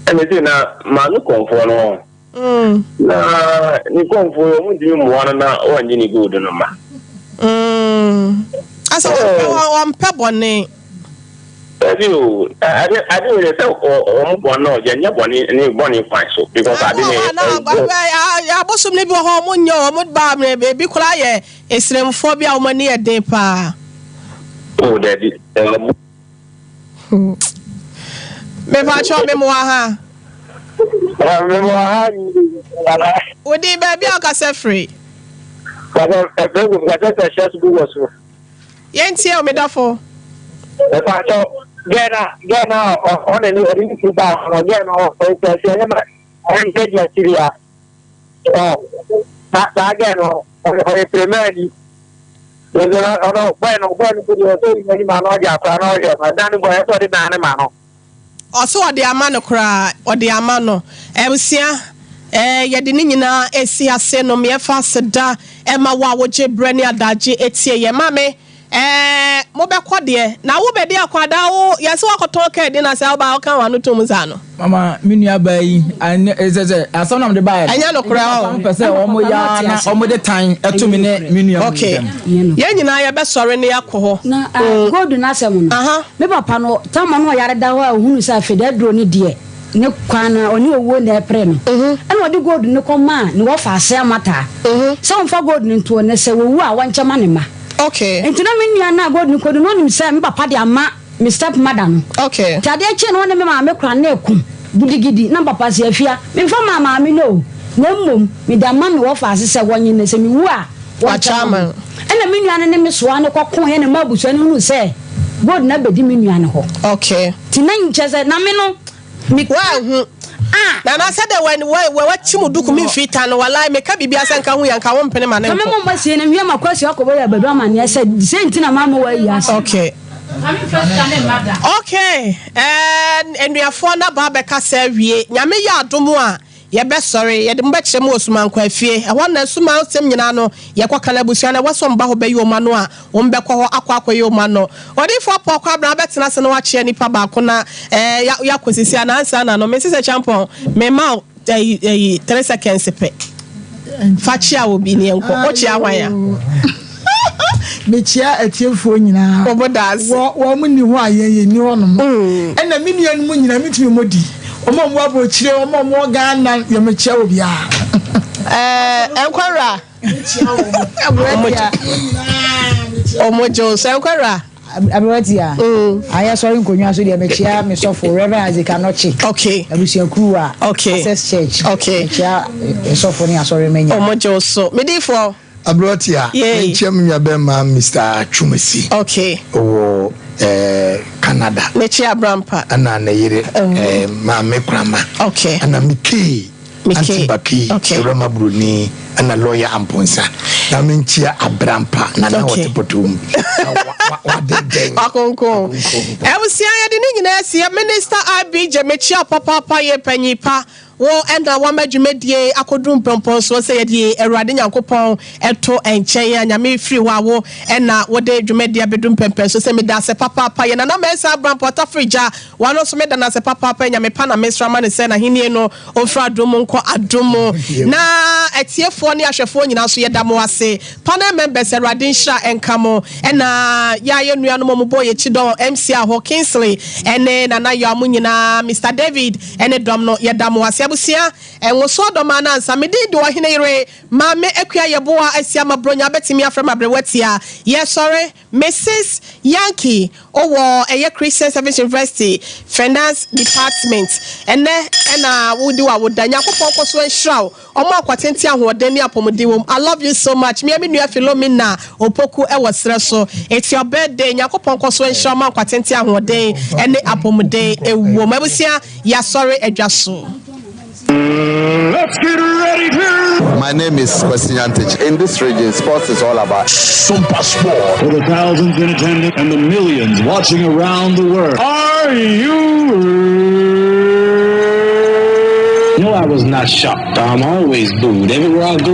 And it's in a man come for no. Nah, you come for you one or any good number. As a pebble name. I didn't say, or no, you're bonnie fine so because I didn't. I was some neighbor home on your mood bar, baby, quiet. It's phobia money a day pa. Oh, daddy. Me pacho me moha. Would the baby akase free? Yenti me dafo. Me pacho get on a new bar again or I'm getting Syria. Oh, that's again or a premier. Also, the amano cry or the amano. Ebusia, yɛde ne nyinaa esi ase no me fa seda ɛma wa wo gye brɛ ne adagye etie yɛ mame mo bɛkɔ de na wo bɛde akwada wo yɛse wakɔtɔ ka de na sɛ wo ba wo kan wa no tom sa no mama minua ba yi eze asonam de ba anya no kora o pese omo ya na omo de tan etumi ne minua okay yɛn nyinaa yɛ bɛsɔre ne yakɔ hɔ na gold na asɛm no me papa no tama no yare da hɔ a hunu sɛ afede duro ne de ne kwana oni owo na epre no ɛna ɔde gold ne kɔma ne wɔ fa ase amata sɛ ɔmfa gold ne nto ne sɛ wowu a wɔnkyɛma ne ma okay entina me nua na gold ne kodo no nim sɛ me papa de ama me step mother no okay tade eche no ne me ma me kura na ekum gidigidi na papa se afia me fa mama me no na mmom me da ma me wo fa ase se wonye ne se me wu a wa chama ena me nua ne me soa ne kokko he ne mabuso ne hu se god na bedi me nua ne ho okay ti na nche se na me no me wa hu na na said when we chimu duku mi fita no wallahi me ka bibia se nka hu ya nka wo mpene ma ne ko me mo basie ne hwe makwasi akobo ya bedu ama ne se sentina mama wa yi ase okay okay and we are for na ba beka se wie nyame ya adomo a ye be sorry ye de mba kyerem osuma nkwa afie e ho na suma osem nyina no ye kwaka na busua na waso mba ho be yi oma no a wo mbe kɔ ho akwa yi oma no odi fo pɔ abra betena se no wa kye nipa ba ko na ya kosisi ana ansa na no me sese champion me ma 3 seconds pe fa chia obi ne enko o chia hwan ya mechia atiefo nyina obodas wo mu ni ho ayeye ni honom ena me nua no mu nyina mitimi modi omo mo abo chire omo mo ga na ye mechia obi a enkwara omo jo se enkwara abewatia aya sorry nkonwa so de mechia me sofo Reverend Isaac Anochi okay abusia kruwa okay Access Church okay mechia sofo ni asori menya omo jo so medifo Abrotia, Chem Yabema, Mr. Chumesi. Okay. Oh, Canada. Mechia Brampa. Anna Neyere, Mame Krama. Okay. Anna Miki. Antibaki. Okay. Rama Bruni. Anna lawyer Amponsa. Naminchia Abrampa. Nana Watepotum. Akonko. Ebusia ya dini ngina ya Minister IBJ Mechia Papa ye penyipa. Wo enda wa madwumedie akodum pompon so se yedie Awurade Nyankopon eto enchen ya nyame firi wa wo ena wo de dwumedie abedum pempem so se me da se papa ye na na mesa bram pota frija wano so me da na se papa nyame pa na mesra ma ne se na henie no ofra adom nko adom na etiefo ne ahwefo nyina so yeda mo ase panel members Awurade nhra enkamo ena ya ye nua no mo boye chido MC aho Kingsley ene na yo amunyina Mr David ene dom no yeda mo ase abusia enwoso doma na nsa mede do hene yire mame akua yeboa asia mabronya betimi afrem abrewatia yes sorry Mrs Yankee owo eye Christian Service University Finance Department ena wudi wa wodanya kopon koso enhraw omo akwatenti ahoden apomodi wom I love you so much me nua Philomena opoku e wosre so it's your birthday nyakopon koso enhraw ma akwatenti ahoden ene apomodi ewo mabusia ya sorry adwaso. Let's get ready to... My name is Kwesinyantich. In this region, sports is all about Sompa Sport. For the thousands in attendance and the millions watching around the world. Are you... No, I was not shocked. I'm always booed. Everywhere I go,